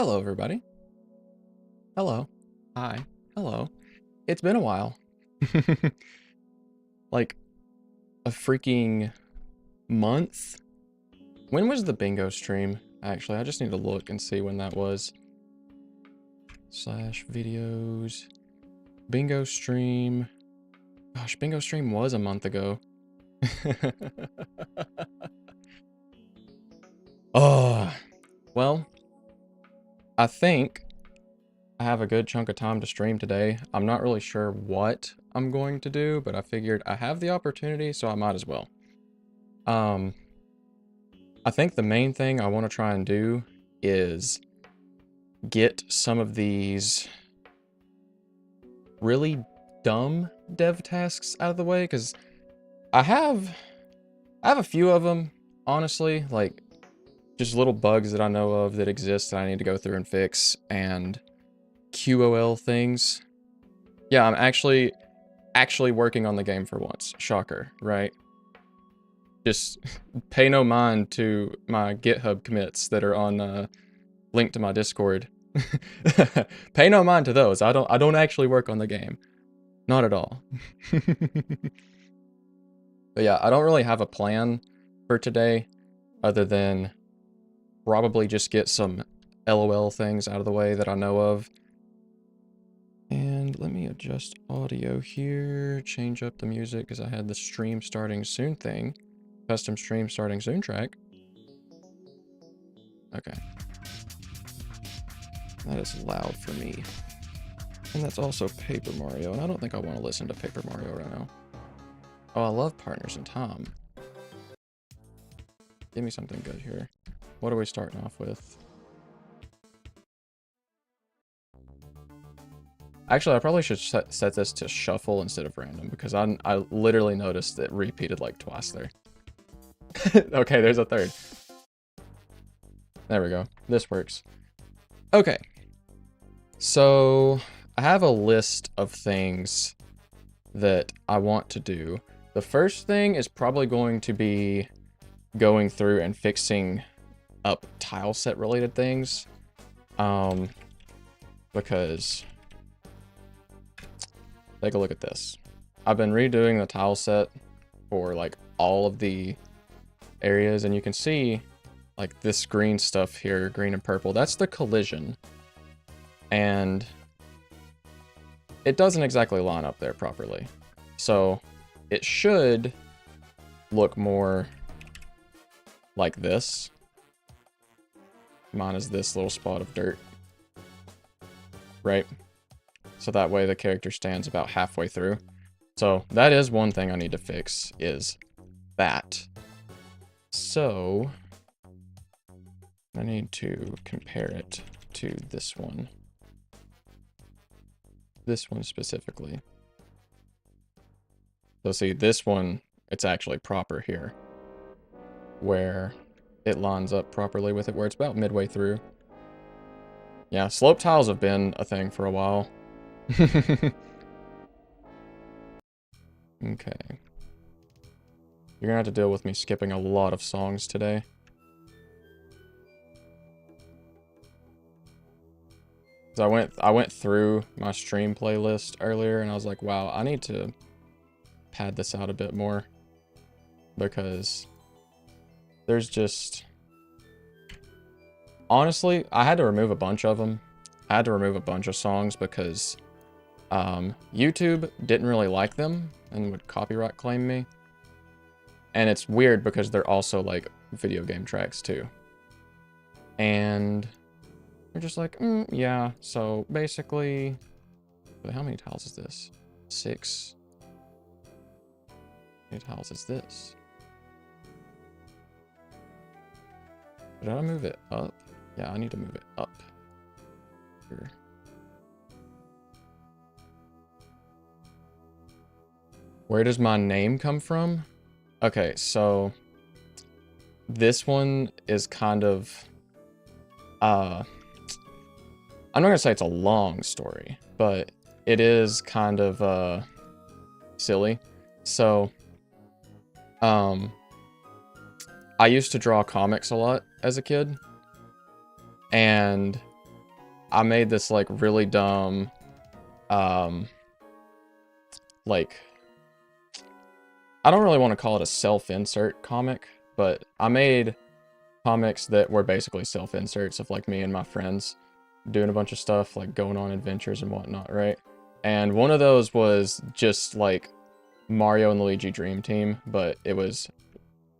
Hello, everybody. Hello. Hi. Hello. It's been a while. Like a freaking month? When was the bingo stream? Actually, I just need to look and see when that was. Slash videos. Bingo stream. Gosh, bingo stream was a month ago. Oh, well, I think I have a good chunk of time to stream today. I'm not really sure what I'm going to do, but I figured I have the opportunity, so I might as well. I think the main thing I want to try and do is get some of these really dumb dev tasks out of the way, because I have a few of them, honestly, like just little bugs that I know of that exist that I need to go through and fix, and QOL things. Yeah, I'm actually working on the game for once. Shocker, right? Just pay no mind to my GitHub commits that are on linked to my Discord. Pay no mind to those. I don't actually work on the game. Not at all. But yeah, I don't really have a plan for today other than probably just get some LOL things out of the way that I know of. And let me adjust audio here, change up the music because I had the stream starting soon thing. Custom stream starting soon track. Okay. That is loud for me. And that's also Paper Mario, and I don't think I want to listen to Paper Mario right now. Oh, I love Partners in Time. Give me something good here. What are we starting off with? Actually, I probably should set this to shuffle instead of random, because I literally noticed it repeated like twice there. Okay, there's a third. There we go. This works. Okay. So, I have a list of things that I want to do. The first thing is probably going to be going through and fixing up tile set related things. Because take a look at this. I've been redoing the tile set for like all of the areas, and you can see like this green stuff here, green and purple, that's the collision. And it doesn't exactly line up there properly. So it should look more like this. Mine is this little spot of dirt. Right? So that way the character stands about halfway through. So that is one thing I need to fix, is that. So I need to compare it to this one. This one specifically. So see, this one, it's actually proper here, where it lines up properly with it, where it's about midway through. Yeah, slope tiles have been a thing for a while. Okay. You're gonna have to deal with me skipping a lot of songs today. So I went through my stream playlist earlier and I was like, wow, I need to pad this out a bit more, because there's just, honestly, I had to remove a bunch of them. I had to remove a bunch of songs because YouTube didn't really like them and would copyright claim me. And it's weird because they're also like video game tracks too. And we're just like, yeah. So basically, how many tiles is this? 6. How many tiles is this? Did I move it up? Yeah, I need to move it up. Here. Where does my name come from? Okay, so this one is kind of, I'm not gonna say it's a long story, but it is kind of, silly. So, I used to draw comics a lot as a kid, and I made this like really dumb, like, I don't really want to call it a self-insert comic, but I made comics that were basically self-inserts of like me and my friends doing a bunch of stuff, like going on adventures and whatnot, right? And one of those was just like Mario and Luigi Dream Team, but it was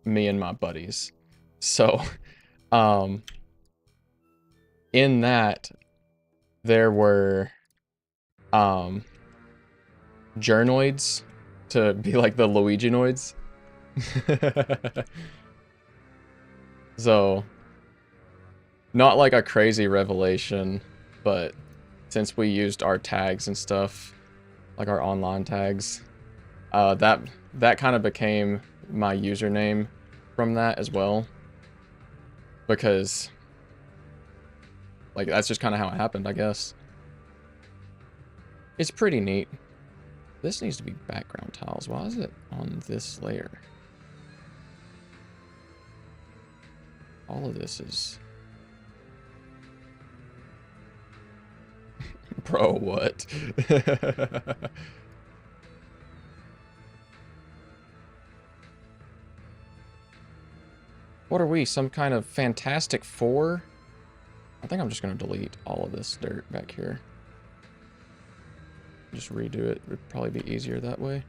me and my buddies. So, in that, there were, Journoids to be like the Luigi-noids. So, not like a crazy revelation, but since we used our tags and stuff, like our online tags, that kind of became my username from that as well. Because, like, that's just kind of how it happened, I guess. It's pretty neat. This needs to be background tiles. Why is it on this layer? All of this is... Bro, what? What are we, some kind of Fantastic Four? I think I'm just going to delete all of this dirt back here. Just redo it. It would probably be easier that way.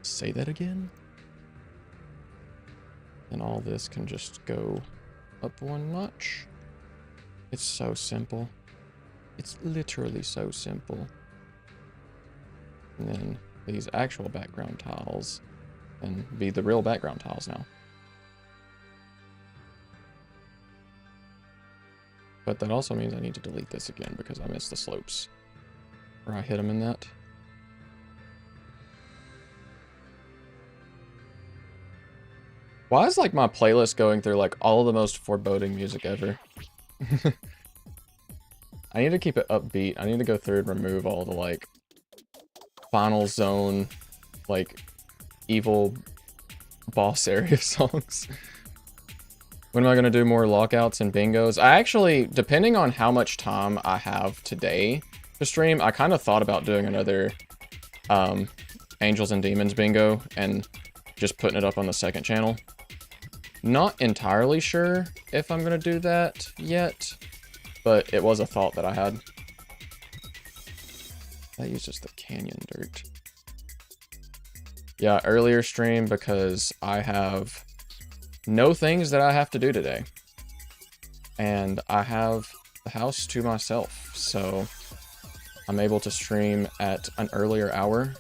Say that again? And all this can just go up one notch. It's so simple. It's literally so simple. And then these actual background tiles can be the real background tiles now. But that also means I need to delete this again because I missed the slopes. Or I hit them in that. Why is like my playlist going through like all of the most foreboding music ever? I need to keep it upbeat. I need to go through and remove all the like final zone, like evil boss area songs. When am I going to do more lockouts and bingos? I actually, depending on how much time I have today to stream, I kind of thought about doing another Angels and Demons bingo and just putting it up on the second channel. Not entirely sure if I'm going to do that yet, but it was a thought that I had. That uses the canyon dirt. Yeah, earlier stream because I have no things that I have to do today. And I have the house to myself, so I'm able to stream at an earlier hour.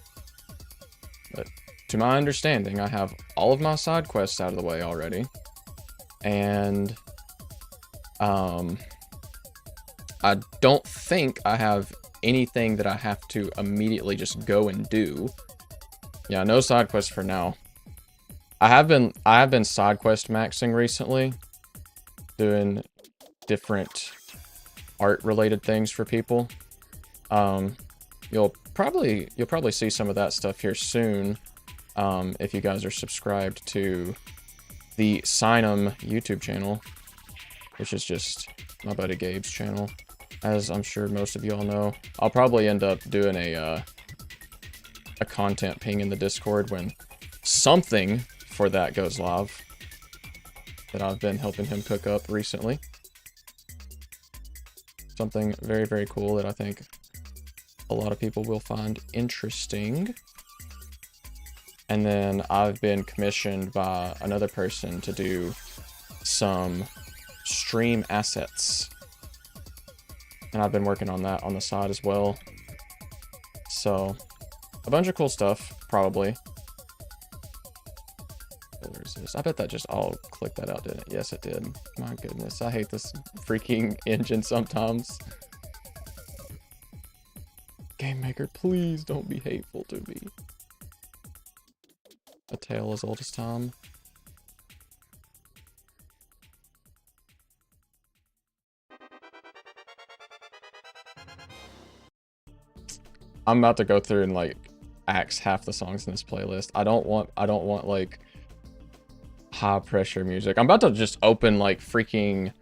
But to my understanding, I have all of my side quests out of the way already. And I don't think I have anything that I have to immediately just go and do. Yeah, no side quests for now. I have been side quest maxing recently, doing different art related things for people. You'll probably see some of that stuff here soon, if you guys are subscribed to the Signem YouTube channel, which is just my buddy Gabe's channel, as I'm sure most of y'all know. I'll probably end up doing a content ping in the Discord when something for that goes live that I've been helping him cook up recently. Something very, very cool that I think a lot of people will find interesting. And then I've been commissioned by another person to do some stream assets. And I've been working on that on the side as well. So, a bunch of cool stuff, probably. Where's this? I bet that just all clicked that out, didn't it? Yes, it did. My goodness, I hate this freaking engine sometimes. Game Maker, please don't be hateful to me. A tale as old as time. I'm about to go through and like axe half the songs in this playlist. I don't want like high pressure music. I'm about to just open like freaking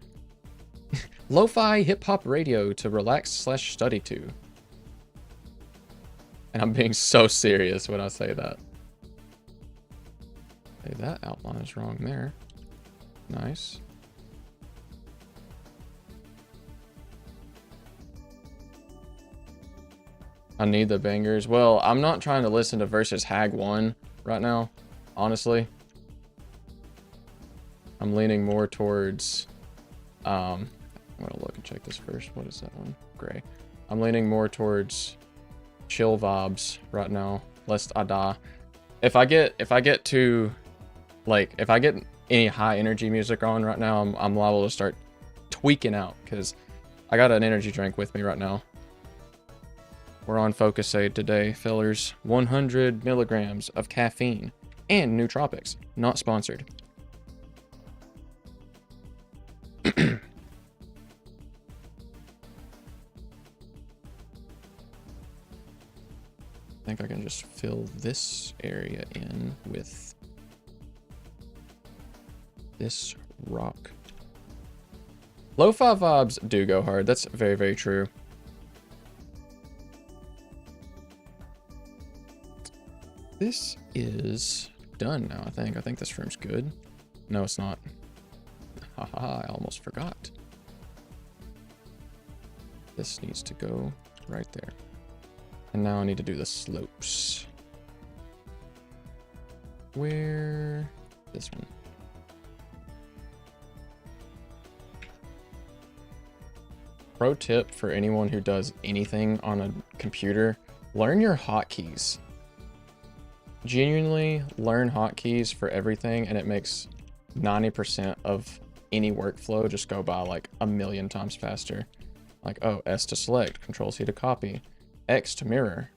lo-fi hip-hop radio to relax slash study to. And I'm being so serious when I say that. Hey, that outline is wrong there. Nice. I need the bangers. Well, I'm not trying to listen to Versus Hag 1 right now, honestly. I'm leaning more towards, I'm gonna look and check this first. What is that one? Gray. I'm leaning more towards chill vibes right now, lest I die. If I get to, like, if I get any high energy music on right now, I'm liable to start tweaking out, because I got an energy drink with me right now. We're on Focus Aid today, fellers. 100 milligrams of caffeine and nootropics. Not sponsored. I think I can just fill this area in with this rock. Lo-fi vibes do go hard. That's very, very true. This is done now, I think. I think this room's good. No, it's not. Haha, I almost forgot. This needs to go right there. And now I need to do the slopes. Where? This one. Pro tip for anyone who does anything on a computer, learn your hotkeys. Genuinely learn hotkeys for everything, and it makes 90% of any workflow just go by like a million times faster. Like, oh, S to select, Control C to copy, X to mirror.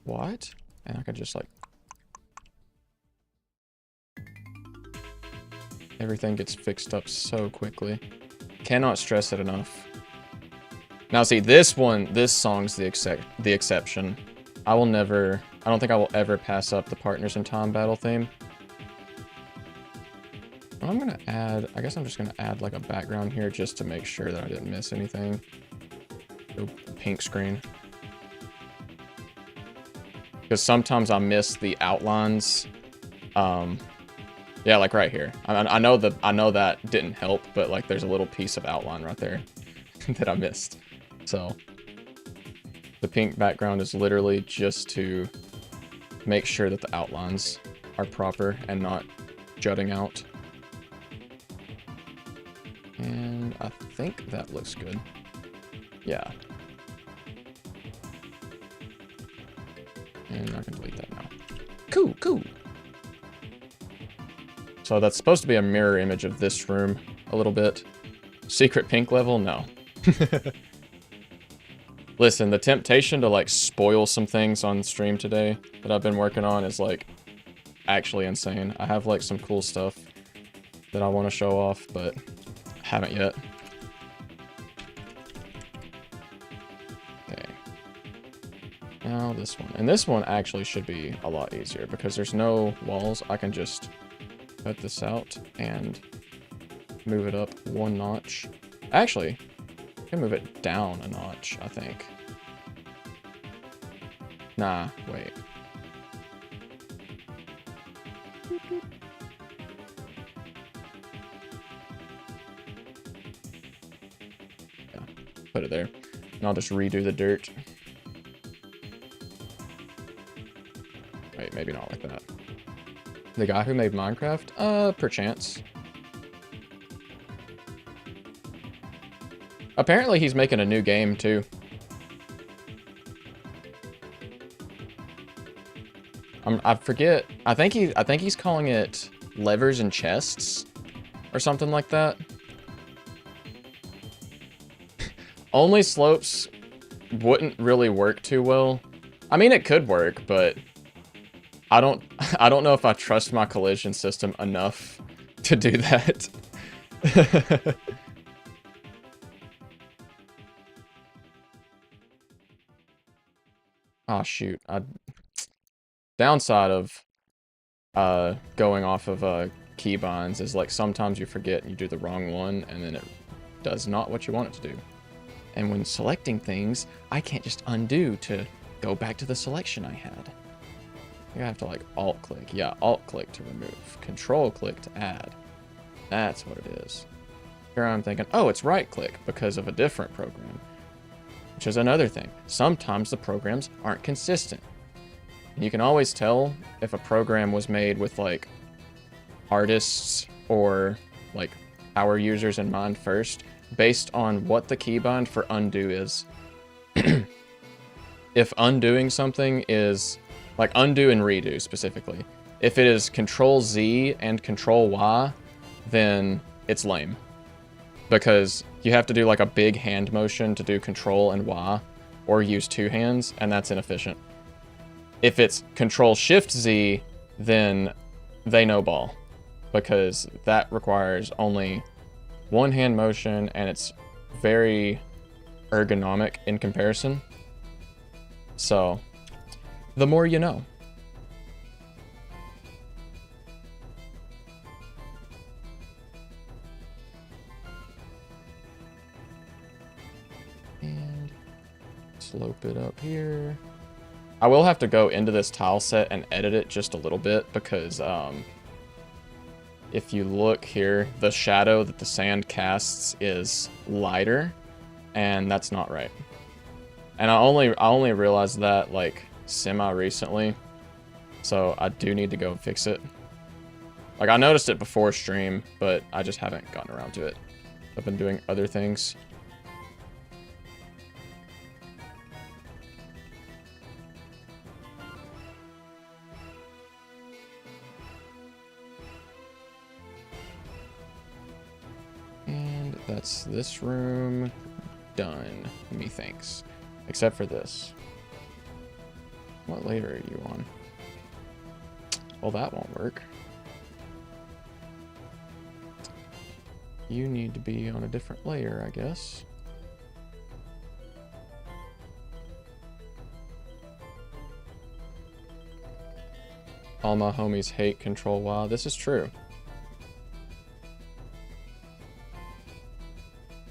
What? And I could just like... Everything gets fixed up so quickly. Cannot stress it enough. Now see, this song's the exception. I don't think I will ever pass up the Partners in Time battle theme. I'm gonna add, I guess I'm just gonna add like a background here just to make sure that I didn't miss anything. Oh, pink screen. Because sometimes I miss the outlines. Yeah, like right here. I know that didn't help, but like there's a little piece of outline right there that I missed. So the pink background is literally just to make sure that the outlines are proper and not jutting out. And I think that looks good. Yeah. And I can delete that now. Cool, cool. So that's supposed to be a mirror image of this room a little bit. Secret pink level? No. Listen, the temptation to like spoil some things on stream today that I've been working on is like actually insane. I have like some cool stuff that I want to show off, but haven't yet. Okay. Now this one. And this one actually should be a lot easier because there's no walls. I can just cut this out and move it up one notch. Actually, I can move it down a notch, I think. Nah, wait. Yeah, put it there. And I'll just redo the dirt. Wait, maybe not like that. The guy who made Minecraft? Perchance. Apparently he's making a new game too. I forget. I think he's calling it Levers and Chests or something like that. Only slopes wouldn't really work too well. I mean, it could work, but I don't know if I trust my collision system enough to do that. Oh shoot. Downside of going off of keybinds is like sometimes you forget and you do the wrong one, and then it does not what you want it to do. And when selecting things, I can't just undo to go back to the selection I had. I have to like alt click. Yeah, alt click to remove. Control click to add. That's what it is. Here I'm thinking, oh, it's right click because of a different program. Which is another thing. Sometimes the programs aren't consistent. And you can always tell if a program was made with like artists or like power users in mind first, based on what the keybind for undo is. If undoing something is like undo and redo specifically, if it is Control Z and Control Y, then it's lame. Because you have to do like a big hand motion to do Control and Y, or use two hands, and that's inefficient. If it's Control Shift Z, then they no ball, because that requires only one hand motion, and it's very ergonomic in comparison. So, the more you know. And slope it up here. I will have to go into this tile set and edit it just a little bit, because if you look here, the shadow that the sand casts is lighter, and that's not right. And I only realized that like semi-recently, so I do need to go fix it. Like I noticed it before stream, but I just haven't gotten around to it. I've been doing other things. And that's this room done, methinks. Except for this. What layer are you on? Well, that won't work. You need to be on a different layer, I guess. All my homies hate Control Y. This is true.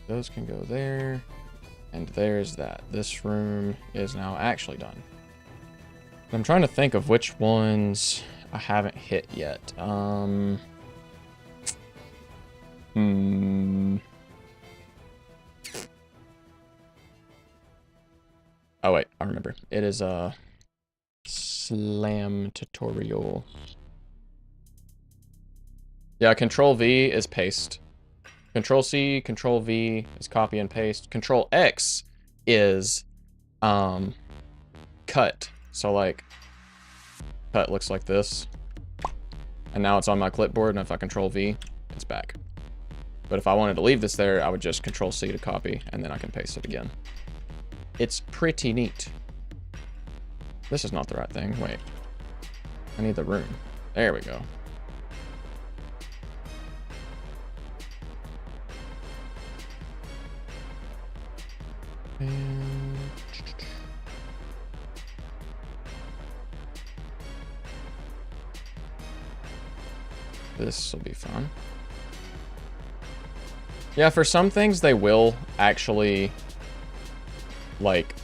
Those can go there. And there's that. This room is now actually done. I'm trying to think of which ones I haven't hit yet. Oh wait, I remember. It is a slam tutorial. Yeah, Control V is paste. Control C, Control V is copy and paste. Control X is cut. So like cut looks like this. And now it's on my clipboard, and if I Control V, it's back. But if I wanted to leave this there, I would just Control C to copy, and then I can paste it again. It's pretty neat. This is not the right thing. Wait. I need the room. There we go. And this will be fun. Yeah, for some things they will actually like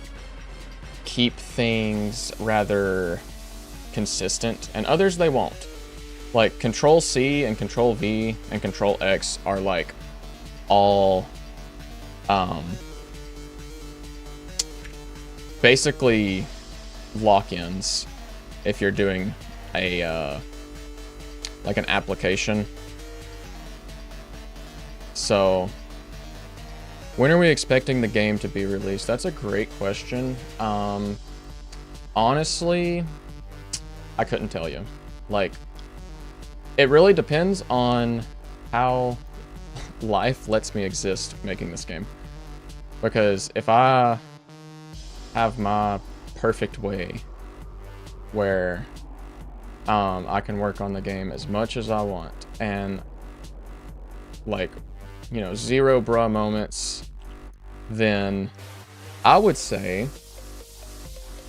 keep things rather consistent, and others they won't. Like Control C and Control V and Control X are like all basically lock-ins if you're doing a like an application. So when are we expecting the game to be released? That's a great question. Honestly, I couldn't tell you. Like, it really depends on how life lets me exist making this game. Because if I have my perfect way where I can work on the game as much as I want, and like, you know, zero bruh moments, then I would say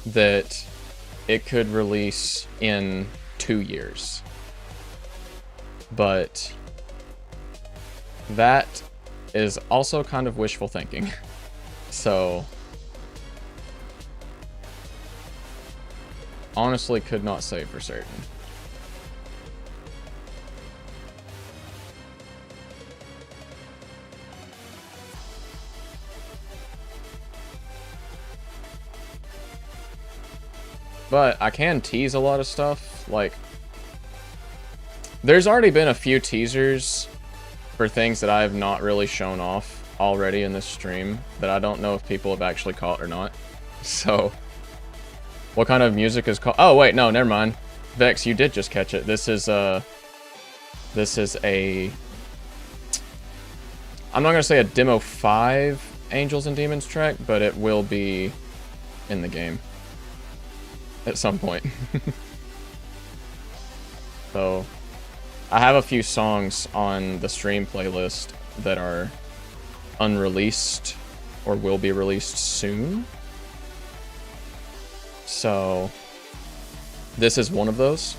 that it could release in 2 years. but that is also kind of wishful thinking. So honestly could not say for certain. But I can tease a lot of stuff. Like, there's already been a few teasers for things that I have not really shown off already in this stream that I don't know if people have actually caught or not. So, what kind of music is called? Oh, wait, no, never mind. Vex, you did just catch it. This is a... I'm not going to say a Demo 5 Angels and Demons track, but it will be in the game at some point. So, I have a few songs on the stream playlist that are unreleased or will be released soon. So, this is one of those.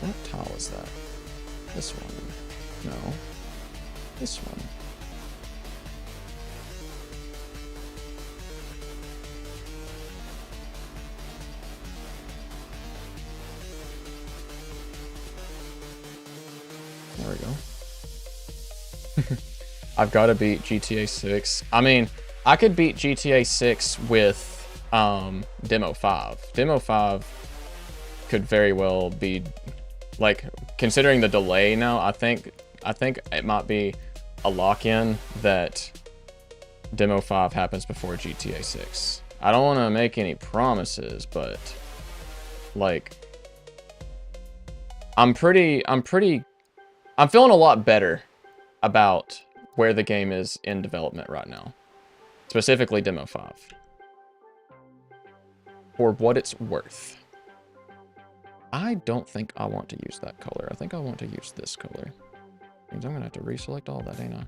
What tile is that? This one. No. This one. There we go. I've got to beat GTA 6. I mean, I could beat GTA 6 with Demo 5. Demo 5 could very well be, like, considering the delay now, I think it might be a lock-in that Demo 5 happens before GTA 6. I don't want to make any promises, but, like, I'm feeling a lot better about where the game is in development right now. Specifically Demo 5. For what it's worth. I don't think I want to use that color. I think I want to use this color. Means I'm gonna have to reselect all that, ain't I?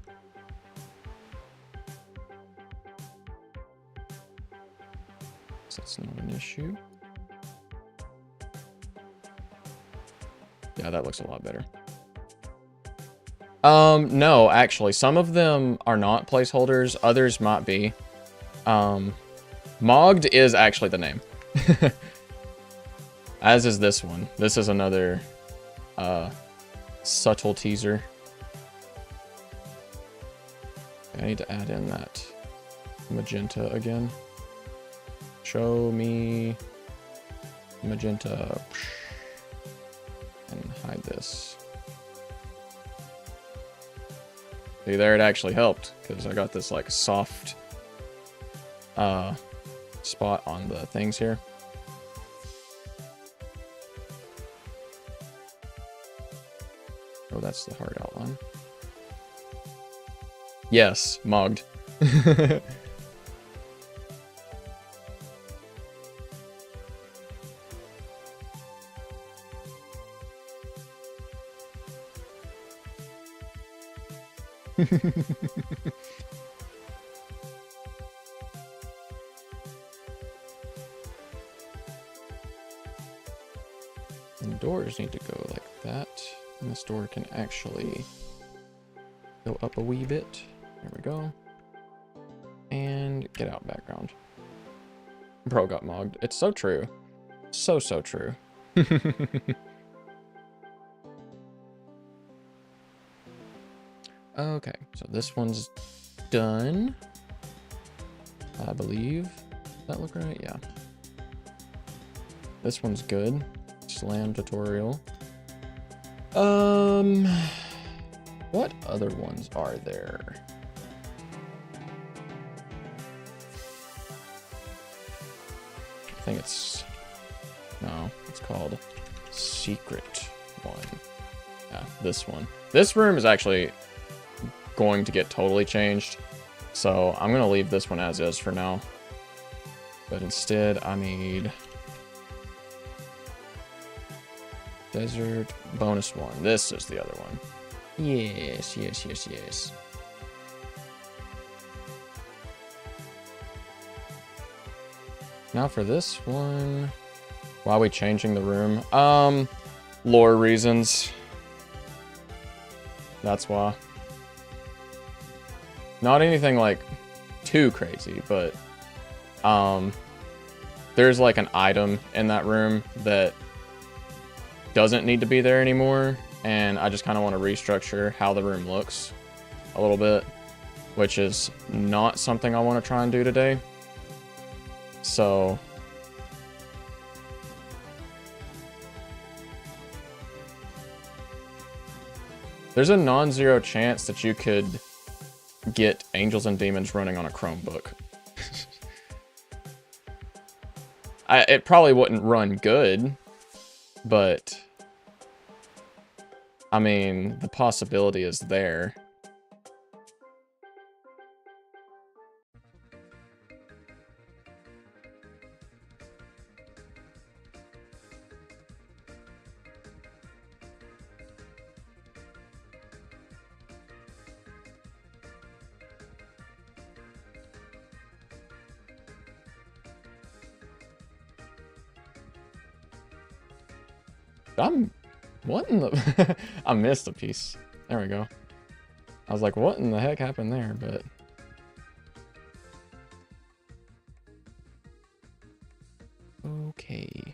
So that's not an issue. Yeah, that looks a lot better. No, actually, some of them are not placeholders. Others might be. Mogged is actually the name. As is this one. This is another, subtle teaser. I need to add in that magenta again. Show me magenta. And hide this. See, there it actually helped, because I got this, like, soft spot on the things here. Oh, that's the hard outline. Yes, mogged. And the doors need to go like that. And this door can actually go up a wee bit. There we go. And get out background. Bro got mogged. It's so true. So true. Okay, so this one's done. I believe. Does that look right? Yeah. This one's good. Slam tutorial. What other ones are there? I think it's... No, it's called Secret One. Yeah, this one. This room is actually going to get totally changed, so I'm gonna leave this one as is for now. But instead, I need Desert bonus one. This is the other one. Yes. Now for this one, why are we changing the room? Lore reasons. That's why. Not anything like too crazy, but there's like an item in that room that doesn't need to be there anymore, and I just kind of want to restructure how the room looks a little bit, which is not something I want to try and do today. So there's a non-zero chance that you could get Angels and Demons running on a Chromebook. It probably wouldn't run good, but I mean, the possibility is there. What in the... I missed a piece. There we go. I was like, what in the heck happened there, but... Okay.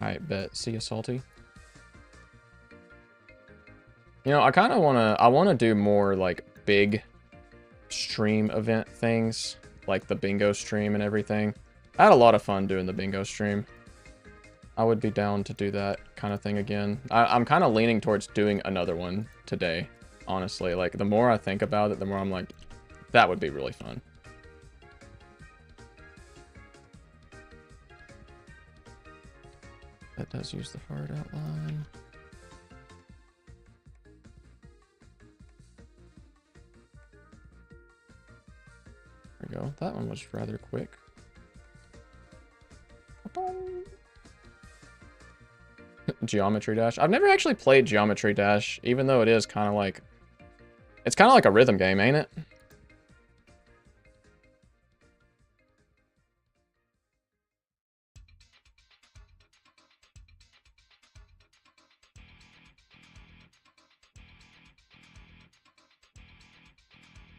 Alright, bet. See you, Salty. You know, I kind of want to do more, like, big stream event things. Like the bingo stream and everything. I had a lot of fun doing the bingo stream. I would be down to do that kind of thing again. I'm kind of leaning towards doing another one today, honestly. Like, the more I think about it, the more I'm like, that would be really fun. That does use the hard outline. There we go. That one was rather quick. Geometry Dash. I've never actually played Geometry Dash, even though it is kind of like... It's kind of like a rhythm game, ain't it?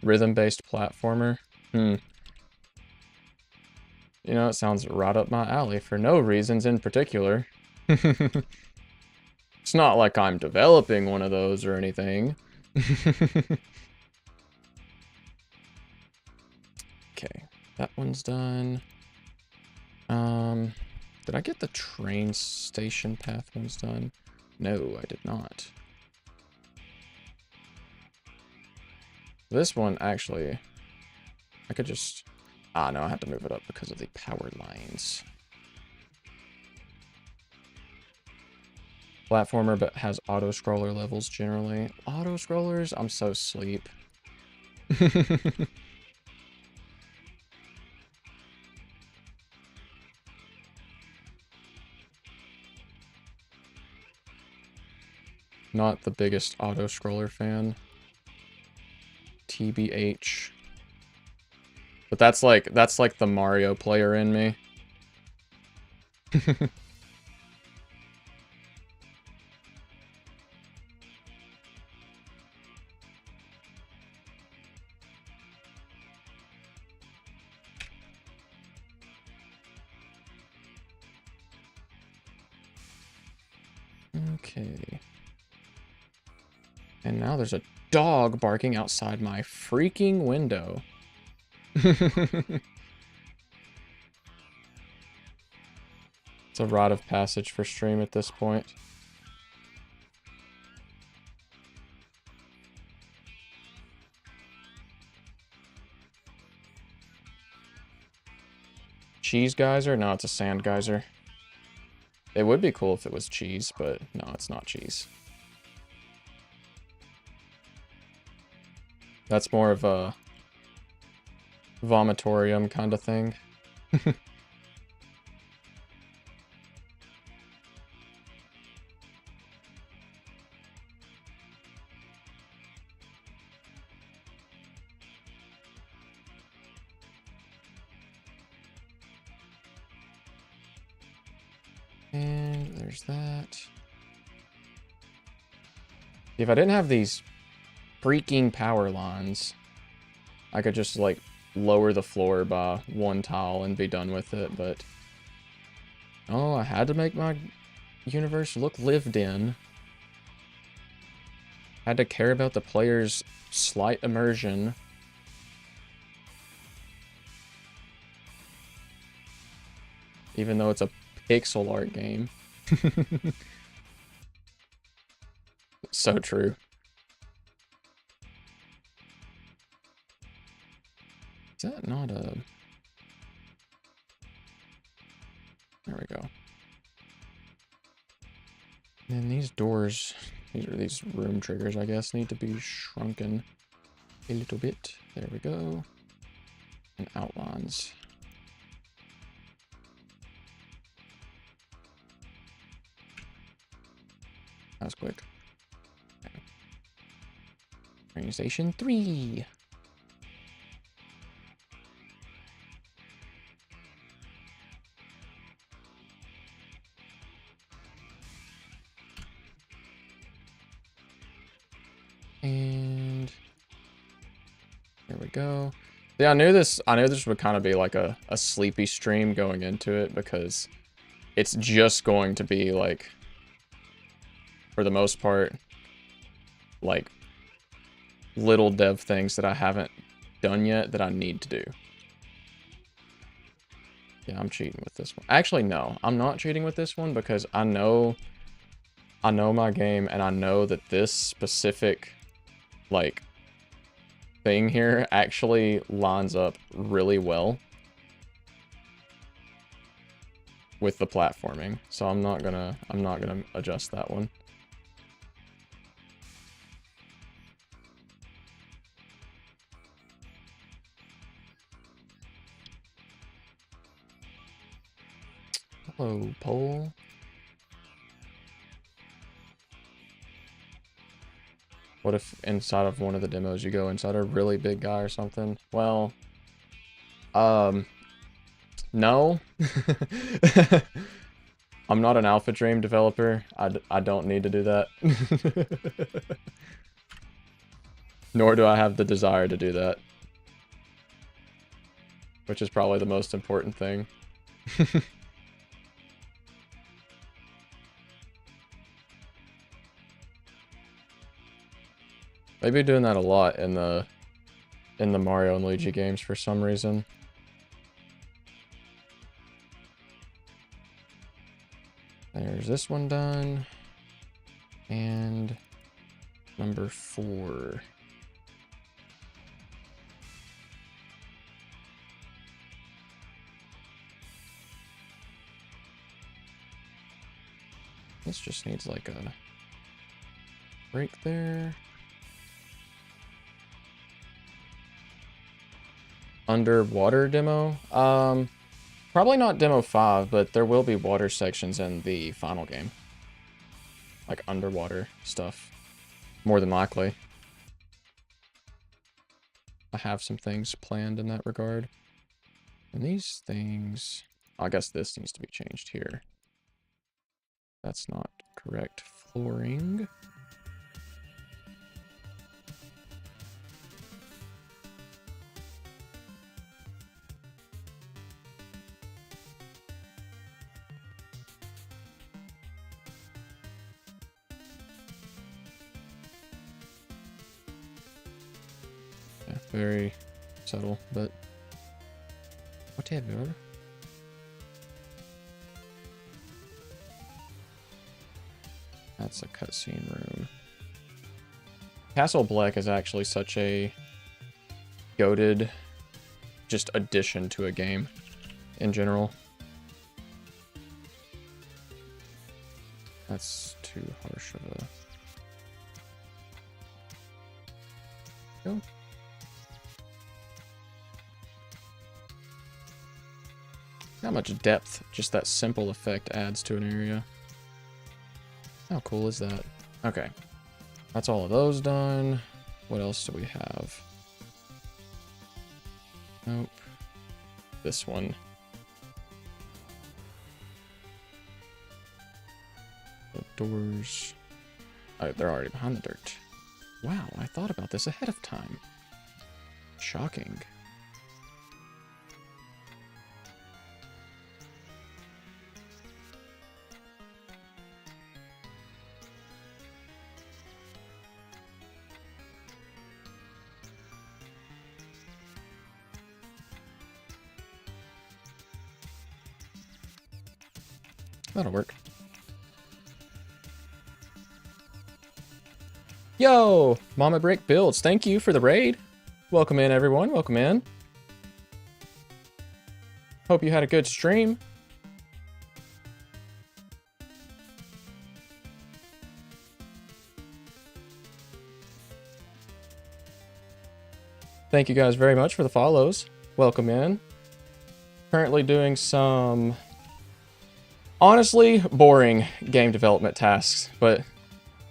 Rhythm-based platformer. You know, it sounds right up my alley for no reasons in particular. It's not like I'm developing one of those or anything. Okay, that one's done. Did I get the train station path ones done? No, I did not. This one, actually, I could just... Ah, no, I have to move it up because of the power lines. Platformer, but has auto-scroller levels generally. Auto-scrollers? I'm so sleep. Not the biggest auto-scroller fan. TBH. But that's like the Mario player in me. Okay. And now there's a dog barking outside my freaking window. It's a rite of passage for stream at this point. Cheese geyser? No, it's a sand geyser. It would be cool if it was cheese, but no, it's not cheese. That's more of a vomitorium kind of thing. And there's that. If I didn't have these freaking power lines, I could just, like, lower the floor by 1 tile and be done with it, but... Oh, I had to make my universe look lived in. Had to care about the player's slight immersion. Even though it's a pixel art game. So true. Is that not a... There we go. And these doors, these room triggers, I guess, need to be shrunken a little bit. There we go. And outlines. That was quick. Okay. Training Station 3. And there we go. Yeah, I knew this would kind of be like a sleepy stream going into it, because it's just going to be like, for the most part, like little dev things that I haven't done yet that I need to do. Yeah, I'm cheating with this one. Actually, no, I'm not cheating with this one, because I know my game, and I know that this specific, like, thing here actually lines up really well with the platforming. So I'm not gonna adjust that one. Hello, pole. What if inside of one of the demos you go inside a really big guy or something? Well, no. I'm not an Alpha Dream developer. I don't need to do that. Nor do I have the desire to do that. Which is probably the most important thing. They've been doing that a lot in the Mario and Luigi games for some reason. There's this one done. And number 4. This just needs like a break there. Underwater demo? Probably not demo 5, but there will be water sections in the final game. Like underwater stuff. More than likely. I have some things planned in that regard. And these things... I guess this needs to be changed here. That's not correct flooring. Yeah, very subtle, but whatever. That's a cutscene room. Castle Black is actually such a goated just addition to a game in general. That's too harsh of a... Go. How much depth just that simple effect adds to an area. How cool is that? Okay. That's all of those done. What else do we have? Nope. This one. doors. Oh, they're already behind the dirt. Wow, I thought about this ahead of time. Shocking. That'll work. Yo, Mama Brick Builds, thank you for the raid. Welcome in, everyone. Welcome in. Hope you had a good stream. Thank you guys very much for the follows. Welcome in. Currently doing some honestly boring game development tasks, but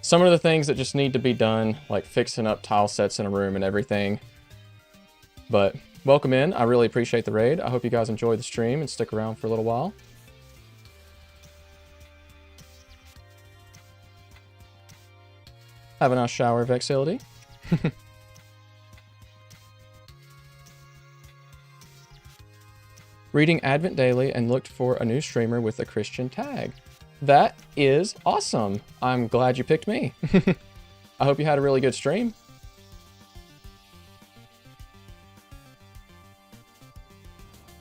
some of the things that just need to be done, like fixing up tile sets in a room and everything. But welcome in. I really appreciate the raid. I hope you guys enjoy the stream and stick around for a little while. Have a nice shower, Vexility. Reading Advent Daily and looked for a new streamer with a Christian tag. That is awesome. I'm glad you picked me. I hope you had a really good stream.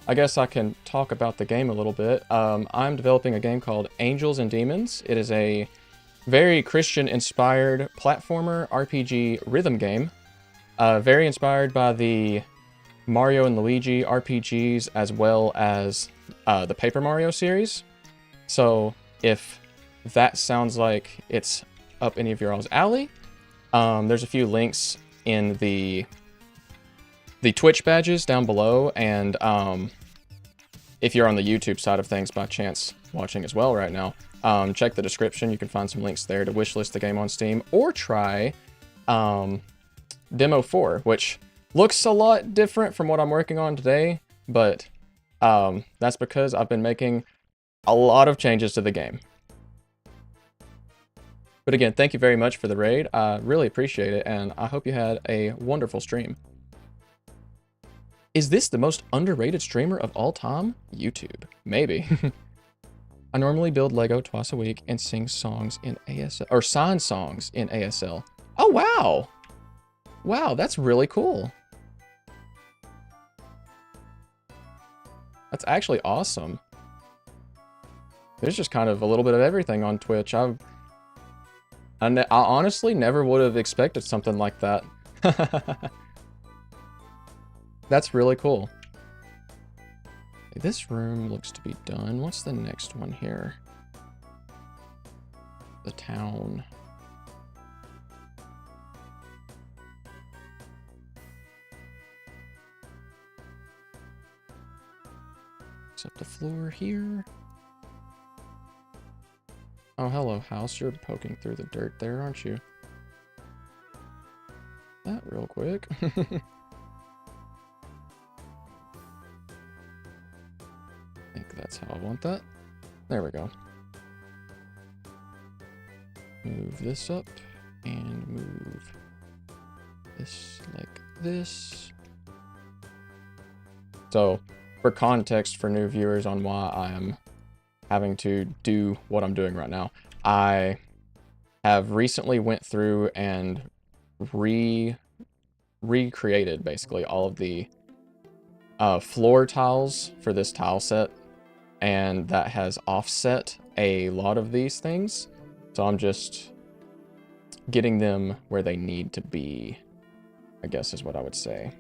I guess I can talk about the game a little bit. I'm developing a game called Angels and Demons. It is a very Christian-inspired platformer RPG rhythm game. Very inspired by the Mario and Luigi RPGs as well as the Paper Mario series. So if that sounds like it's up any of your all's alley, there's a few links in the Twitch badges down below, and if you're on the YouTube side of things by chance watching as well right now, check the description. You can find some links there to wishlist the game on Steam, or try Demo 4, which looks a lot different from what I'm working on today, but that's because I've been making a lot of changes to the game. But again, thank you very much for the raid. I really appreciate it, and I hope you had a wonderful stream. Is this the most underrated streamer of all time? YouTube. Maybe. I normally build Lego twice a week and sing songs in ASL, or sign songs in ASL. Oh, wow. Wow, that's really cool. That's actually awesome. There's just kind of a little bit of everything on Twitch. I honestly never would have expected something like that. That's really cool. This room looks to be done. What's the next one here? The town. Except the floor here. Oh, hello, house. You're poking through the dirt there, aren't you? That real quick. I think that's how I want that. There we go. Move this up and move this like this. So, for context for new viewers on why I am having to do what I'm doing right now, I have recently went through and recreated basically all of the floor tiles for this tile set, and that has offset a lot of these things. So I'm just getting them where they need to be, I guess is what I would say.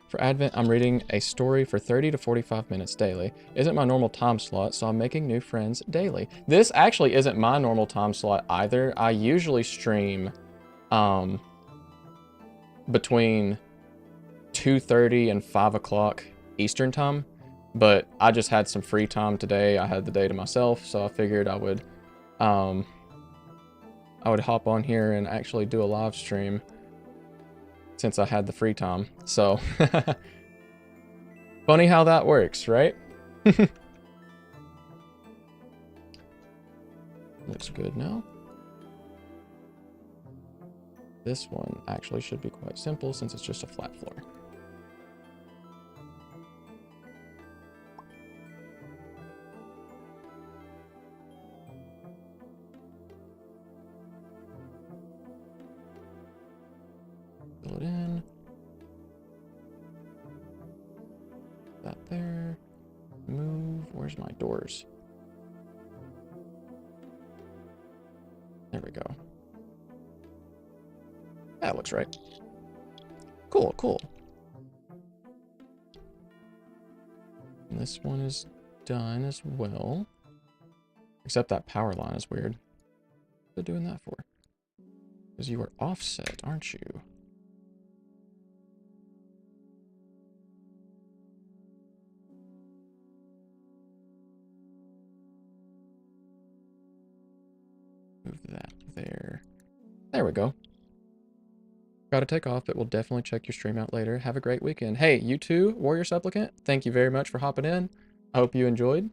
For Advent, I'm reading a story for 30 to 45 minutes daily. Isn't my normal time slot, so I'm making new friends daily. This actually isn't my normal time slot either. I usually stream between 2:30 and 5 o'clock Eastern time, but I just had some free time today. I had the day to myself, so I figured I would hop on here and actually do a live stream since I had the free time. So funny how that works, right? Looks good now. This one actually should be quite simple since it's just a flat floor. Fill it in. That there. Move. Where's my doors? There we go. That looks right. Cool, cool. And this one is done as well. Except that power line is weird. What are they doing that for? Because you are offset, aren't you? Move that there. There we go. Gotta take off, but we'll definitely check your stream out later. Have a great weekend. Hey, you too, Warrior Supplicant. Thank you very much for hopping in. I hope you enjoyed.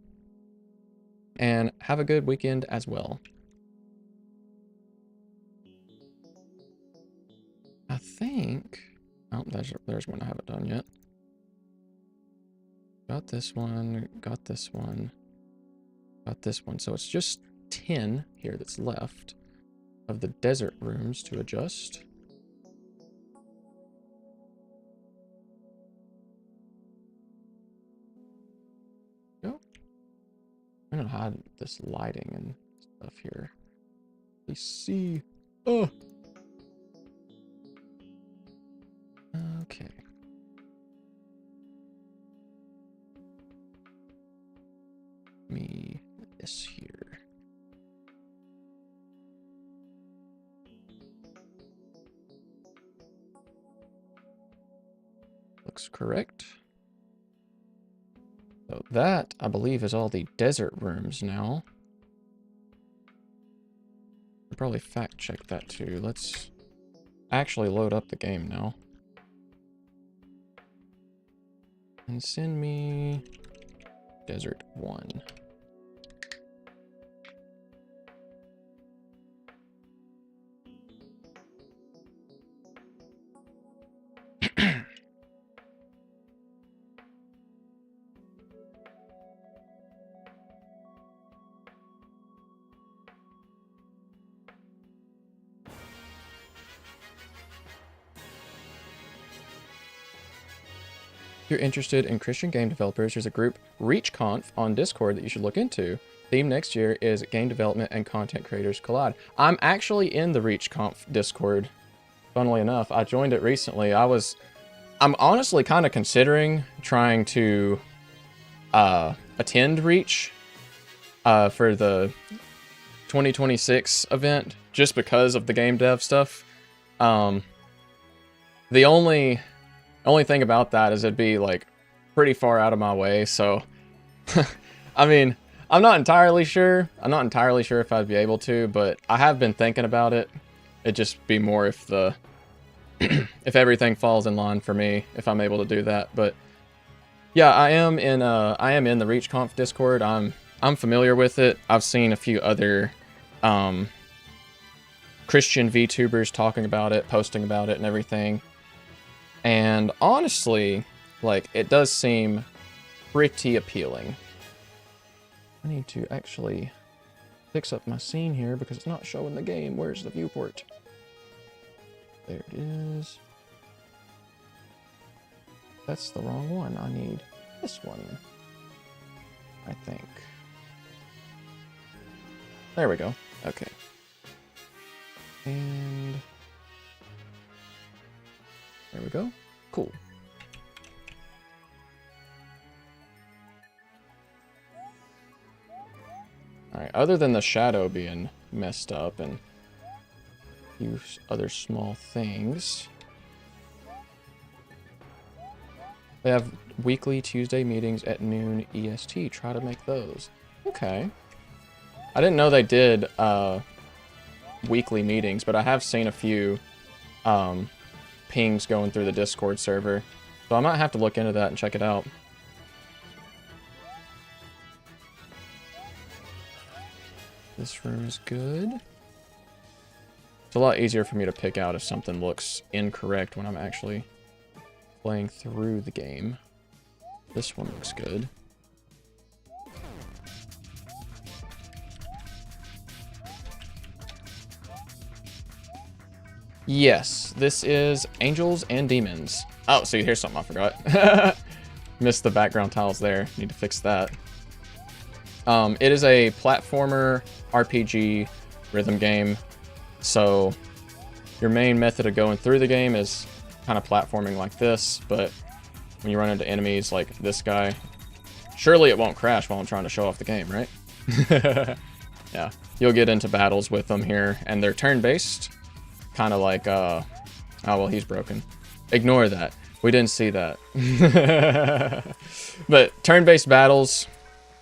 And have a good weekend as well. I think... Oh, there's one I haven't done yet. Got this one, got this one, got this one. So it's just 10 here that's left of the desert rooms to adjust. Go. I'm gonna hide this lighting and stuff here. Please see. Oh. Okay. Me this here. Looks correct. So that, I believe, is all the desert rooms now. I'll probably fact check that too. Let's actually load up the game now. And send me Desert 1. If you're interested in Christian game developers, there's a group, ReachConf, on Discord that you should look into. Theme next year is Game Development and Content Creators Collide. I'm actually in the ReachConf Discord, funnily enough. I joined it recently. I'm honestly kind of considering trying to attend Reach for the 2026 event, just because of the game dev stuff. The only thing about that is it'd be like pretty far out of my way, so I mean, I'm not entirely sure. I'm not entirely sure if I'd be able to, but I have been thinking about it. It'd just be more if the if everything falls in line for me, if I'm able to do that. But yeah, I am in the ReachConf Discord. I'm familiar with it. I've seen a few other Christian VTubers talking about it, posting about it and everything. And honestly, like, it does seem pretty appealing. I need to actually fix up my scene here because it's not showing the game. Where's the viewport? There it is. That's the wrong one. I need this one, I think. There we go. Okay. And there we go. Cool. Alright, other than the shadow being messed up and a few other small things, they have weekly Tuesday meetings at noon EST. Try to make those. Okay. I didn't know they did weekly meetings, but I have seen a few pings going through the Discord server. So I might have to look into that and check it out. This room is good. It's a lot easier for me to pick out if something looks incorrect when I'm actually playing through the game. This one looks good. Yes, this is Angels and Demons. Oh, so here's something I forgot. Missed the background tiles there. Need to fix that. It is a platformer RPG rhythm game. So your main method of going through the game is kind of platforming like this, but when you run into enemies like this guy, surely it won't crash while I'm trying to show off the game, right? Yeah, you'll get into battles with them here, and they're turn-based, kind of like, oh, well, he's broken. Ignore that. We didn't see that. But turn-based battles,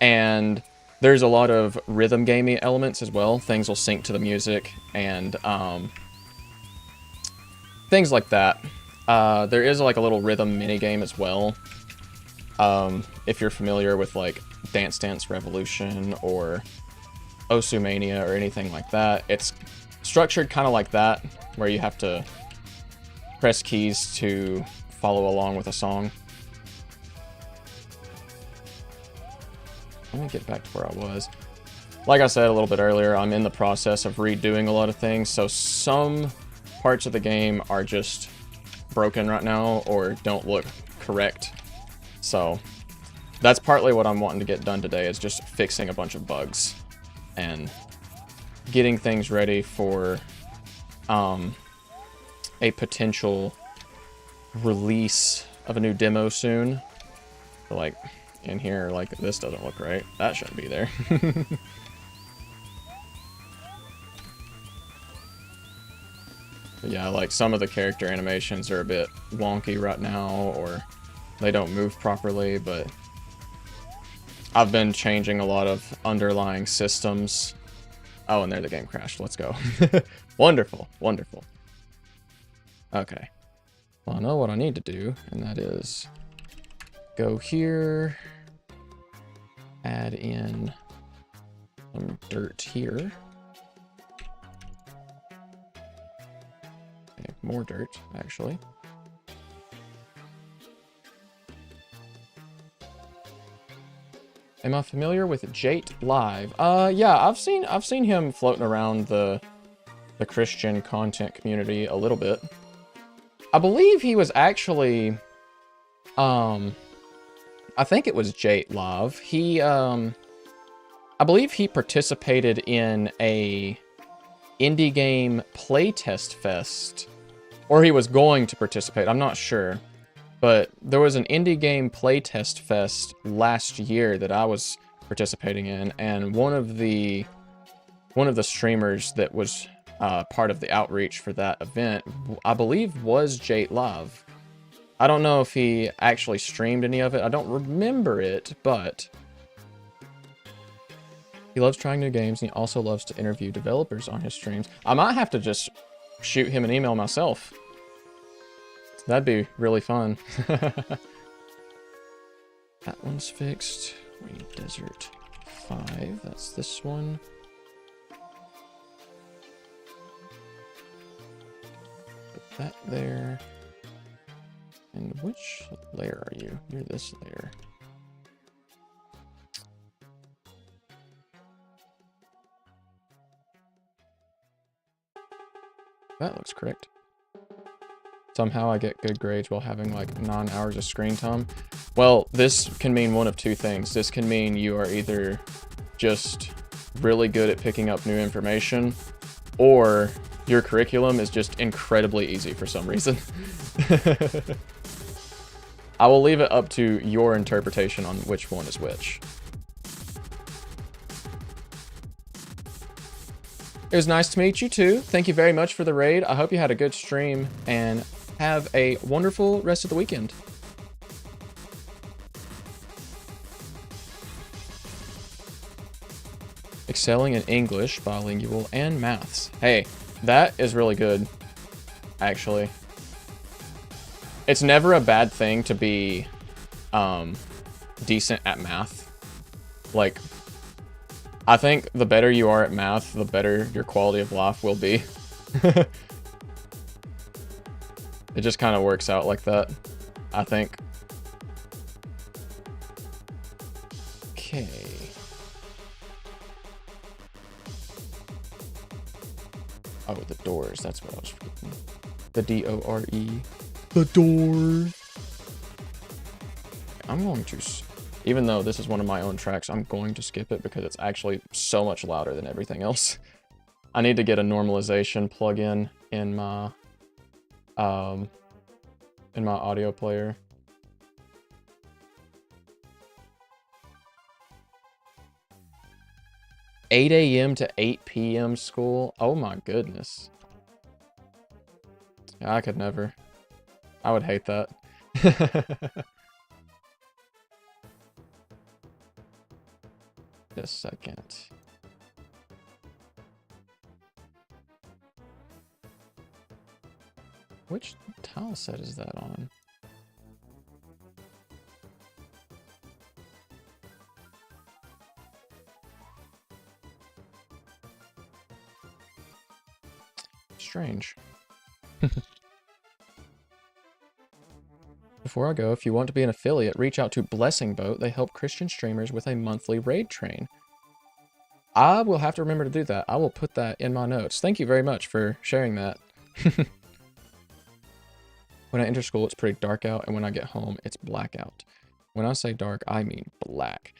and there's a lot of rhythm gamey elements as well. Things will sync to the music, and things like that. There is like a little rhythm mini game as well. If you're familiar with like Dance Dance Revolution or Osumania or anything like that, it's structured kind of like that, where you have to press keys to follow along with a song. Let me get back to where I was. Like I said a little bit earlier, I'm in the process of redoing a lot of things, so some parts of the game are just broken right now or don't look correct. So that's partly what I'm wanting to get done today, is just fixing a bunch of bugs and getting things ready for a potential release of a new demo soon. So like in here, like this doesn't look right. That shouldn't be there. Yeah, like some of the character animations are a bit wonky right now, or they don't move properly, but I've been changing a lot of underlying systems. Oh, and there the game crashed. Let's go. Wonderful, wonderful. Okay. Well, I know what I need to do, and that is go here, add in some dirt here. Okay, more dirt, actually. Am I familiar with Jate Live? Yeah, I've seen him floating around the Christian content community a little bit. I believe he was actually, I think it was Jate Live. He, I believe he participated in a indie game playtest fest, or he was going to participate. I'm not sure. But there was an indie game playtest fest last year that I was participating in, and one of the streamers that was part of the outreach for that event, I believe, was Jate Love. I don't know if he actually streamed any of it. I don't remember it, but he loves trying new games, and he also loves to interview developers on his streams. I might have to just shoot him an email myself. That'd be really fun. That one's fixed. We need Desert 5. That's this one. Put that there. And which layer are you? You're this layer. That looks correct. Somehow I get good grades while having like 9 hours of screen time. Well, this can mean one of two things. This can mean you are either just really good at picking up new information, or your curriculum is just incredibly easy for some reason. I will leave it up to your interpretation on which one is which. It was nice to meet you too. Thank you very much for the raid. I hope you had a good stream, and have a wonderful rest of the weekend. Excelling in English, bilingual, and maths. Hey, that is really good, actually. It's never a bad thing to be decent at math. Like, I think the better you are at math, the better your quality of life will be. It just kind of works out like that, I think. Okay. Oh, the doors. That's what I was forgetting. The D-O-R-E. The doors. I'm going to, even though this is one of my own tracks, I'm going to skip it because it's actually so much louder than everything else. I need to get a normalization plugin in my audio player. $8 a.m. to 8 p.m. school. Oh my goodness. Yeah, I could never. I would hate that. Just a second. Which tile set is that on? Strange. Before I go, if you want to be an affiliate, reach out to Blessing Boat. They help Christian streamers with a monthly raid train. I will have to remember to do that. I will put that in my notes. Thank you very much for sharing that. When I enter school, it's pretty dark out, and when I get home, it's blackout. When I say dark, I mean black.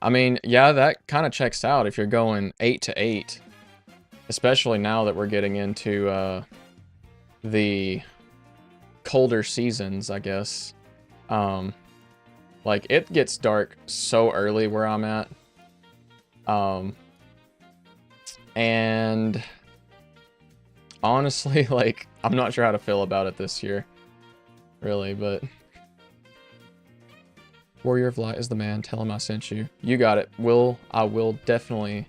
I mean, yeah, that kind of checks out if you're going 8 to 8. Especially now that we're getting into the colder seasons, I guess. Like, it gets dark so early where I'm at. And honestly, like, I'm not sure how to feel about it this year. Really, but... Warrior of Light is the man. Tell him I sent you. You got it. I will definitely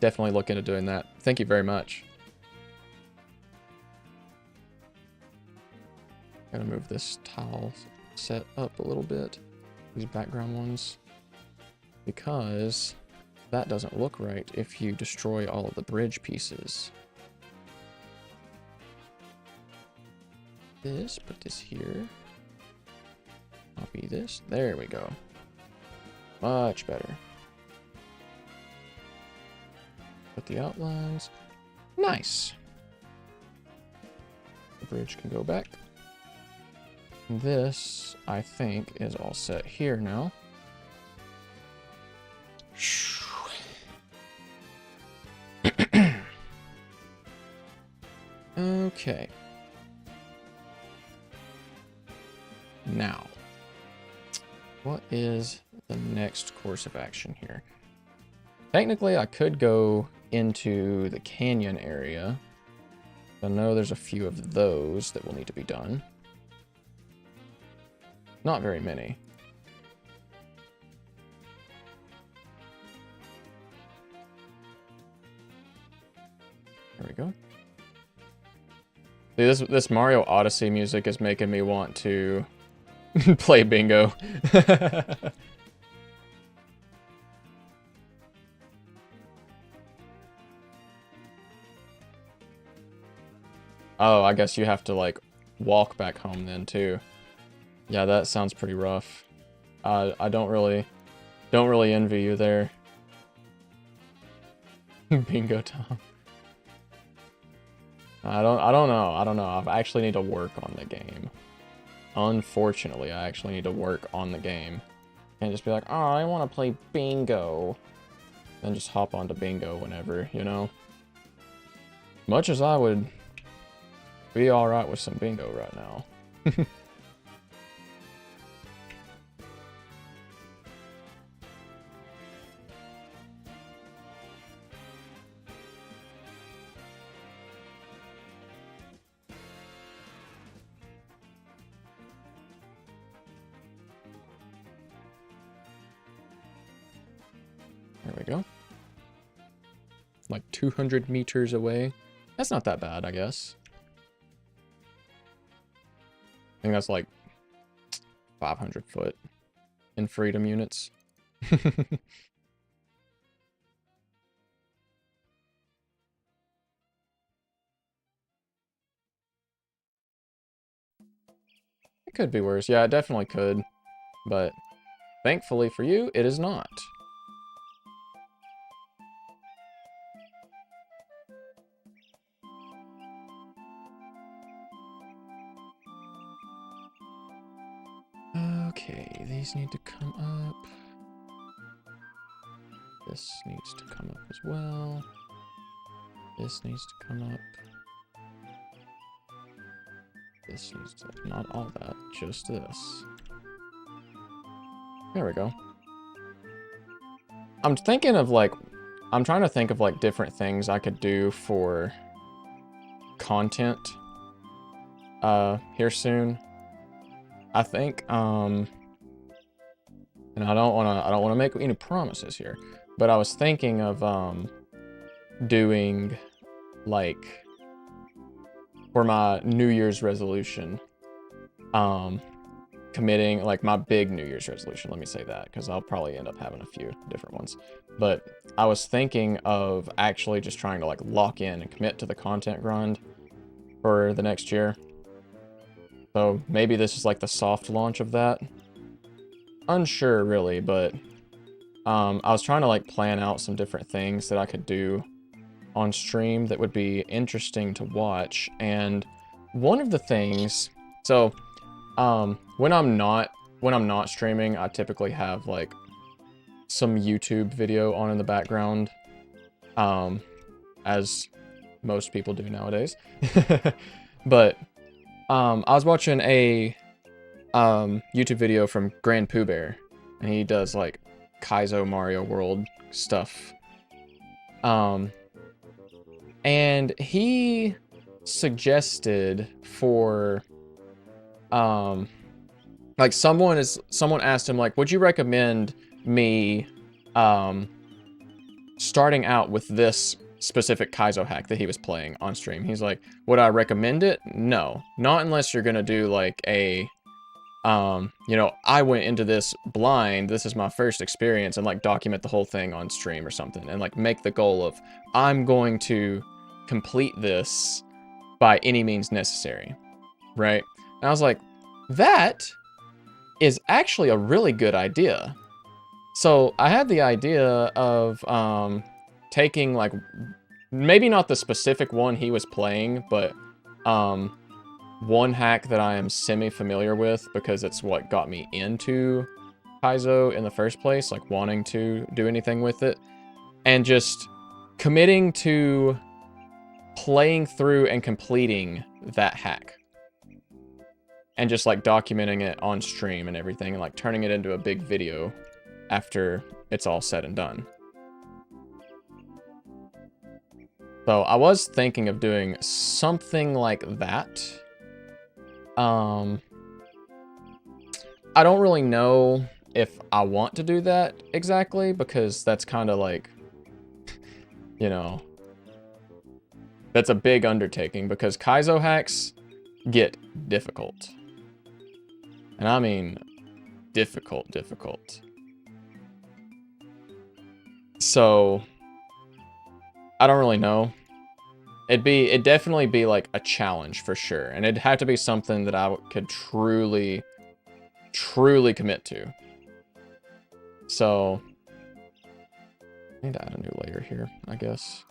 look into doing that. Thank you very much. Gotta move this tile set up a little bit. These background ones. Because that doesn't look right if you destroy all of the bridge pieces. Put this here. Copy this. There we go. Much better. Put the outlines. Nice. The bridge can go back. This, I think, is all set here now. Okay. Now, what is the next course of action here? Technically, I could go into the canyon area. I know there's a few of those that will need to be done. Not very many. There we go. See, this Mario Odyssey music is making me want to play bingo. Oh, I guess you have to, like, walk back home then, too. Yeah, that sounds pretty rough. I don't really envy you there. Bingo Tom. I don't know. I actually need to work on the game. Unfortunately, I actually need to work on the game. Can't just be like, oh, I want to play bingo. Then just hop onto bingo whenever, you know? Much as I would be alright with some bingo right now. There we go. Like 200 meters away. That's not that bad, I guess. I think that's like 500 foot in freedom units. It could be worse. Yeah, it definitely could. But thankfully for you, it is not. Okay, these need to come up. This needs to come up as well. This needs to come up. This needs to, not all that, just this. There we go. I'm thinking of like, I'm trying to think of like different things I could do for content here soon. I think and I don't want to make any promises here, but I was thinking of doing like for my New Year's resolution, committing like my big New Year's resolution, let me say that, because I'll probably end up having a few different ones. But I was thinking of actually just trying to like lock in and commit to the content grind for the next year. So maybe this is like the soft launch of that. Unsure really, but I was trying to like plan out some different things that I could do on stream that would be interesting to watch. And one of the things, so when I'm not streaming, I typically have like some YouTube video on in the background, as most people do nowadays. But I was watching a YouTube video from Grand Pooh Bear, and he does like Kaizo Mario World stuff. And he suggested for like someone asked him like, would you recommend me starting out with this specific Kaizo hack that he was playing on stream? He's like, would I recommend it? No, not unless you're gonna do like a you know, I went into this blind, this is my first experience, and like document the whole thing on stream or something, and like make the goal of, I'm going to complete this by any means necessary, right? And I was like, that is actually a really good idea. So I had the idea of taking like, maybe not the specific one he was playing, but one hack that I am semi-familiar with because it's what got me into Kaizo in the first place, like wanting to do anything with it, and just committing to playing through and completing that hack. And just like documenting it on stream and everything, and like turning it into a big video after it's all said and done. So I was thinking of doing something like that. I don't really know if I want to do that exactly, because that's kind of like, you know, that's a big undertaking, because Kaizo hacks get difficult. And I mean, difficult. So, I don't really know. It'd definitely be like a challenge for sure. And it'd have to be something that I could truly commit to. So, I need to add a new layer here, I guess.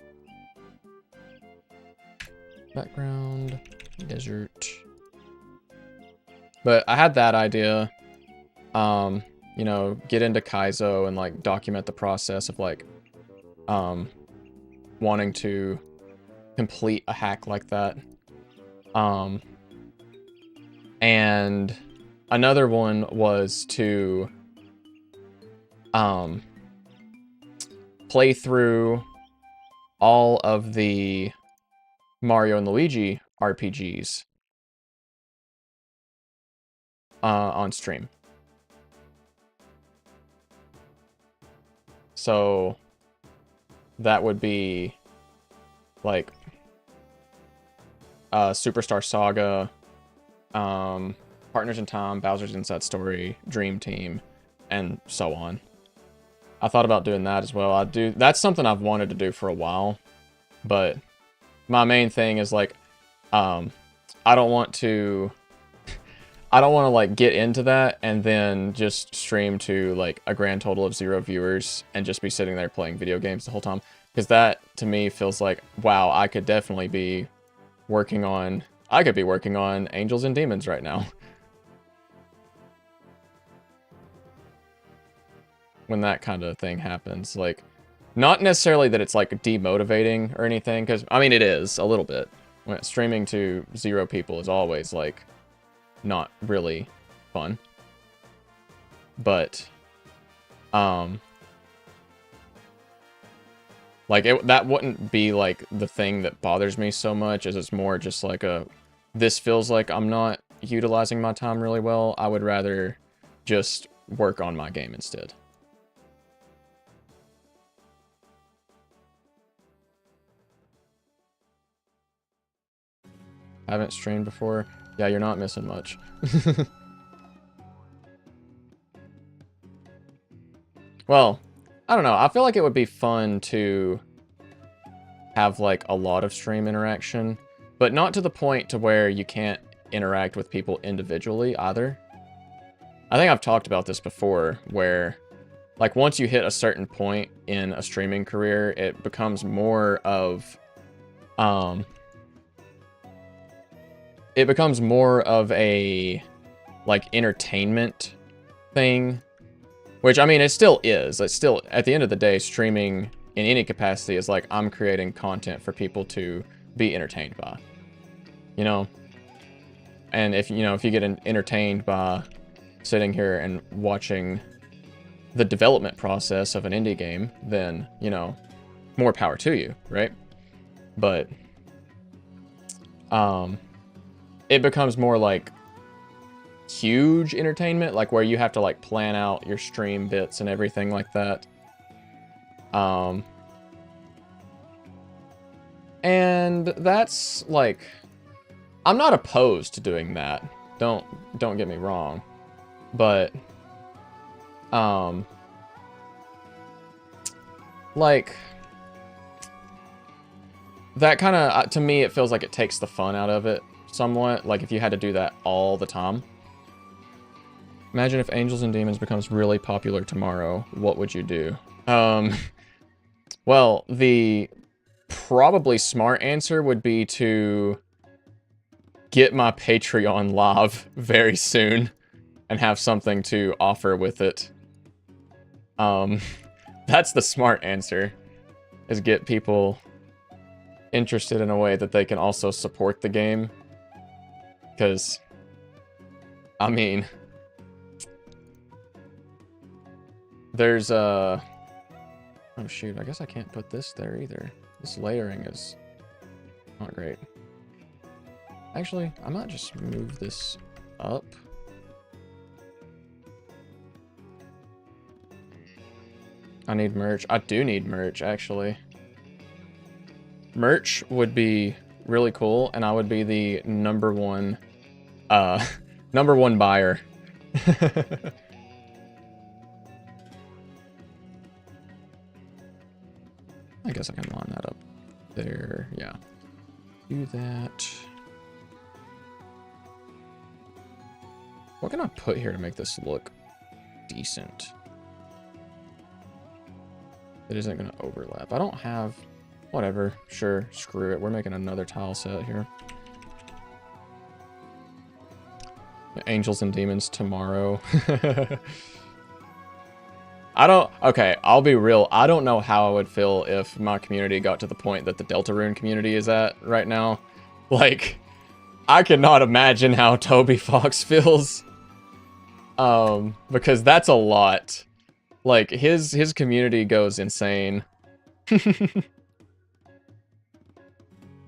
Background, desert. But I had that idea, you know, get into Kaizo and like document the process of like, wanting to complete a hack like that. And another one was to, play through all of the Mario and Luigi RPGs on stream. So that would be like Superstar Saga, Partners in Time, Bowser's Inside Story, Dream Team, and so on. I thought about doing that as well. That's something I've wanted to do for a while, but my main thing is like, I don't want to I don't want to like get into that and then just stream to like a grand total of 0 viewers and just be sitting there playing video games the whole time. Because that to me feels like, wow, I could definitely be working on, Angels and Demons right now. When that kind of thing happens, like, not necessarily that it's like demotivating or anything, because I mean it is a little bit. When streaming to 0 people is always like not really fun, but like that wouldn't be like the thing that bothers me so much, as it's more just like this feels like I'm not utilizing my time really well. I would rather just work on my game instead. Haven't streamed before. Yeah, you're not missing much. Well, I don't know. I feel like it would be fun to have like a lot of stream interaction, but not to the point to where you can't interact with people individually either. I think I've talked about this before, where like once you hit a certain point in a streaming career, it becomes more of a like entertainment thing, which I mean it still is. It's still, at the end of the day, streaming in any capacity is like I'm creating content for people to be entertained by, you know. And if you get entertained by sitting here and watching the development process of an indie game, then, you know, more power to you, right? But it becomes more like huge entertainment, like where you have to like plan out your stream bits and everything like that. And that's like, I'm not opposed to doing that. Don't get me wrong, but like that kind of, to me, it feels like it takes the fun out of it somewhat. Like if you had to do that all the time. Imagine if Angels and Demons becomes really popular tomorrow, what would you do? Well, the probably smart answer would be to get my Patreon live very soon and have something to offer with it. That's the smart answer, is get people interested in a way that they can also support the game. Because, I mean, there's oh shoot, I guess I can't put this there either. This layering is not great. Actually, I might just move this up. I need merch. I do need merch, actually. Merch would be really cool, and I would be the number one buyer. I guess I can line that up there. Yeah. Do that. What can I put here to make this look decent? It isn't going to overlap. I don't have... Whatever. Sure. Screw it. We're making another tile set here. Angels and Demons tomorrow. Okay, I'll be real. I don't know how I would feel if my community got to the point that the Deltarune community is at right now. Like, I cannot imagine how Toby Fox feels. Because that's a lot. Like, his community goes insane.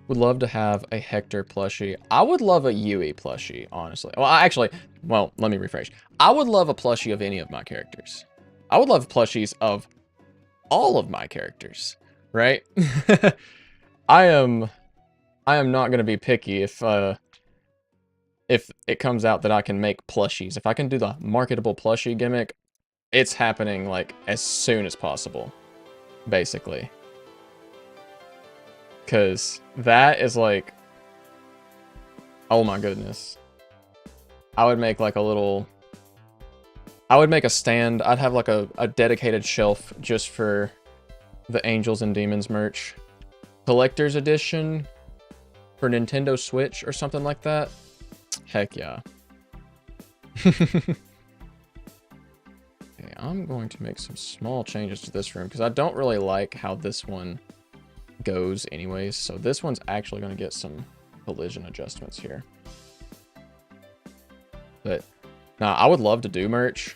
Would love to have a Hector plushie. I would love a Yui plushie, honestly. Well, let me rephrase. I would love a plushie of any of my characters. I would love plushies of all of my characters, right? I am not going to be picky if it comes out that I can make plushies. If I can do the marketable plushie gimmick, it's happening like as soon as possible, basically. Because that is like, oh my goodness. I would make like a little... I would make a stand. I'd have like a dedicated shelf just for the Angels and Demons merch. Collector's edition for Nintendo Switch or something like that. Heck yeah. Okay, I'm going to make some small changes to this room because I don't really like how this one goes anyways. So this one's actually going to get some collision adjustments here. But now I would love to do merch.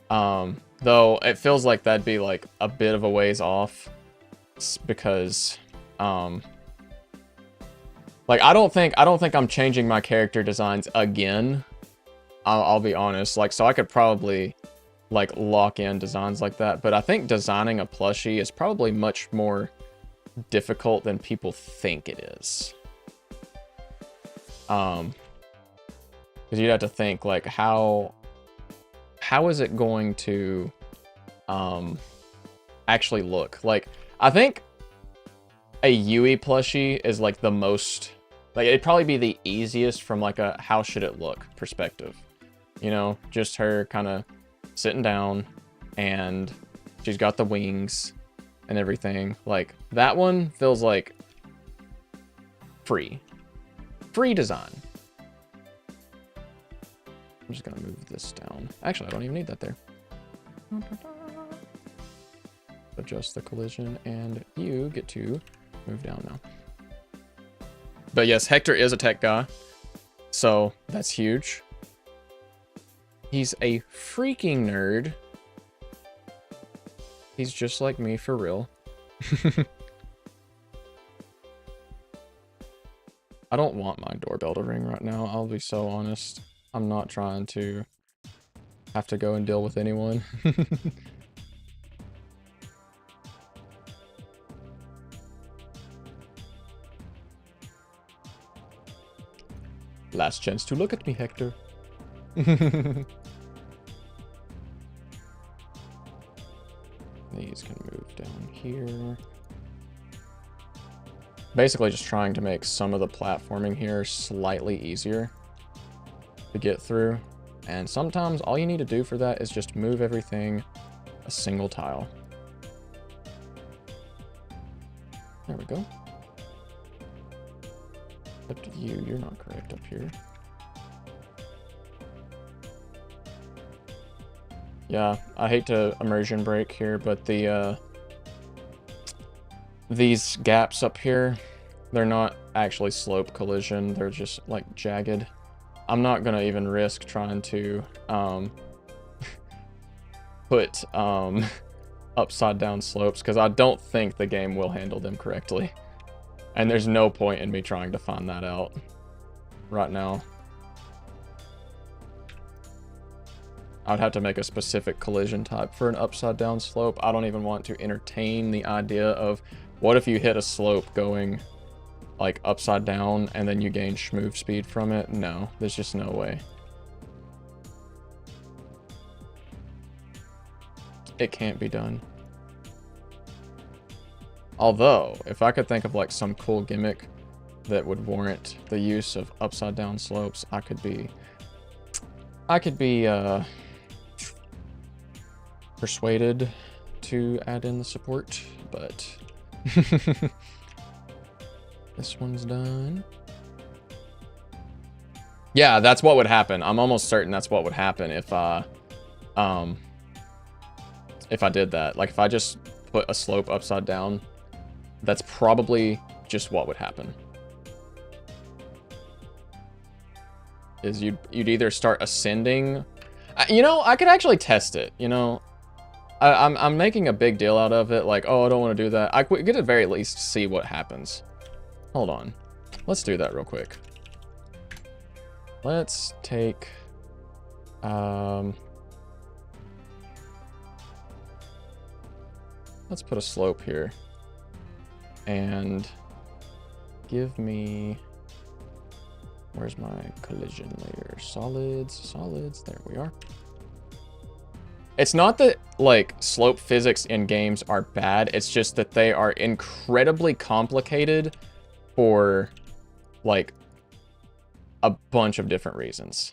Though it feels like that'd be like a bit of a ways off because like I don't think I'm changing my character designs again. I'll be honest. Like, so I could probably like lock in designs like that, but I think designing a plushie is probably much more difficult than people think it is. Because you'd have to think like how is it going to actually look? Like, I think a Yui plushie is like the most, like it'd probably be the easiest from like a how should it look perspective. You know, just her kind of sitting down and she's got the wings and everything. Like that one feels like free design. I'm just gonna move this down. Actually, I don't even need that there. Adjust the collision, and you get to move down now. But yes, Hector is a tech guy, so that's huge. He's a freaking nerd. He's just like me for real. I don't want my doorbell to ring right now, I'll be so honest. I'm not trying to have to go and deal with anyone. Last chance to look at me, Hector. These can move down here. Basically just trying to make some of the platforming here slightly easier to get through. And sometimes all you need to do for that is just move everything a single tile. There we go. Up to you, you're not correct up here. Yeah, I hate to immersion break here, but the these gaps up here, they're not actually slope collision, they're just like jagged. I'm not gonna even risk trying to put upside down slopes because I don't think the game will handle them correctly. And there's no point in me trying to find that out right now. I would have to make a specific collision type for an upside down slope. I don't even want to entertain the idea of what if you hit a slope going like upside down and then you gain move speed from it. No, there's just no way. It can't be done. Although, if I could think of like some cool gimmick that would warrant the use of upside down slopes, I could be persuaded to add in the support, but this one's done. Yeah, that's what would happen. I'm almost certain that's what would happen if I did that. Like if I just put a slope upside down, that's probably just what would happen. Is you'd either start ascending. You know, I could actually test it, you know. I'm making a big deal out of it, like, oh, I don't want to do that. I could at the very least see what happens. Hold on. Let's do that real quick. Let's take... let's put a slope here. And give me... Where's my collision layer? Solids, there we are. It's not that, like, slope physics in games are bad, it's just that they are incredibly complicated for, like, a bunch of different reasons.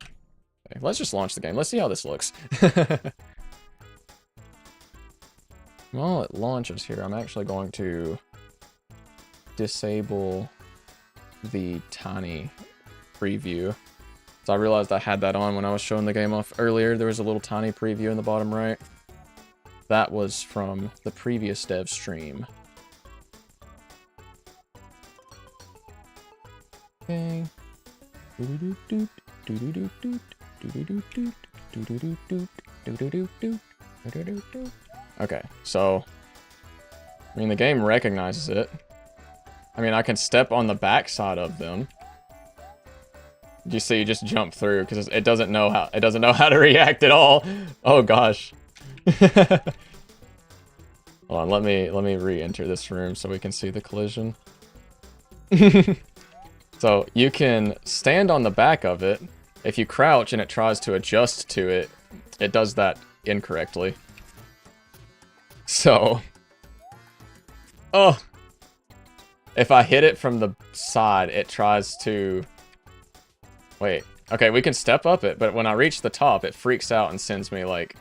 Okay, let's just launch the game. Let's see how this looks. While it launches here, I'm actually going to disable the tiny preview. So I realized I had that on when I was showing the game off earlier. There was a little tiny preview in the bottom right. That was from the previous dev stream. Okay. Okay, so I mean the game recognizes it. I mean I can step on the backside of them. You see, you just jump through because it doesn't know how to react at all. Oh gosh. Hold on, let me re-enter this room so we can see the collision. So you can stand on the back of it. If you crouch and it tries to adjust to it, it does that incorrectly. So, oh, if I hit it from the side, it tries to. Wait, okay, we can step up it, but when I reach the top, it freaks out and sends me like...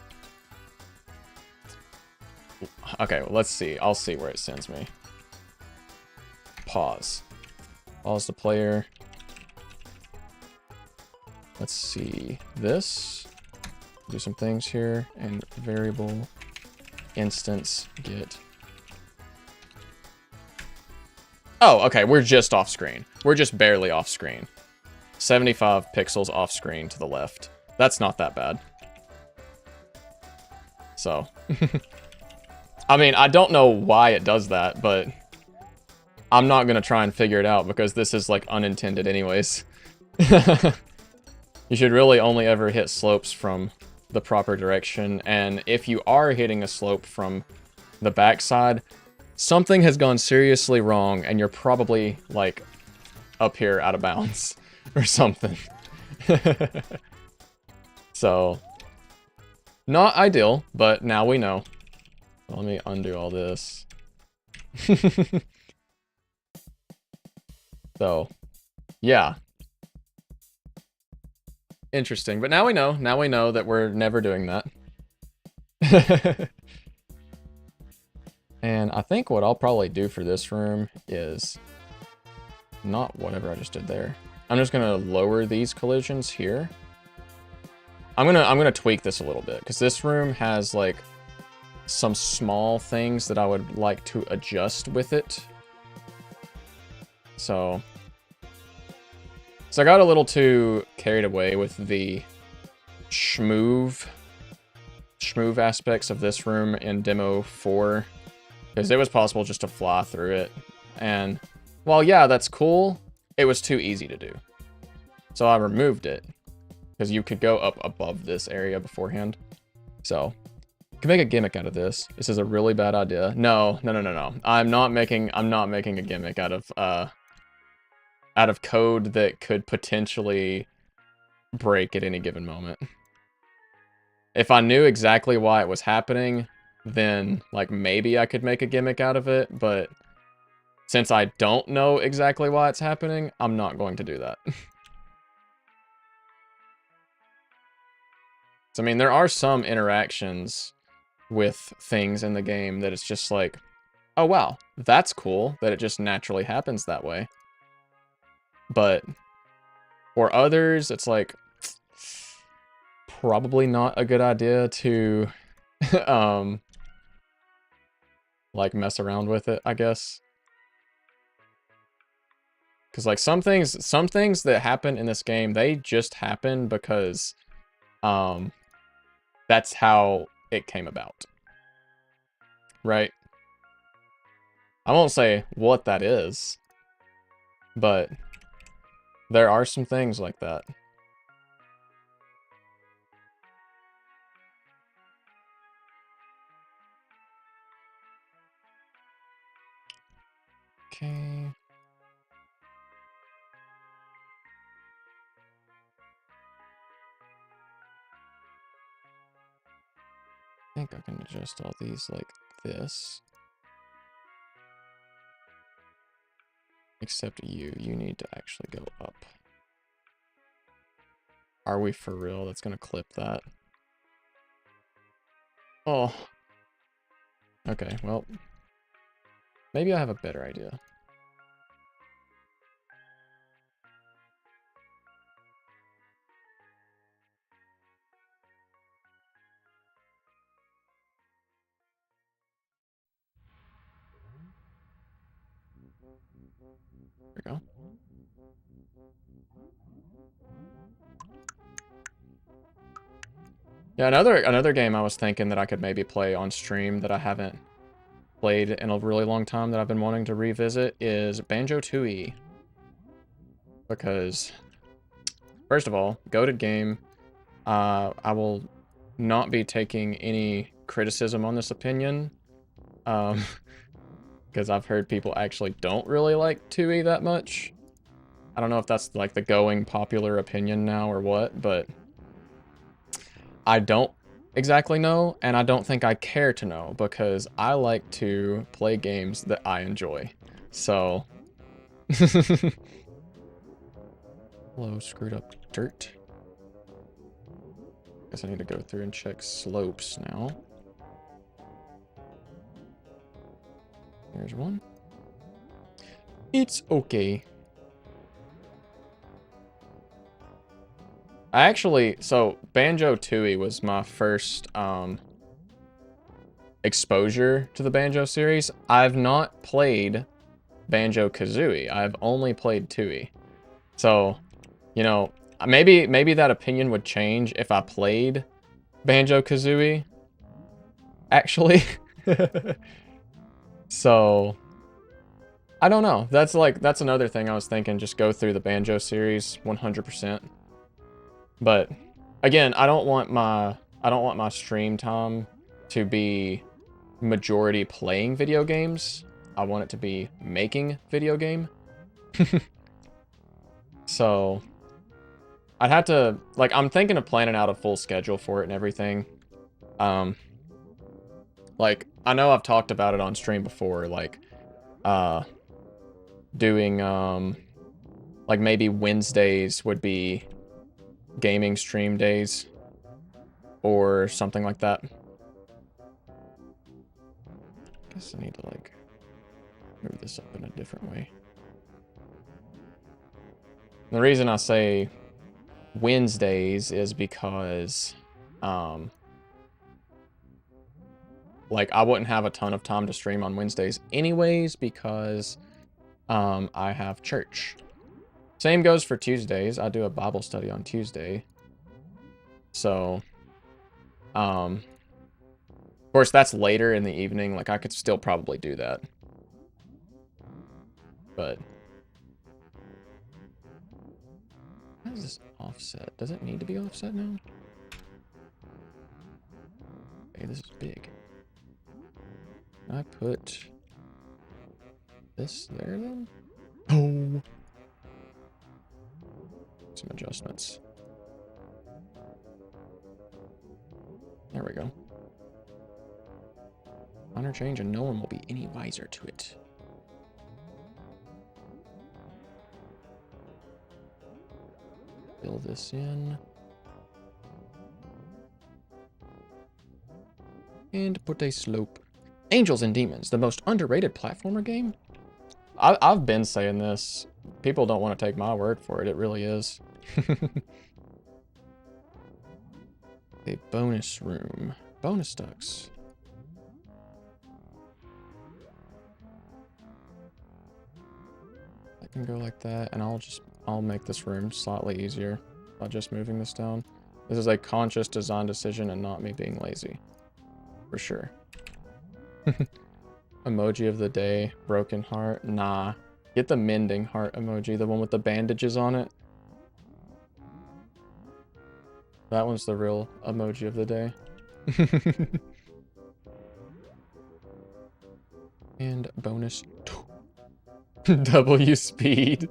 Okay, well, let's see. I'll see where it sends me. Pause. Pause the player. Let's see. This. Do some things here. And variable instance get... Oh, okay, we're just off screen. We're just barely off screen. 75 pixels off screen to the left. That's not that bad. So, I mean, I don't know why it does that, but I'm not gonna try and figure it out because this is like unintended anyways. You should really only ever hit slopes from the proper direction, and if you are hitting a slope from the backside, something has gone seriously wrong and you're probably like up here out of bounds. Or something. So, not ideal, but now we know. Let me undo all this. So, yeah. Interesting, but now we know. Now we know that we're never doing that. And I think what I'll probably do for this room is not whatever I just did there. I'm just gonna lower these collisions here. I'm gonna tweak this a little bit because this room has like some small things that I would like to adjust with it. So I got a little too carried away with the schmoove aspects of this room in demo 4 because it was possible just to fly through it, and while yeah, that's cool, it was too easy to do. So I removed it because you could go up above this area beforehand. So you can make a gimmick out of this. This is a really bad idea. No. I'm not making a gimmick out of code that could potentially break at any given moment. If I knew exactly why it was happening, then like maybe I could make a gimmick out of it, but since I don't know exactly why it's happening, I'm not going to do that. So, I mean, there are some interactions with things in the game that it's just like, oh wow, that's cool that it just naturally happens that way. But for others, it's like, probably not a good idea to, like mess around with it, I guess. Because like some things that happen in this game, they just happen because that's how it came about. Right? I won't say what that is, but there are some things like that. Okay. I think I can adjust all these like this. Except you need to actually go up. Are we for real? That's gonna clip that. Oh. Okay, well. Maybe I have a better idea. There we go. Yeah, another game I was thinking that I could maybe play on stream that I haven't played in a really long time that I've been wanting to revisit is Banjo-Tooie. Because, first of all, goated game. I will not be taking any criticism on this opinion. Because I've heard people actually don't really like Tooie that much. I don't know if that's like the going popular opinion now or what, but I don't exactly know, and I don't think I care to know, because I like to play games that I enjoy. So... Hello, screwed up dirt. Guess I need to go through and check slopes now. There's one. It's okay. I actually, so Banjo-Tooie was my first exposure to the Banjo series. I've not played Banjo-Kazooie. I've only played Tooie. So, you know, maybe that opinion would change if I played Banjo-Kazooie, actually. So, I don't know. That's another thing I was thinking, just go through the Banjo series 100%. But again, I don't want my stream time to be majority playing video games. I want it to be making video game. So I'd have to, like, I'm thinking of planning out a full schedule for it and everything. Like, I know I've talked about it on stream before, like, doing, like, maybe Wednesdays would be gaming stream days, or something like that. Guess I need to, like, move this up in a different way. The reason I say Wednesdays is because, like, I wouldn't have a ton of time to stream on Wednesdays anyways, because, I have church. Same goes for Tuesdays. I do a Bible study on Tuesday. So, of course, that's later in the evening. Like, I could still probably do that. But... how is this offset? Does it need to be offset now? Okay, this is big. Can I put this there then? Oh! Some adjustments. There we go. Minor change and no one will be any wiser to it. Fill this in. And put a slope. Angels and Demons, the most underrated platformer game? I've been saying this. People don't want to take my word for it. It really is. A bonus room. Bonus ducks. I can go like that, and I'll make this room slightly easier by just moving this down. This is a conscious design decision and not me being lazy. For sure. Emoji of the day, broken heart. Nah. Get the mending heart emoji, the one with the bandages on it. That one's the real emoji of the day. And bonus W speed.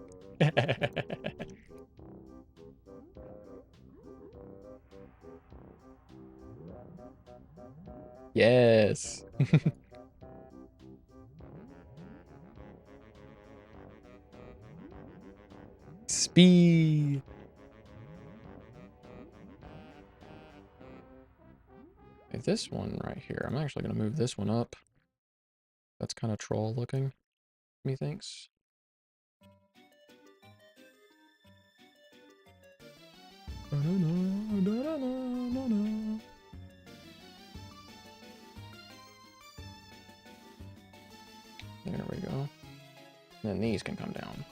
Yes. XP. Okay, this one right here. I'm actually going to move this one up. That's kind of troll looking, methinks. There we go. And then these can come down.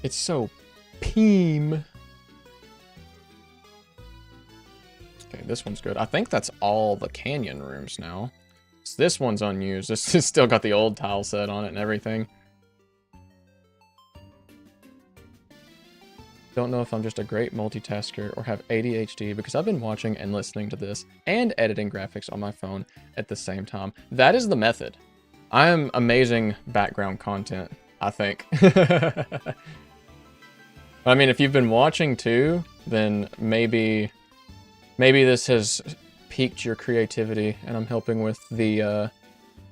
It's so peem. Okay, this one's good. I think that's all the canyon rooms now. So this one's unused. This has still got the old tile set on it and everything. Don't know if I'm just a great multitasker or have ADHD because I've been watching and listening to this and editing graphics on my phone at the same time. That is the method. I am amazing background content, I think. I mean, if you've been watching too, then maybe this has piqued your creativity and I'm helping with the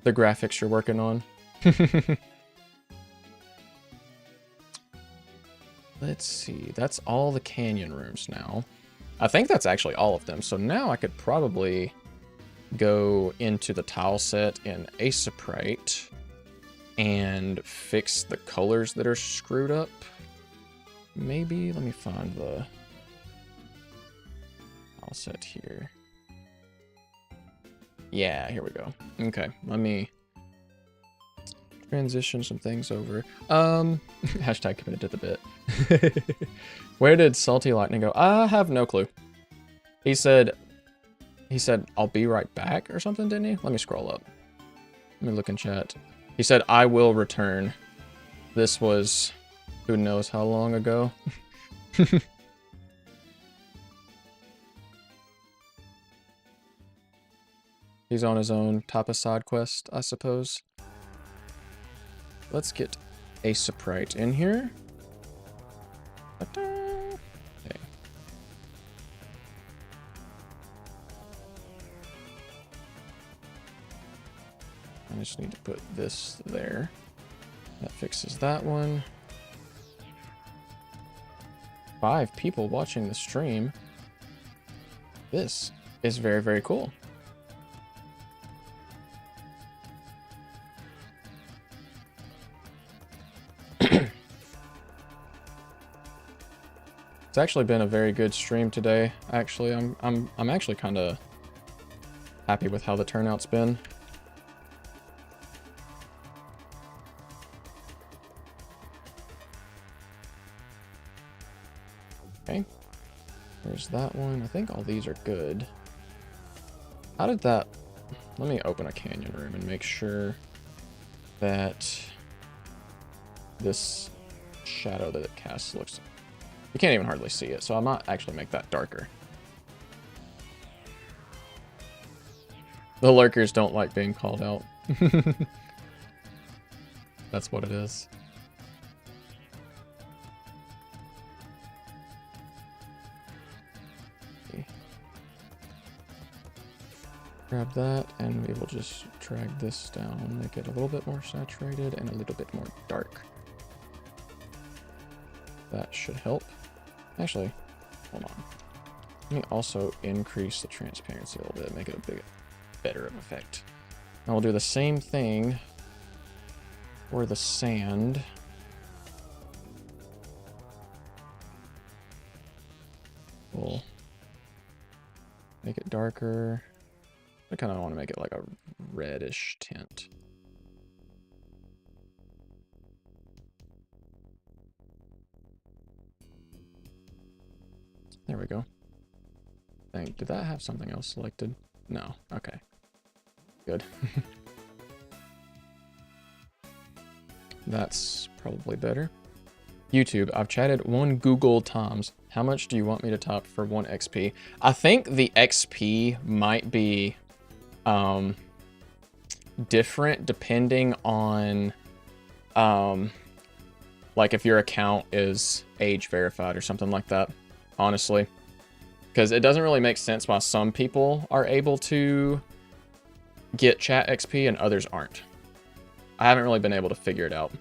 graphics you're working on. Let's see, that's all the canyon rooms now. I think that's actually all of them. So now I could probably go into the tile set in Aseprite and fix the colors that are screwed up. Maybe, let me find the tile set here. Yeah, here we go. Okay, let me transition some things over. Hashtag committed to the bit. Where did Salty Lightning go? I have no clue. He said, I'll be right back or something, didn't he? Let me scroll up. Let me look in chat. He said, I will return. This was who knows how long ago. He's on his own type of side quest, I suppose. Let's get Aseprite in here. Okay. I just need to put this there. That fixes that one. 5 people watching the stream. This is very, very cool. It's actually been a very good stream today. Actually, I'm actually kind of happy with how the turnout's been. Okay. There's that one. I think all these are good. How did that... Let me open a canyon room and make sure that this shadow that it casts looks... You can't even hardly see it, so I might actually make that darker. The lurkers don't like being called out. That's what it is. Okay. Grab that, and we will just drag this down, make it a little bit more saturated and a little bit more dark. That should help. Actually, hold on. Let me also increase the transparency a little bit, make it a bit better of effect. And we'll do the same thing for the sand. We'll make it darker. I kind of want to make it like a reddish tint. There we go. Did that have something else selected? No. Okay. Good. That's probably better. YouTube, I've chatted 1 Google times. How much do you want me to top for 1 XP? I think the XP might be different depending on like if your account is age verified or something like that. Honestly, Because it doesn't really make sense why some people are able to get chat XP and others aren't. I haven't really been able to figure it out.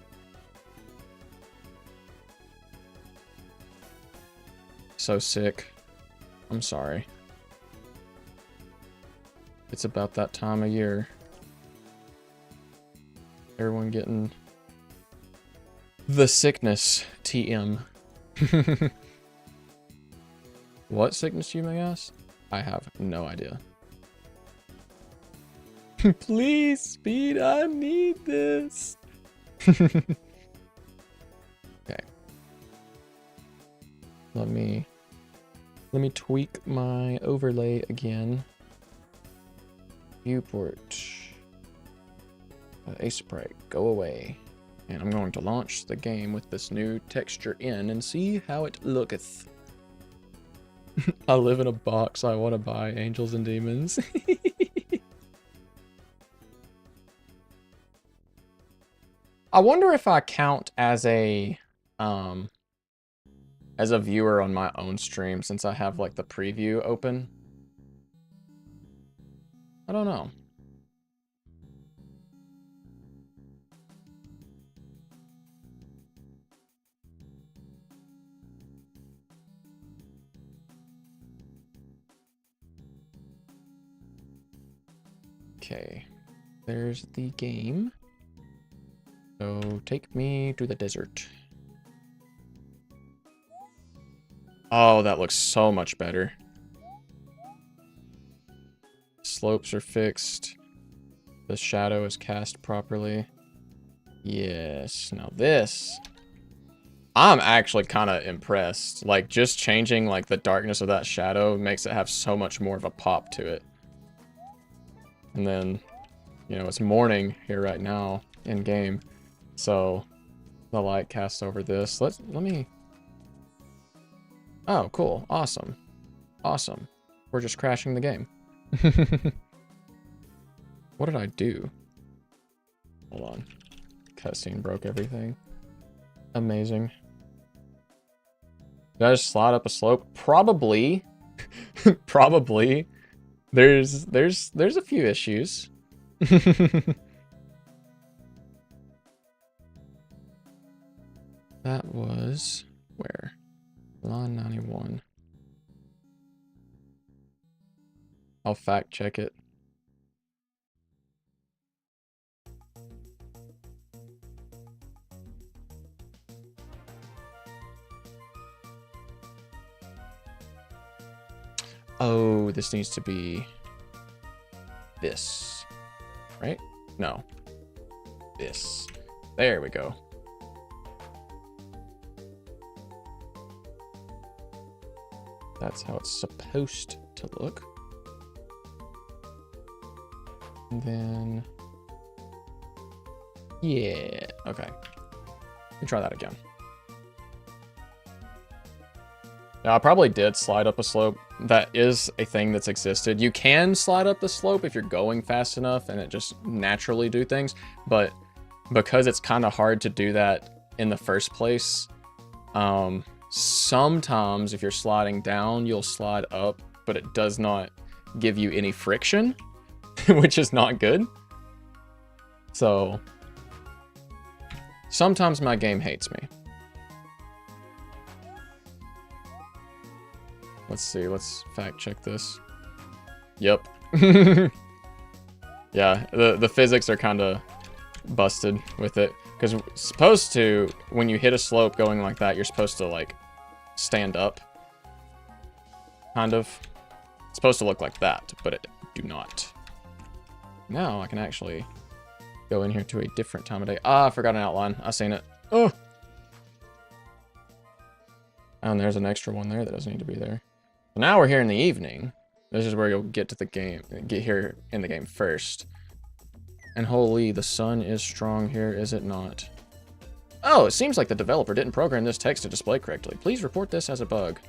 So sick. I'm sorry. It's about that time of year. Everyone getting the sickness, TM. What sickness, you may ask? I have no idea. Please, speed, I need this. Okay. Let me tweak my overlay again. Viewport. Ace Sprite, go away. And I'm going to launch the game with this new texture in and see how it looketh. I live in a box. I want to buy Angels and Demons. I wonder if I count as a viewer on my own stream since I have like the preview open. I don't know. Okay, there's the game. So take me to the desert. Oh, that looks so much better. Slopes are fixed. The shadow is cast properly. Yes, now this. I'm actually kind of impressed. Like, just changing like the darkness of that shadow makes it have so much more of a pop to it. And then, you know, it's morning here right now in game. So the light casts over this. Let me. Oh, cool. Awesome. Awesome. We're just crashing the game. What did I do? Hold on. Cutscene broke everything. Amazing. Did I just slide up a slope? Probably. Probably. There's a few issues. That was where? Line 91. I'll fact check it. Oh, this needs to be this, right? No, this. There we go. That's how it's supposed to look. And then, yeah, okay. Let me try that again. Now, I probably did slide up a slope. That is a thing that's existed. You can slide up the slope if you're going fast enough and it just naturally do things. But because it's kind of hard to do that in the first place, sometimes if you're sliding down, you'll slide up, but it does not give you any friction, which is not good. So sometimes my game hates me. Let's see, let's fact check this. Yep. Yeah, the physics are kind of busted with it. Because supposed to, when you hit a slope going like that, you're supposed to like stand up. Kind of. It's supposed to look like that, but it do not. Now I can actually go in here to a different time of day. Ah, I forgot an outline. I seen it. Oh! And there's an extra one there that doesn't need to be there. Now we're here in the evening. This is where you'll get to the game, get here in the game first. And holy, the sun is strong here, is it not? Oh, it seems like the developer didn't program this text to display correctly. Please report this as a bug.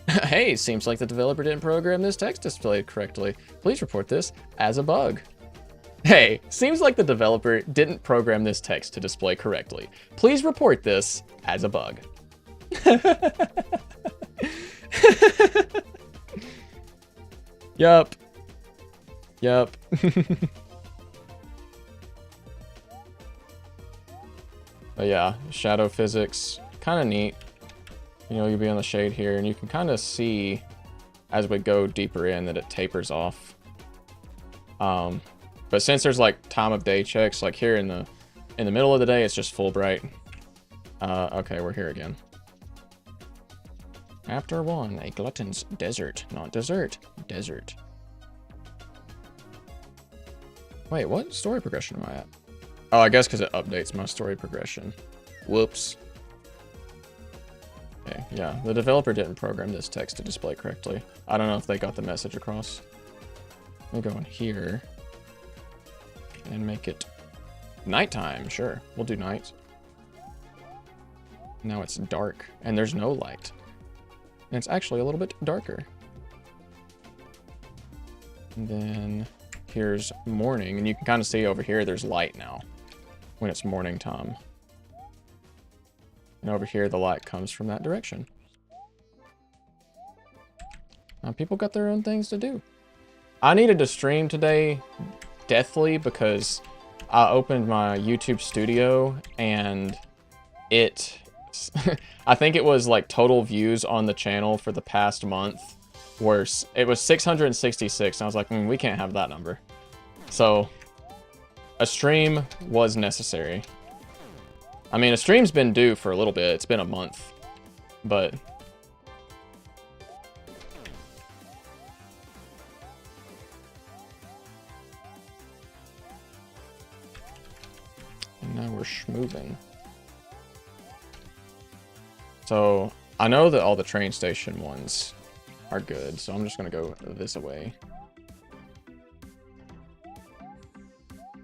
Hey, seems like the developer didn't program this text to display correctly. Please report this as a bug. Hey, seems like the developer didn't program this text to display correctly. Please report this as a bug. Yup. Yup. But yeah, shadow physics, kind of neat. You know, you'll be on the shade here, and you can kind of see as we go deeper in that it tapers off. But since there's like time of day checks, like here in the middle of the day, it's just full bright. Okay, we're here again. After 1, a glutton's desert, not dessert, desert. Wait, what story progression am I at? Oh, I guess because it updates my story progression. Whoops. Okay, yeah, the developer didn't program this text to display correctly. I don't know if they got the message across. Let me go in here and make it nighttime. Sure, we'll do night. Now it's dark and there's no light. And it's actually a little bit darker. And then here's morning, and you can kind of see over here there's light now when it's morning time. And over here the light comes from that direction. Now people got their own things to do. I needed to stream today deathly because I opened my YouTube studio and it I think it was like total views on the channel for the past month where it was 666, and I was like, we can't have that number. So a stream was necessary. I mean, a stream's been due for a little bit. It's been a month, but and now we're schmoving. So I know that all the train station ones are good, so I'm just gonna go this way.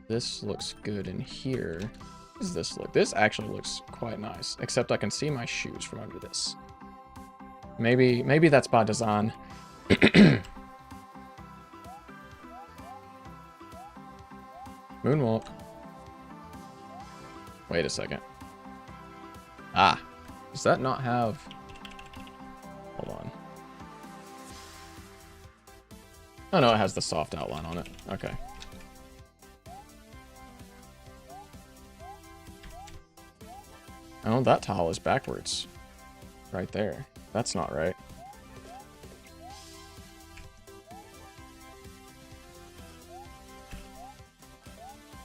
This looks good in here. How does this look? This actually looks quite nice, except I can see my shoes from under this. Maybe that's by design. Moonwalk. Wait a second. Ah, does that not have... Hold on. Oh no, it has the soft outline on it. Okay. Oh, that tile is backwards. Right there. That's not right.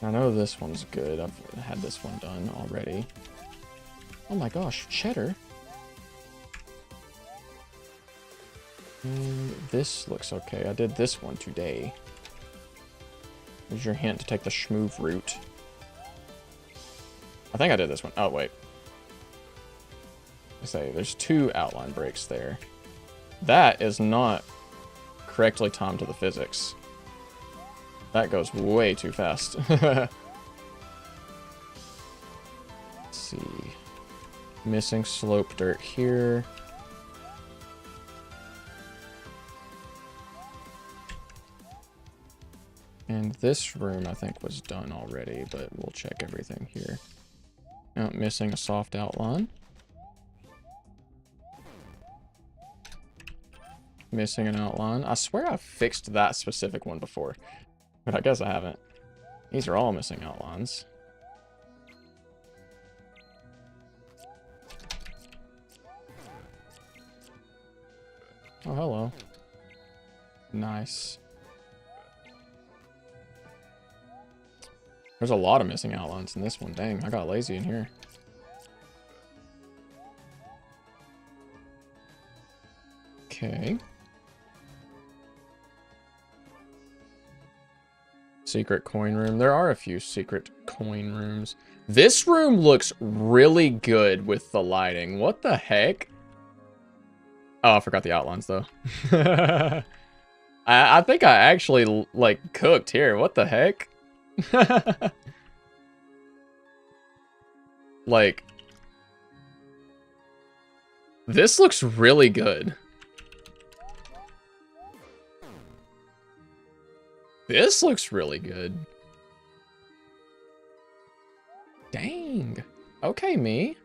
I know this one's good. I've had this one done already. Oh my gosh, cheddar. And this looks okay. I did this one today. Here's your hint to take the schmoove route. I think I did this one. Oh, wait. I say, there's 2 outline breaks there. That is not correctly timed to the physics. That goes way too fast. Let's see. Missing slope dirt here. And this room, I think, was done already, but we'll check everything here. Oh, missing a soft outline. Missing an outline. I swear I fixed that specific one before, but I guess I haven't. These are all missing outlines. Oh, hello. Nice. There's a lot of missing outlines in this one. Dang, I got lazy in here. Okay. Secret coin room. There are a few secret coin rooms. This room looks really good with the lighting. What the heck? Oh, I forgot the outlines, though. I think I actually, like, cooked here. What the heck? Like, this looks really good. This looks really good. Dang. Okay, me.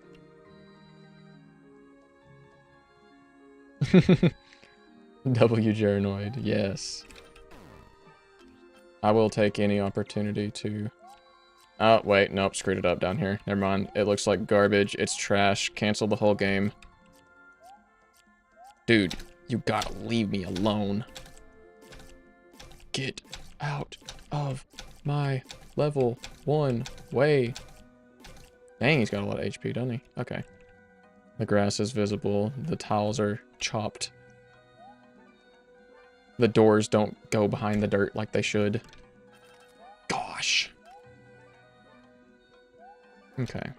W Journoid, yes. I will take any opportunity to... Oh, wait, nope, screwed it up down here. Never mind. It looks like garbage. It's trash. Cancel the whole game. Dude, you gotta leave me alone. Get out of my level 1 way. Dang, he's got a lot of HP, doesn't he? Okay. The grass is visible. The tiles are chopped. The doors don't go behind the dirt like they should. Gosh. Okay.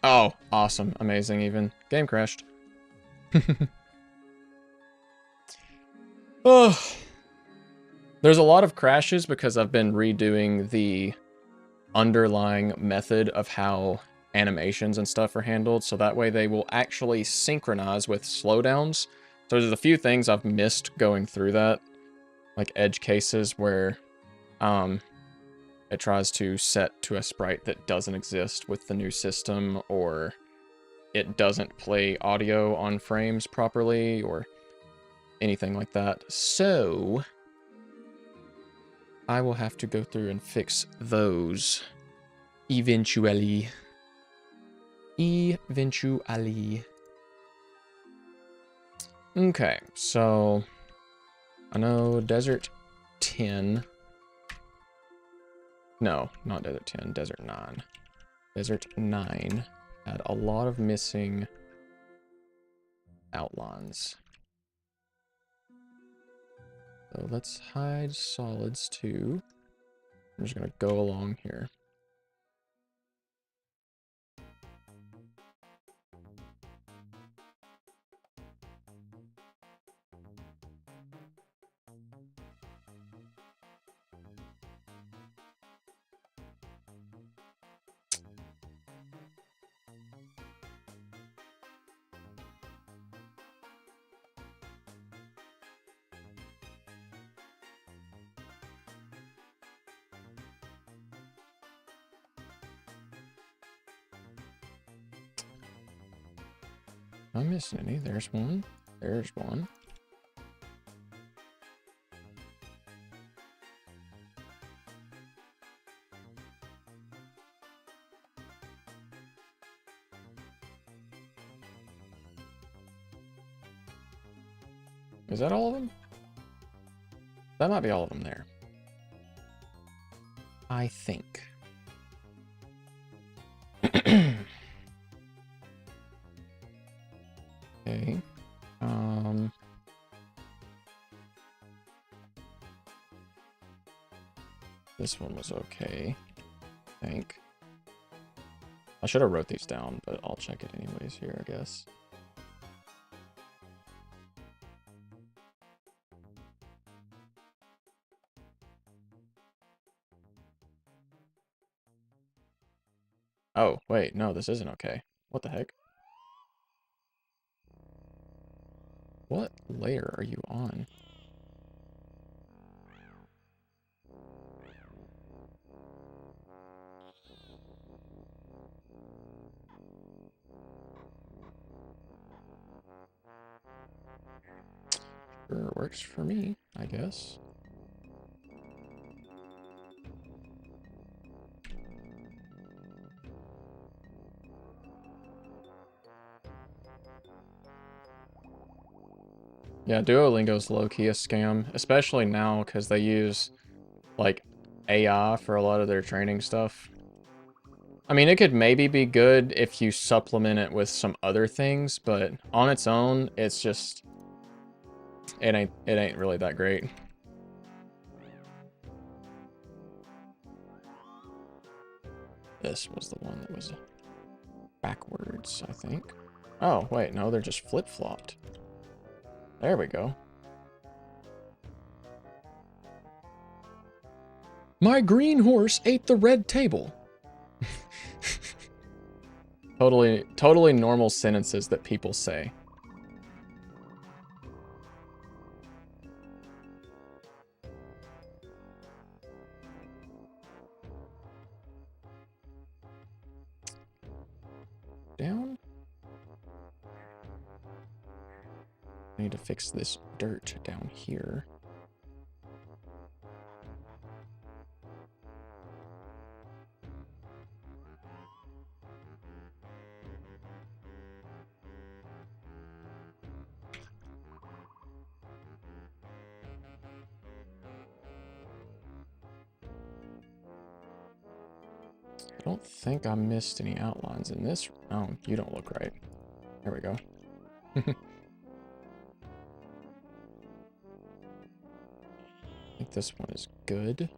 Oh, awesome. Amazing even. Game crashed. Oh. There's a lot of crashes because I've been redoing the underlying method of how animations and stuff are handled, so that way they will actually synchronize with slowdowns. So there's a few things I've missed going through that, like edge cases where it tries to set to a sprite that doesn't exist with the new system, or it doesn't play audio on frames properly, or anything like that. So I will have to go through and fix those eventually. Eventually. Okay, so I know Desert 10. No, not Desert 10, Desert 9. Desert 9 had a lot of missing outlines. So let's hide solids too. I'm just gonna go along here. I'm missing any. There's one. There's one. Is that all of them? That might be all of them there. I think. Okay. This one was okay, I think. I should have wrote these down, but I'll check it anyways here, I guess. Oh, wait, no, this isn't okay. What the heck? What layer are you on? Sure, works for me, I guess. Yeah, Duolingo's low-key a scam, especially now because they use, like, AI for a lot of their training stuff. I mean, it could maybe be good if you supplement it with some other things, but on its own, it's just... It ain't really that great. This was the one that was backwards, I think. Oh, wait, no, they're just flip-flopped. There we go. My green horse ate the red table. Totally normal sentences that people say. Down? I need to fix this dirt down here. I don't think I missed any outlines in this. Oh, you don't look right. There we go. I think this one is good.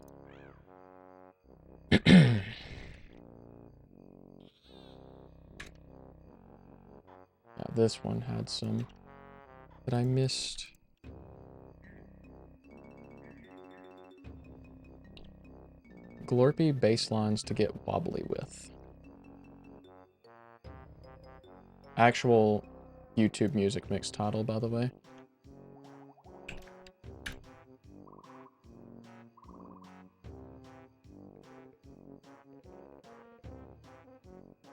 Yeah, this one had some that I missed. Glorpy baselines to get wobbly with. Actual YouTube music mix title, by the way.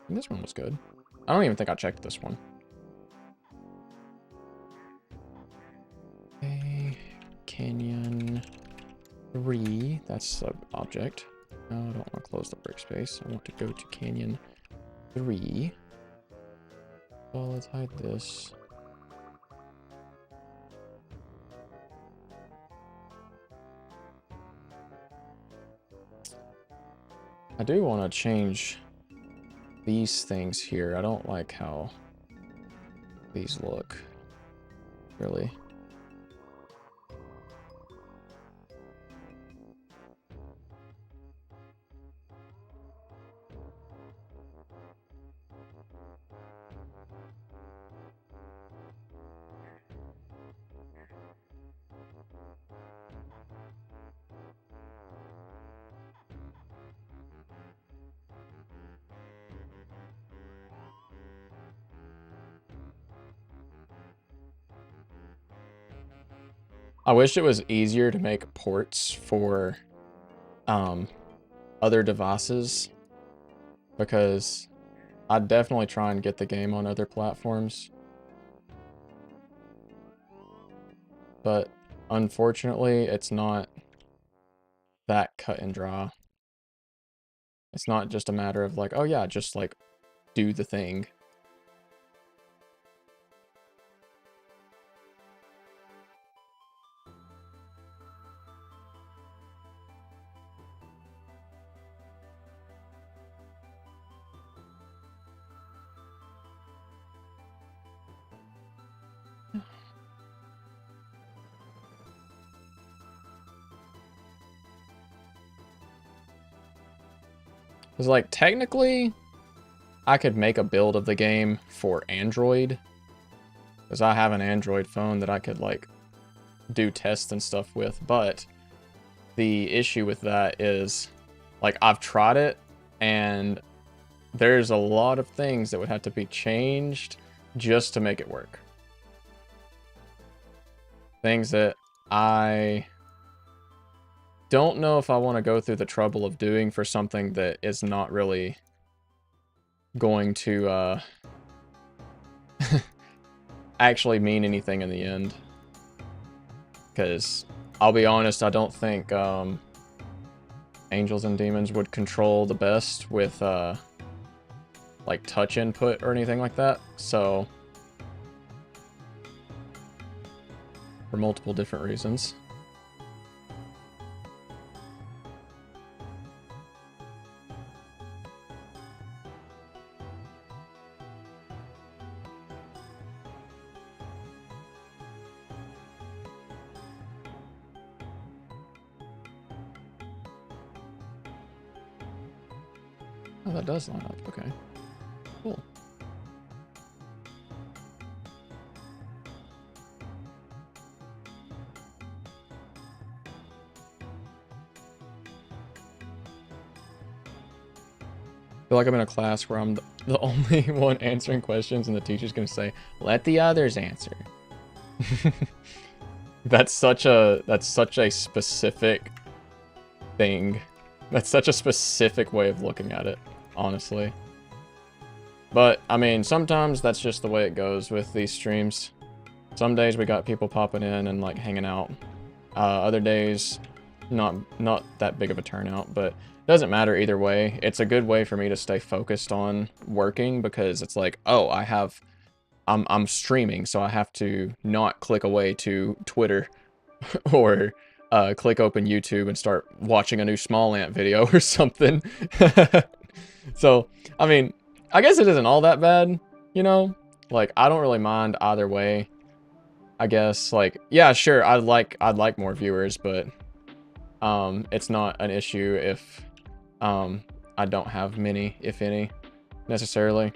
And this one was good. I don't even think I checked this one. Okay, Canyon 3, that's an object. No, I don't want to close the workspace. I want to go to Canyon 3. Well, let's hide this. I do want to change these things here. I don't like how these look, really. I wish it was easier to make ports for other devices, because I'd definitely try and get the game on other platforms. But unfortunately, it's not that cut and dry. It's not just a matter of like, oh yeah, just like do the thing. Because, like, technically, I could make a build of the game for Android. Because I have an Android phone that I could, like, do tests and stuff with. But the issue with that is, like, I've tried it, and there's a lot of things that would have to be changed just to make it work. Things that I don't know if I want to go through the trouble of doing for something that is not really going to actually mean anything in the end. Because I'll be honest, I don't think Angels and Demons would control the best with like touch input or anything like that. So for multiple different reasons. Oh, that does line up. Okay. Cool. I feel like I'm in a class where I'm the only one answering questions and the teacher's going to say, let the others answer. That's such a specific thing. That's such a specific way of looking at it, honestly. But, I mean, sometimes that's just the way it goes with these streams. Some days we got people popping in and like hanging out. Other days, not that big of a turnout, but it doesn't matter either way. It's a good way for me to stay focused on working because it's like, oh, I'm streaming, so I have to not click away to Twitter or click open YouTube and start watching a new Small Ant video or something. So, I mean, I guess it isn't all that bad, you know? Like, I don't really mind either way. I guess, like, yeah, sure, I'd like more viewers, but it's not an issue if I don't have many, if any, necessarily.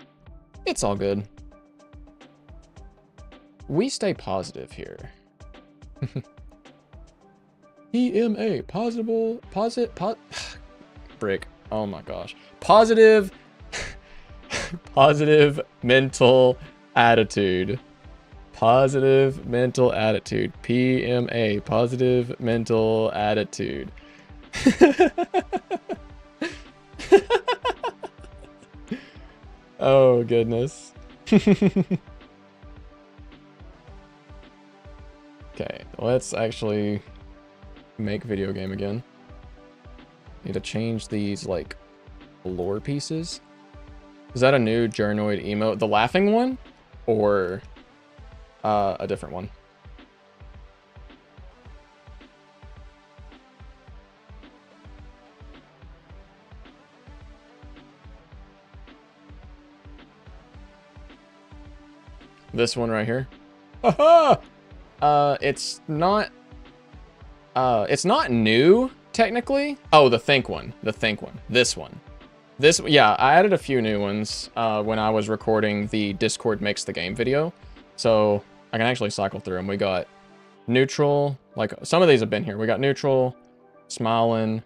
It's all good. We stay positive here. EMA, brick. Oh my gosh. Positive mental attitude. Positive mental attitude. PMA, positive mental attitude. Oh goodness. Okay, let's actually make video game again. Need to change these like lore pieces. Is that a new Journoid emote? The laughing one? Or a different one? This one right here. Haha! It's not new, technically. Oh, the Think one. The Think one. This one. Yeah, I added a few new ones when I was recording the Discord Makes the Game video. So I can actually cycle through them. We got neutral, like some of these have been here. We got neutral, smiling,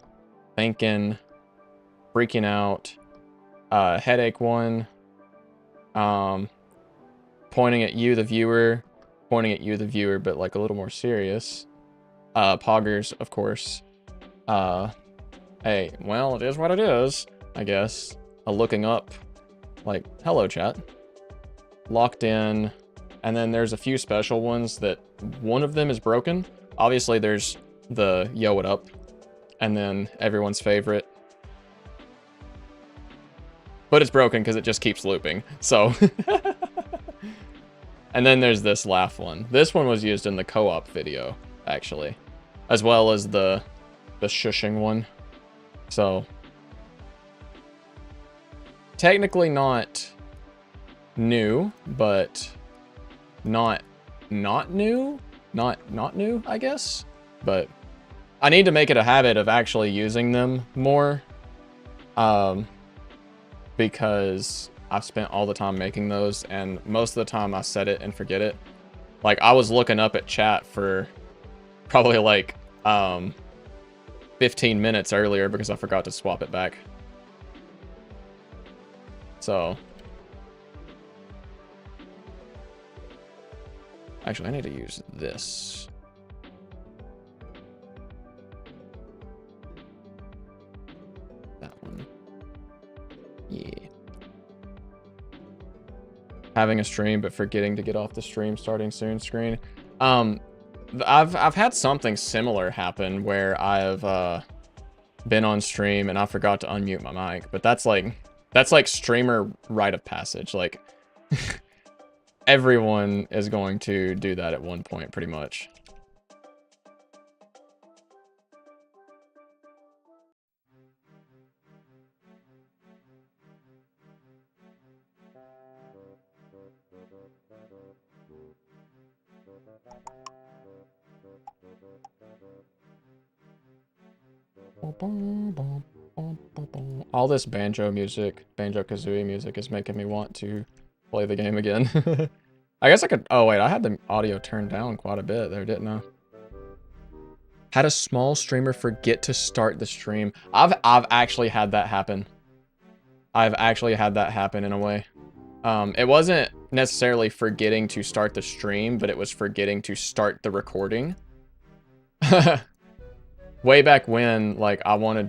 thinking, freaking out, headache one, pointing at you, the viewer, but like a little more serious. Poggers, of course. Hey, well, it is what it is, I guess. Looking up, like, hello, chat. Locked in. And then there's a few special ones that one of them is broken. Obviously, there's the yo, what up? And then everyone's favorite. But it's broken because it just keeps looping, so. And then there's this laugh one. This one was used in the co-op video, actually. As well as the shushing one. So. Technically not new, but not new? Not new, I guess? But I need to make it a habit of actually using them more. Because I've spent all the time making those, and most of the time I set it and forget it. Like, I was looking up at chat for probably like 15 minutes earlier because I forgot to swap it back. So actually, I need to use this. That one. Yeah. Having a stream but forgetting to get off the stream starting soon screen. I've had something similar happen where I've been on stream and I forgot to unmute my mic, but that's like streamer rite of passage. Like everyone is going to do that at one point, pretty much. All this banjo music, Banjo-Kazooie music is making me want to play the game again. I guess I could, oh wait, I had the audio turned down quite a bit there, didn't I? Had a small streamer forget to start the stream. I've actually had that happen. I've actually had that happen in a way. It wasn't necessarily forgetting to start the stream, but it was forgetting to start the recording. Way back when, like, I was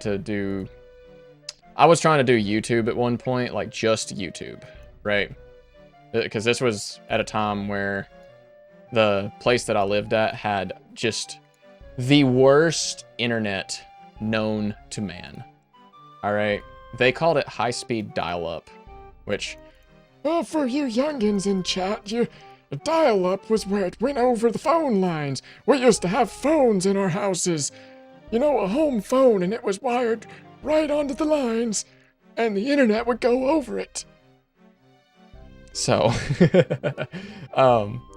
trying to do YouTube at one point, like, just YouTube, right? Because this was at a time where the place that I lived at had just the worst internet known to man. All right. They called it high-speed dial-up, which... Well, for you youngins in chat, dial-up was where it went over the phone lines. We used to have phones in our houses. You know, a home phone, and it was wired right onto the lines, and the internet would go over it. So,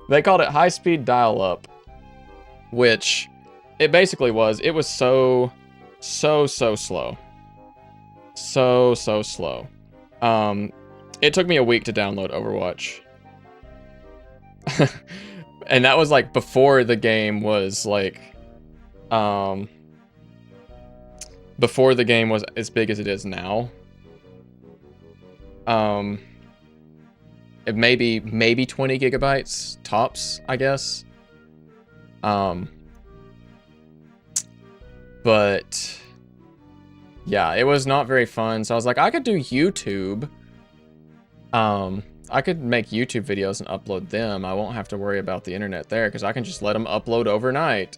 they called it high-speed dial-up, which it basically was. It was so slow. So slow. It took me a week to download Overwatch. And that was like before the game was like, before the game was as big as it is now. It maybe 20 gigabytes tops, I guess. But yeah, it was not very fun. So I was like, I could do YouTube. I could make YouTube videos and upload them. I won't have to worry about the internet there because I can just let them upload overnight.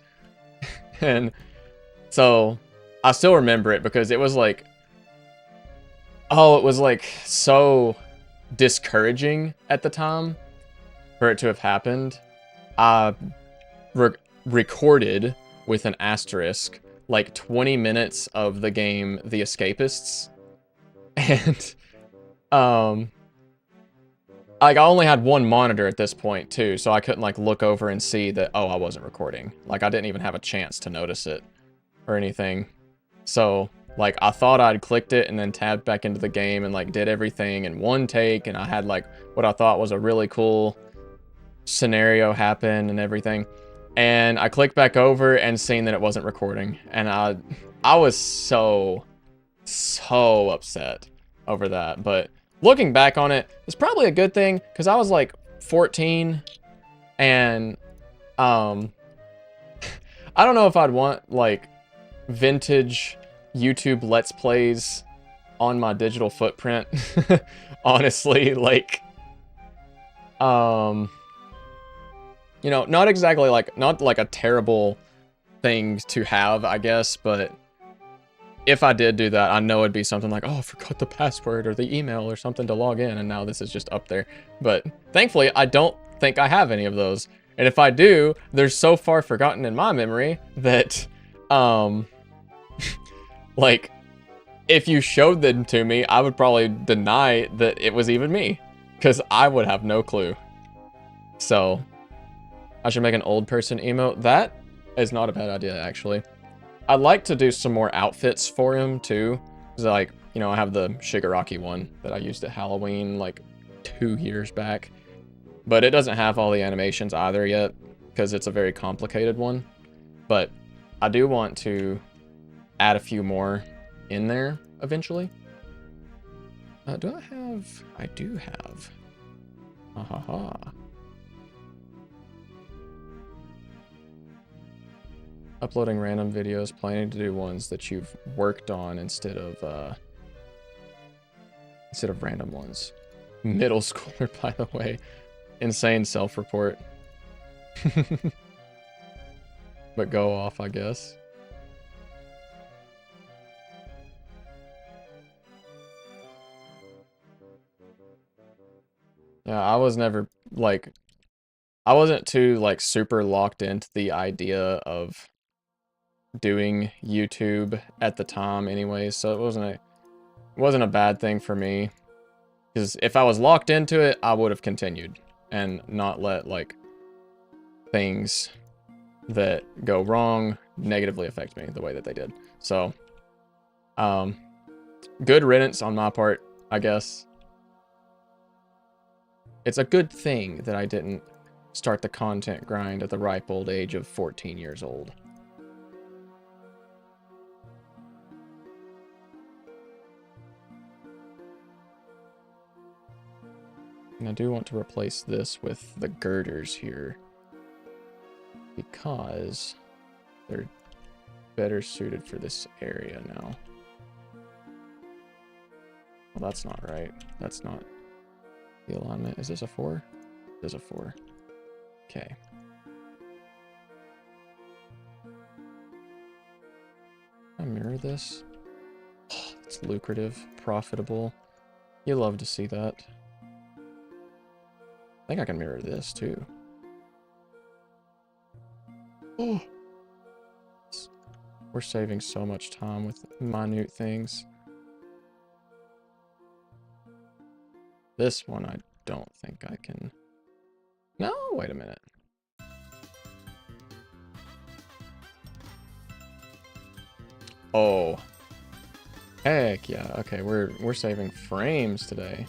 And so I still remember it because it was like, oh, it was like so discouraging at the time for it to have happened. I recorded with an asterisk like 20 minutes of the game The Escapists, and like I only had one monitor at this point too, so I couldn't like look over and see that, oh, I wasn't recording. Like I didn't even have a chance to notice it or anything. So like I thought I'd clicked it and then tabbed back into the game and like did everything in one take, and I had like what I thought was a really cool scenario happen and everything. And I clicked back over and seen that it wasn't recording, and I was so upset over that. But looking back on it, it's probably a good thing because I was like 14, and I don't know if I'd want like vintage YouTube Let's Plays on my digital footprint. Honestly, like you know, not exactly like, not like a terrible thing to have, I guess, but if I did do that, I know it'd be something like, oh, I forgot the password or the email or something to log in, and now this is just up there. But thankfully, I don't think I have any of those. And if I do, they're so far forgotten in my memory that, like, if you showed them to me, I would probably deny that it was even me, because I would have no clue. So I should make an old person emote. That is not a bad idea, actually. I'd like to do some more outfits for him, too. Because, like, you know, I have the Shigaraki one that I used at Halloween, like, 2 years back. But it doesn't have all the animations either yet, because it's a very complicated one. But I do want to add a few more in there, eventually. Do I have... I do have... Ha ha ha. Uploading random videos, planning to do ones that you've worked on instead of random ones. Middle schooler, by the way. Insane self-report. But go off, I guess. Yeah, I was never, like... I wasn't too, like, super locked into the idea of doing YouTube at the time anyways, so it wasn't a bad thing for me, because if I was locked into it, I would have continued and not let like things that go wrong negatively affect me the way that they did. So good riddance on my part, I guess. It's a good thing that I didn't start the content grind at the ripe old age of 14 years old. And I do want to replace this with the girders here, because they're better suited for this area now. Well, that's not right. That's not the alignment. Is this a 4? It is a 4. Okay. Can I mirror this? Oh, it's lucrative, profitable. You love to see that. I think I can mirror this too. Oh, We're saving so much time with minute things. This one I don't think I can. No, wait a minute. Oh. Heck yeah. Okay, we're saving frames today.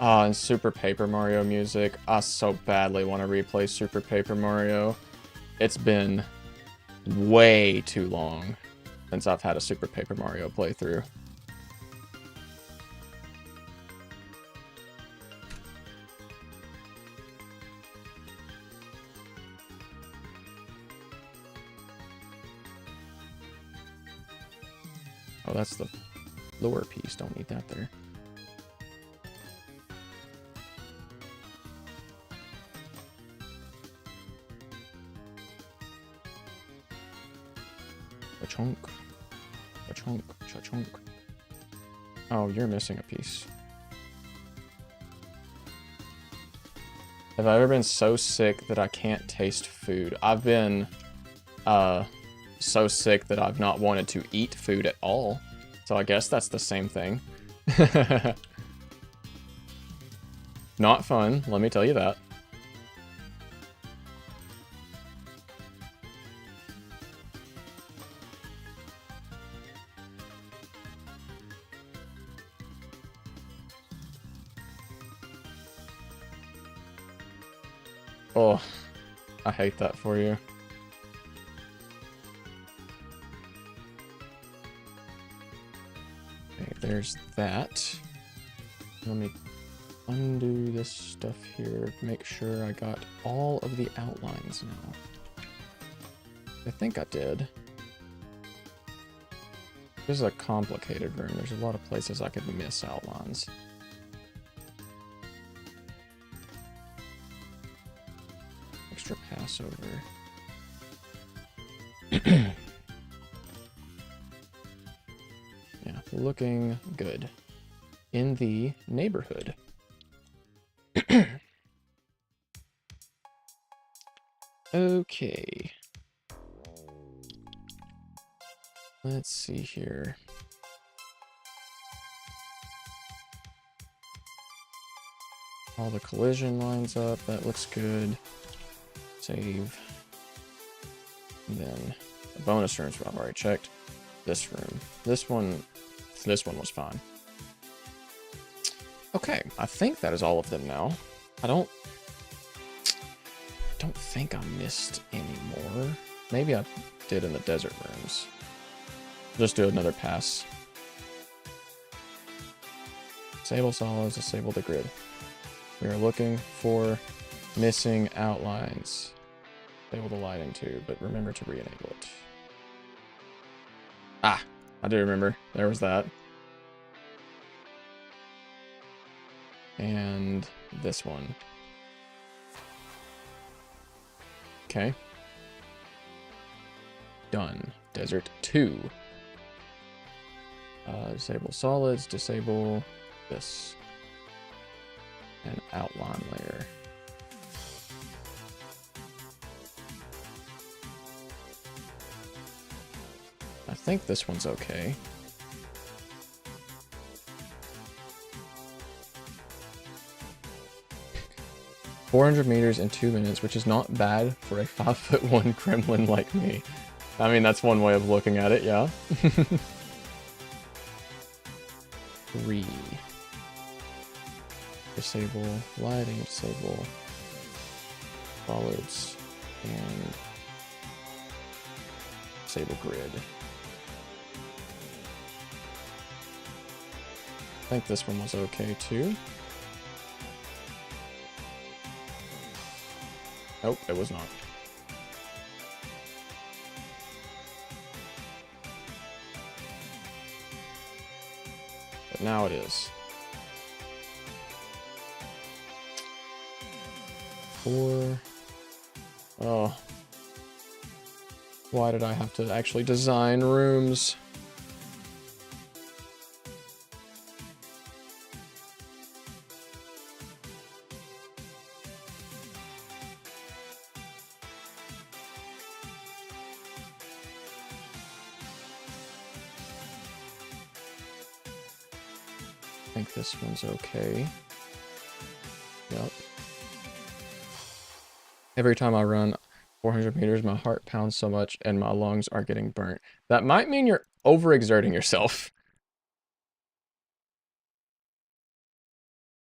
Ah, and Super Paper Mario music. I so badly want to replay Super Paper Mario. It's been way too long since I've had a Super Paper Mario playthrough. Oh, that's the lower piece. Don't need that there. Cha-chunk. Cha-chunk. Cha-chunk. Oh, you're missing a piece. Have I ever been so sick that I can't taste food? I've been so sick that I've not wanted to eat food at all. So I guess that's the same thing. Not fun, let me tell you that. Oh, I hate that for you. Okay, there's that. Let me undo this stuff here. Make sure I got all of the outlines now. I think I did. This is a complicated room. There's a lot of places I could miss outlines. Extra Passover. Yeah, looking good. In the neighborhood. Okay. Let's see here. All the collision lines up. That looks good. Save. And then the bonus rooms I've already checked. This room. This one was fine. Okay, I think that is all of them now. I don't think I missed any more. Maybe I did in the desert rooms. Just do another pass. Disable solids, disable the grid. We are looking for missing outlines. Disable the lighting too, but remember to re-enable it. Ah, I do remember. There was that. And this one. Okay. Done. Desert 2. Disable solids, disable this. And outline layer. I think this one's okay. $400 meters in 2 minutes, which is not bad for a 5'1" gremlin like me. I mean, that's one way of looking at it, yeah. 3. Disable lighting, disable solids, and disable grid. I think this one was okay too. Nope, it was not. but now it is. 4. Oh. Why did I have to actually design rooms? I think this one's okay. Yep. Every time I run 400 meters, my heart pounds so much and my lungs are getting burnt. That might mean you're overexerting yourself.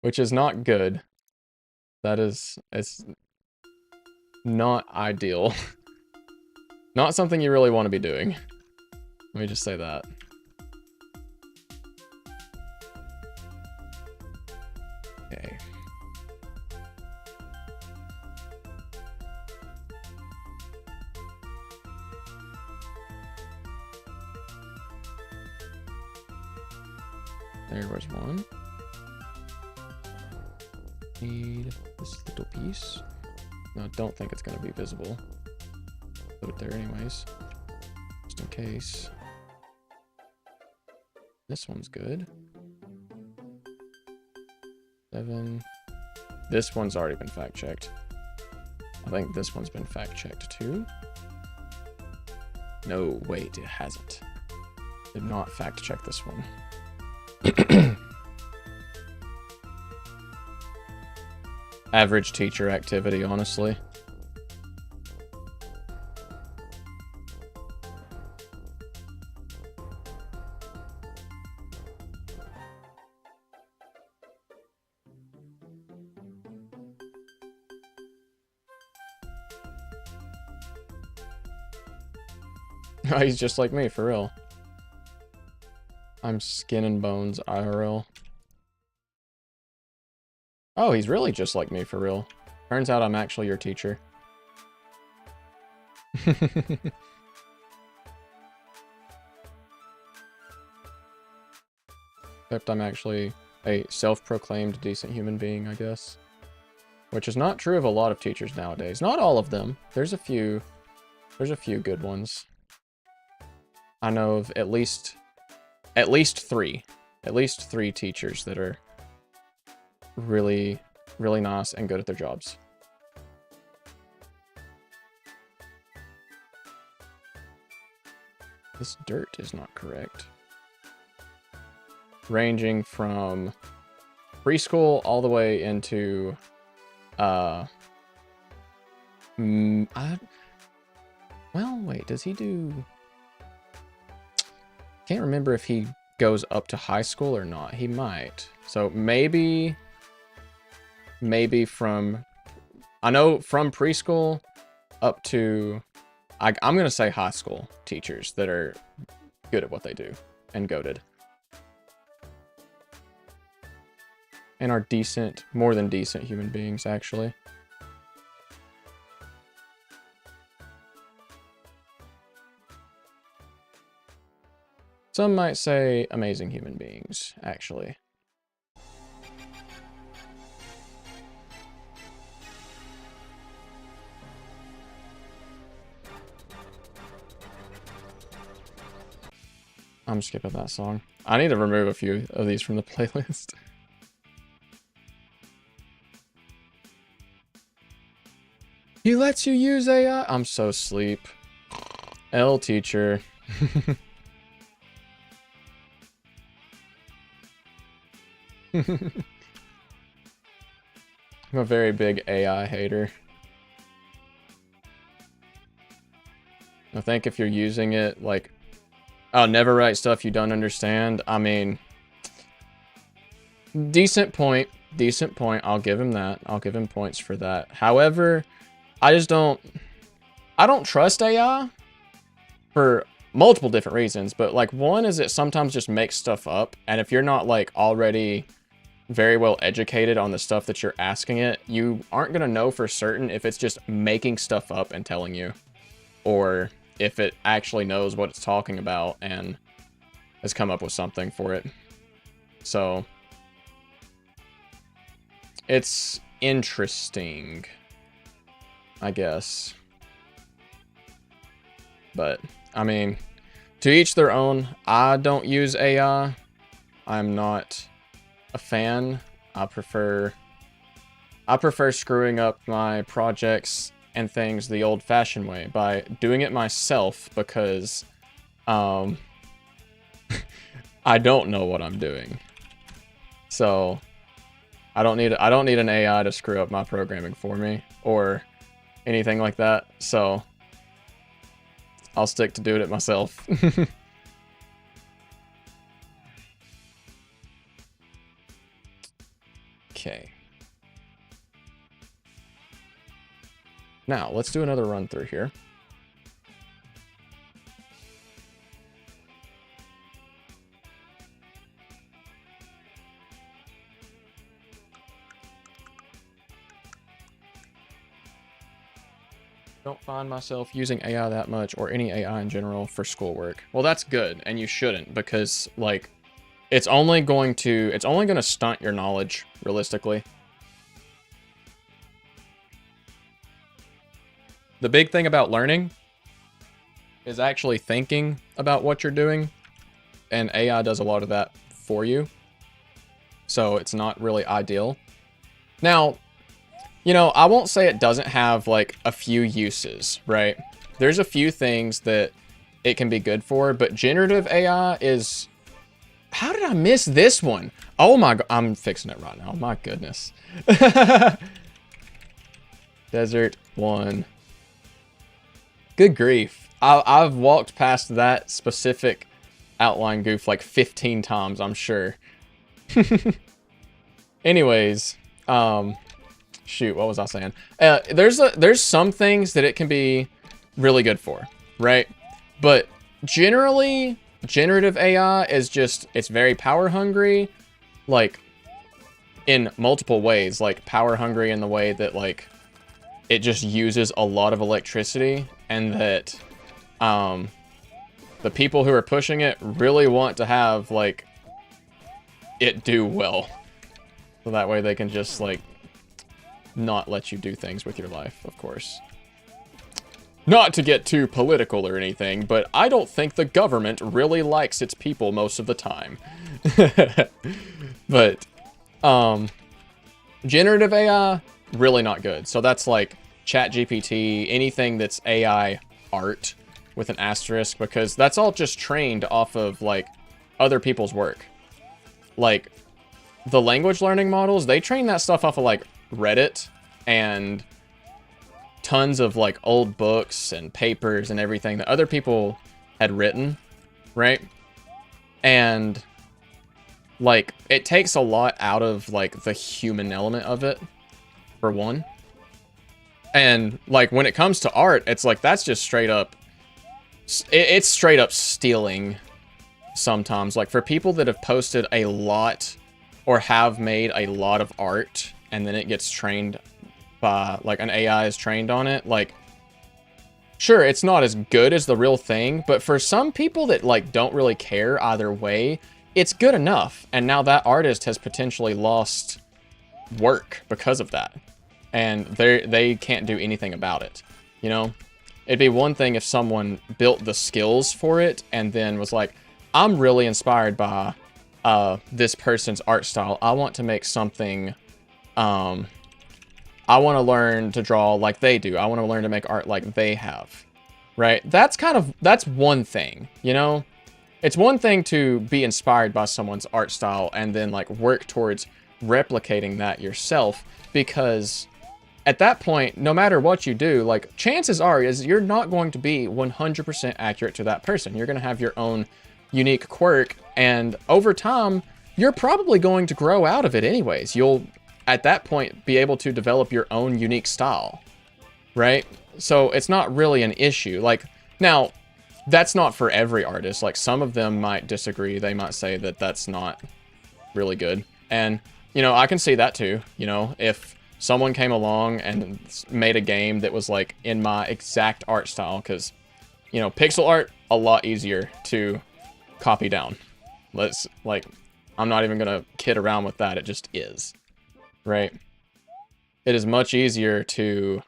Which is not good. It's not ideal. Not something you really want to be doing. Let me just say that. Okay. There was one. Need this little piece. No, I don't think it's going to be visible. Put it there anyways. Just in case. This one's good. 7. This one's already been fact-checked. I think this one's been fact-checked too. No, wait, it hasn't. Did not fact-check this one. Average teacher activity, honestly. He's just like me, for real. I'm skin and bones IRL. Oh, he's really just like me, for real. Turns out I'm actually your teacher. Except I'm actually a self-proclaimed decent human being, I guess. Which is not true of a lot of teachers nowadays. Not all of them. There's a few good ones. I know of at least 3. At least 3 teachers that are really, really nice and good at their jobs. This dirt is not correct. Ranging from preschool all the way into well, wait, does he do... Can't remember if he goes up to high school or not. He might. So maybe from... I know from preschool up to... I'm going to say high school teachers that are good at what they do and goated. And are decent, more than decent human beings, actually. Some might say amazing human beings, actually. I'm skipping that song. I need to remove a few of these from the playlist. He lets you use AI? I'm so sleep. L teacher. I'm a very big AI hater. I think if you're using it, like, oh, never write stuff you don't understand. I mean, decent point. Decent point. I'll give him that. I'll give him points for that. However, I don't trust AI for multiple different reasons. But, like, one is it sometimes just makes stuff up. And if you're not, like, already very well educated on the stuff that you're asking it, you aren't going to know for certain if it's just making stuff up and telling you. Or if it actually knows what it's talking about and has come up with something for it. So it's interesting, I guess. But I mean, to each their own. I don't use AI. I'm not a fan. I prefer screwing up my projects and things the old-fashioned way by doing it myself, because I don't know what I'm doing. So I don't need an AI to screw up my programming for me or anything like that. So I'll stick to doing it myself. Okay. Now, let's do another run through here. Don't find myself using AI that much, or any AI in general, for schoolwork. Well, that's good, and you shouldn't, because, like, it's only going to stunt your knowledge, realistically. The big thing about learning is actually thinking about what you're doing, and AI does a lot of that for you. So it's not really ideal. Now, you know, I won't say it doesn't have, like, a few uses, right? There's a few things that it can be good for, but generative AI is... How did I miss this one? Oh my god, I'm fixing it right now. My goodness. Desert 1. Good grief. I've walked past that specific outline goof like 15 times, I'm sure. Anyways, shoot, what was I saying? There's some things that it can be really good for, right? But generally, generative AI is just, it's very power hungry, like, in multiple ways. Like, power hungry in the way that, like, it just uses a lot of electricity, and that the people who are pushing it really want to have, like, it do well. So that way they can just, like, not let you do things with your life, of course. Not to get too political or anything, but I don't think the government really likes its people most of the time. But, generative AI, really not good. So that's like ChatGPT, anything that's AI art with an asterisk, because that's all just trained off of, like, other people's work. Like, the language learning models, they train that stuff off of, like, Reddit and tons of, like, old books and papers and everything that other people had written, right? And, like, it takes a lot out of, like, the human element of it, for one. And, like, when it comes to art, it's like, that's just straight up, it's straight up stealing sometimes. Like, for people that have posted a lot or have made a lot of art, and then it gets trained by, like, an AI is trained on it, like, sure, it's not as good as the real thing, but for some people that, like, don't really care either way, it's good enough. And now that artist has potentially lost work because of that, and they can't do anything about it, you know? It'd be one thing if someone built the skills for it and then was like, I'm really inspired by this person's art style. I want to make something, I want to learn to draw like they do. I want to learn to make art like they have, right? That's one thing, you know? It's one thing to be inspired by someone's art style and then, like, work towards replicating that yourself, because at that point, no matter what you do, like, chances are is you're not going to be 100% accurate to that person. You're going to have your own unique quirk, and over time, you're probably going to grow out of it anyways. You'll, at that point, be able to develop your own unique style, right? So it's not really an issue. Like, now, that's not for every artist. Like, some of them might disagree. They might say that that's not really good. And, you know, I can see that too. You know, if someone came along and made a game that was, like, in my exact art style, because, you know, pixel art, a lot easier to copy down. Let's, like, I'm not even gonna kid around with that. It just is, right? It is much easier to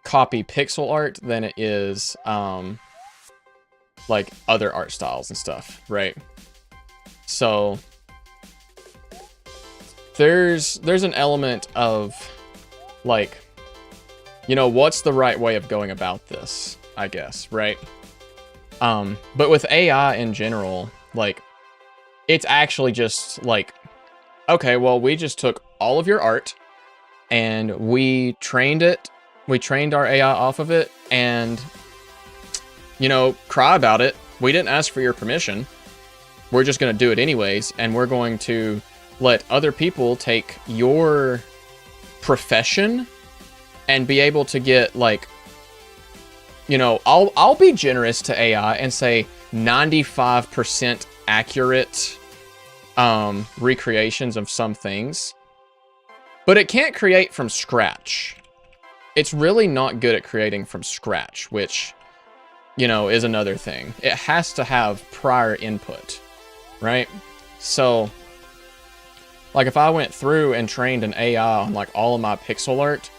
copy pixel art than it is like other art styles and stuff, right? So there's an element of like, you know, what's the right way of going about this, I guess, right? But with AI in general, like, it's actually just like, okay, well, we just took all of your art and we trained our AI off of it, and, you know, cry about it. We didn't ask for your permission. We're just going to do it anyways, and we're going to let other people take your profession and be able to get, like, you know, I'll be generous to AI and say 95% accurate recreations of some things, but it can't create from scratch. It's really not good at creating from scratch, which, you know, is another thing. It has to have prior input, right? So, like, if I went through and trained an AI on, like, all of my pixel art,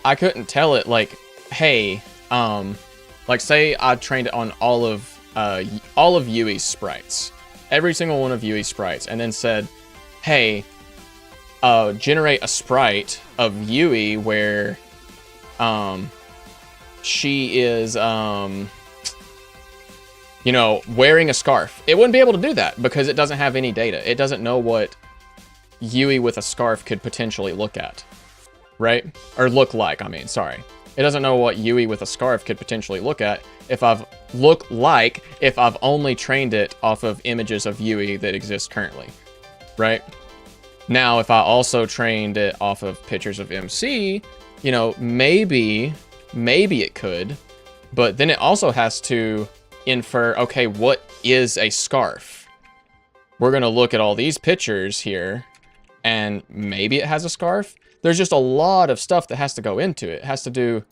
I couldn't tell it, like, hey, like, say I trained it on all of Yui's sprites, every single one of Yui's sprites, and then said, hey, generate a sprite of Yui where, she is, you know, wearing a scarf. It wouldn't be able to do that because it doesn't have any data. It doesn't know what Yui with a scarf could potentially look at, right? Or look like, I mean, sorry. It doesn't know what Yui with a scarf could potentially look at if I've only trained it off of images of Yui that exist currently, right? Now, if I also trained it off of pictures of MC, you know, maybe it could, but then it also has to infer, okay, what is a scarf? We're going to look at all these pictures here, and maybe it has a scarf. There's just a lot of stuff that has to go into it. It has to do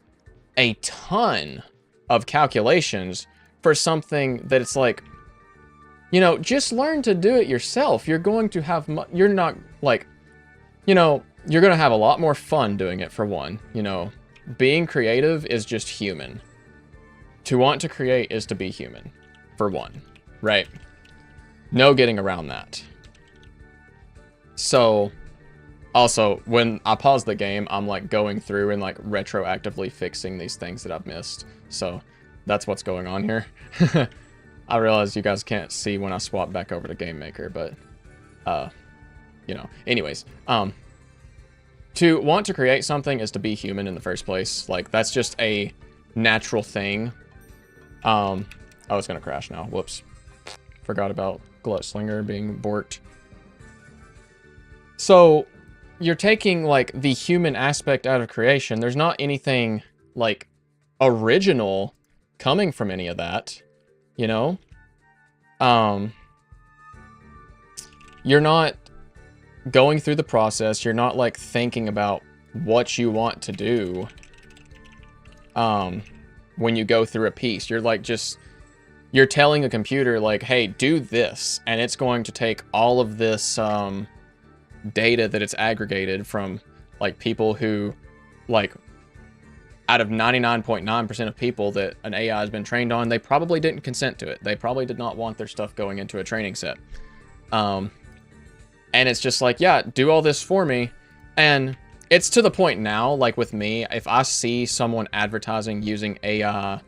a ton of calculations for something that it's like, you know, just learn to do it yourself. You're going to have, you're not like, you know, you're going to have a lot more fun doing it for one. You know, being creative is just human. To want to create is to be human, for one, right? No getting around that. So, also, when I pause the game, I'm like going through and like retroactively fixing these things that I've missed. So, that's what's going on here. I realize you guys can't see when I swap back over to Game Maker, but, you know, anyways, to want to create something is to be human in the first place. Like, that's just a natural thing. Oh, it's gonna crash now. Whoops. Forgot about Glut Slinger being borked. So, you're taking, like, the human aspect out of creation. There's not anything, like, original coming from any of that, you know? You're not going through the process. You're not, like, thinking about what you want to do, when you go through a piece. You're, like, just... You're telling a computer, like, hey, do this, and it's going to take all of this, data that it's aggregated from, like, people who, like, out of 99.9% of people that an AI has been trained on, they probably didn't consent to it. They probably did not want their stuff going into a training set. And it's just like, yeah, do all this for me. And it's to the point now, like with me, if I see someone advertising using AI,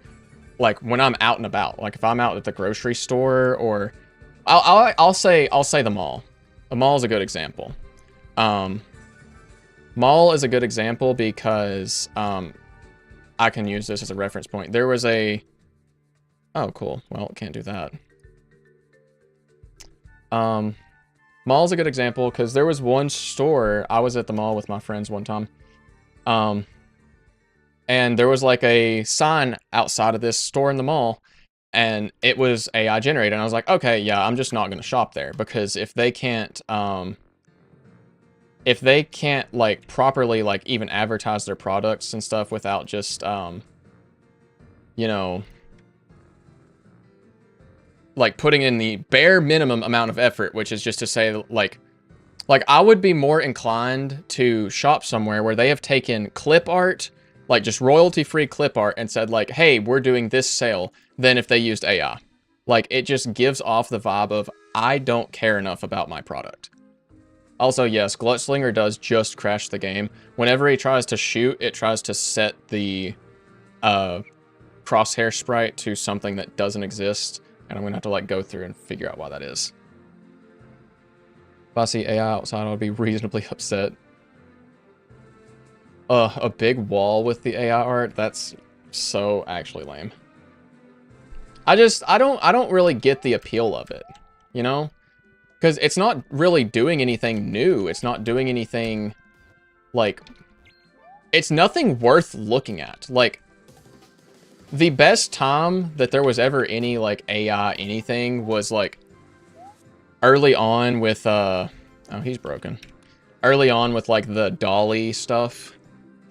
like when I'm out and about, like if I'm out at the grocery store, or I'll say the mall. The mall is a good example. Mall is a good example because I can use this as a reference point. There was a... Oh, cool. Well, can't do that. Mall is a good example because there was one store. I was at the mall with my friends one time. And there was like a sign outside of this store in the mall, and it was AI generated. And I was like, okay, yeah, I'm just not going to shop there, because if they can't like properly like even advertise their products and stuff without just you know, like putting in the bare minimum amount of effort, which is just to say like I would be more inclined to shop somewhere where they have taken clip art, like just royalty-free clip art, and said like, hey, we're doing this sale, than if they used AI. Like, it just gives off the vibe of, I don't care enough about my product. Also, yes, Glutslinger does just crash the game. Whenever he tries to shoot, it tries to set the crosshair sprite to something that doesn't exist, and I'm gonna have to like go through and figure out why that is. If I see AI outside, I would be reasonably upset. A big wall with the AI art, that's so actually lame. I don't really get the appeal of it, you know? Because it's not really doing anything new. It's not doing anything, like, it's nothing worth looking at. Like, the best time that there was ever any, like, AI anything was, like, early on with, oh, he's broken. Early on with, like, the dolly stuff.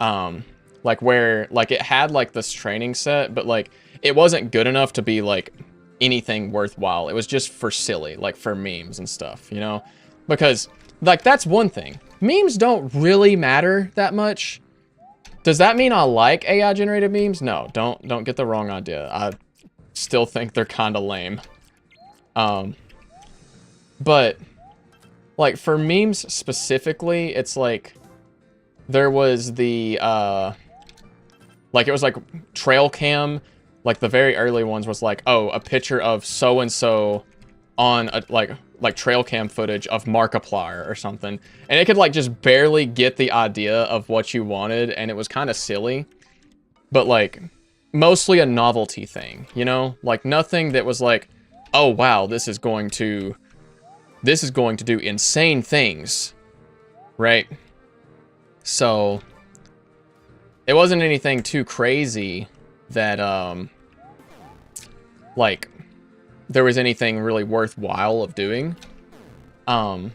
Like, where, like, it had, like, this training set, but, like, it wasn't good enough to be, like, anything worthwhile. It was just for silly, like, for memes and stuff, you know? Because, like, that's one thing. Memes don't really matter that much. Does that mean I like AI-generated memes? No, don't get the wrong idea. I still think they're kind of lame. But, like, for memes specifically, it's like, there was the, like, it was like trail cam, like the very early ones was like, oh, a picture of so-and-so on a, like trail cam footage of Markiplier or something. And it could like just barely get the idea of what you wanted, and it was kind of silly. But like, mostly a novelty thing, you know? Like nothing that was like, oh wow, this is going to do insane things, right? So, it wasn't anything too crazy that, like, there was anything really worthwhile of doing. But,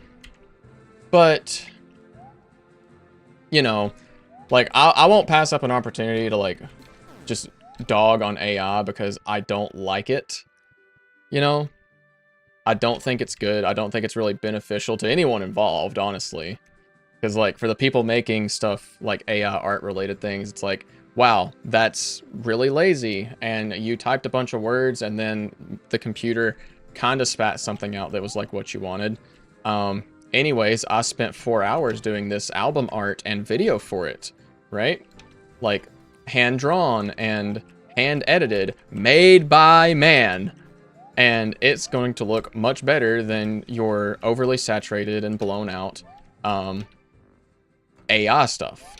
you know, like, I won't pass up an opportunity to, like, just dog on AI because I don't like it, you know? I don't think it's good. I don't think it's really beneficial to anyone involved, honestly. Because, like, for the people making stuff like AI art-related things, it's like, wow, that's really lazy. And you typed a bunch of words, and then the computer kind of spat something out that was, like, what you wanted. Anyways, I spent 4 hours doing this album art and video for it, right? Like, hand-drawn and hand-edited, made by man. And it's going to look much better than your overly saturated and blown out, AI stuff,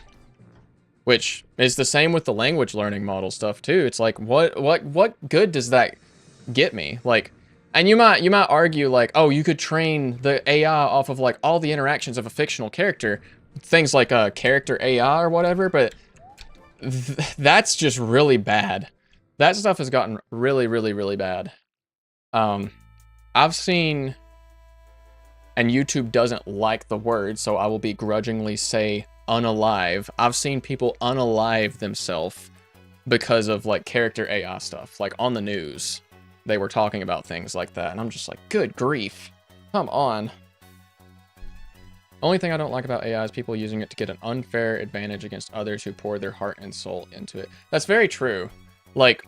which is the same with the language learning model stuff too. It's like, what good does that get me? Like, and you might argue like, oh, you could train the AI off of like all the interactions of a fictional character, things like a character AI or whatever, but that's just really bad. That stuff has gotten really, really, really bad. I've seen, and YouTube doesn't like the word, so I will begrudgingly say unalive. I've seen people unalive themselves because of like character AI stuff, like on the news. They were talking about things like that, and I'm just like, good grief. Come on. Only thing I don't like about AI is people using it to get an unfair advantage against others who pour their heart and soul into it. That's very true. Like,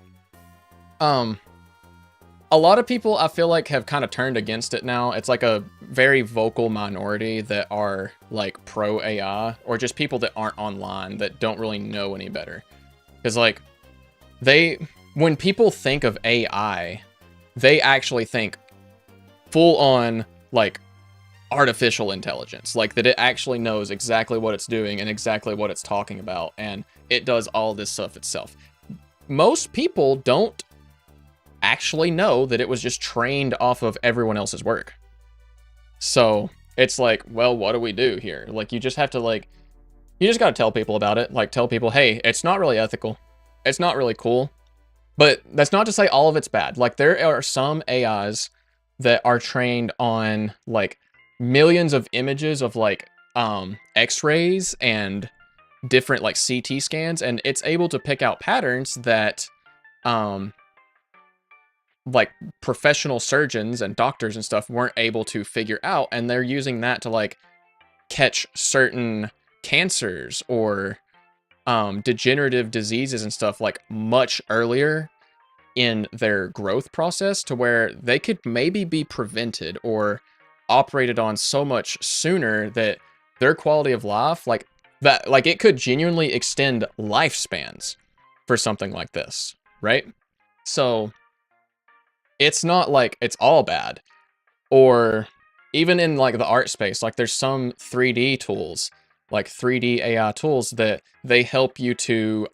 a lot of people, I feel like, have kind of turned against it now. It's like a very vocal minority that are, like, pro-AI, or just people that aren't online, that don't really know any better. Because, like, when people think of AI, they actually think full-on, like, artificial intelligence. Like, that it actually knows exactly what it's doing and exactly what it's talking about, and it does all this stuff itself. Most people don't actually know that it was just trained off of everyone else's work. So it's like, well, what do we do here? Like, you just have to, like, you just got to tell people about it. Like, tell people, hey, it's not really ethical. It's not really cool. But that's not to say all of it's bad. Like, there are some AIs that are trained on, like, millions of images of, like, x-rays and different, like, CT scans, and it's able to pick out patterns that like professional surgeons and doctors and stuff weren't able to figure out, and they're using that to like catch certain cancers or degenerative diseases and stuff like much earlier in their growth process, to where they could maybe be prevented or operated on so much sooner that their quality of life, like that, like it could genuinely extend lifespans for something like this, right? So it's not like it's all bad. Or even in like the art space, like there's some 3D tools, like 3D AI tools that they help you to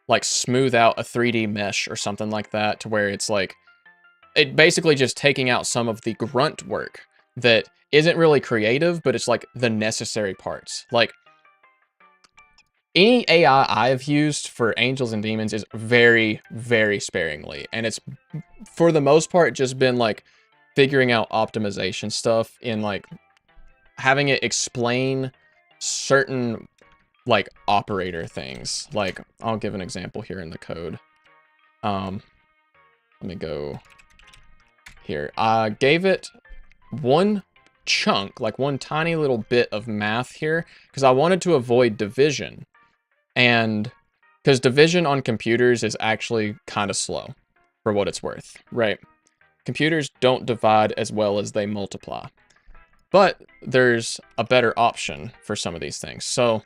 like smooth out a 3D mesh or something like that, to where it's like it basically just taking out some of the grunt work that isn't really creative, but it's like the necessary parts. Like any AI I've used for Angels and Demons is very, very sparingly, and it's for the most part just been like figuring out optimization stuff in like having it explain certain like operator things. Like I'll give an example here in the code. Let me go here. I gave it one chunk, like one tiny little bit of math here, because I wanted to avoid division. And because division on computers is actually kind of slow for what it's worth, right? Computers don't divide as well as they multiply. But there's a better option for some of these things. So,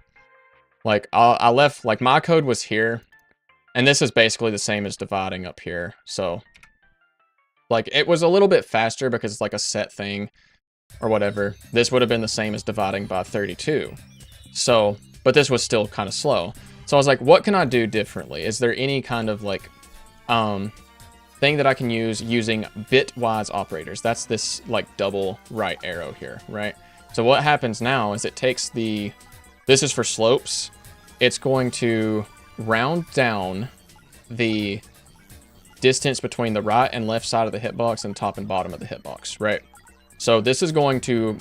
like, I left, like, my code was here, and this is basically the same as dividing up here. So, like, it was a little bit faster because it's like a set thing or whatever. This would have been the same as dividing by 32. So, but this was still kind of slow. So I was like, what can I do differently? Is there any kind of like thing that I can use using bitwise operators? That's this like double right arrow here, right? So what happens now is it takes this is for slopes. It's going to round down the distance between the right and left side of the hitbox and top and bottom of the hitbox, right? So this is going to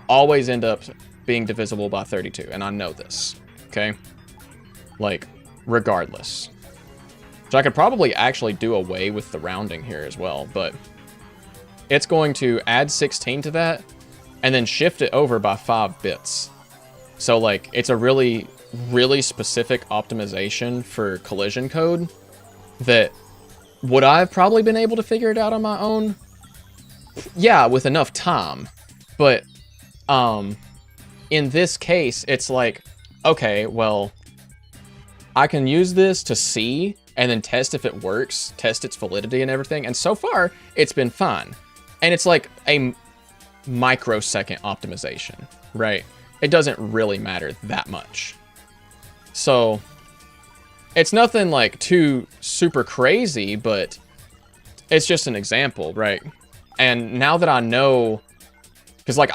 always end up being divisible by 32, and I know this, okay? Like, regardless. So I could probably actually do away with the rounding here as well, but it's going to add 16 to that and then shift it over by 5 bits. So, like, it's a really, really specific optimization for collision code that would I have probably been able to figure it out on my own? Yeah, with enough time. But, in this case, it's like, okay, well, I can use this to see and then test if it works, test its validity and everything. And so far, it's been fine. And it's like a microsecond optimization, right? It doesn't really matter that much. So it's nothing like too super crazy, but it's just an example, right? And now that I know, because like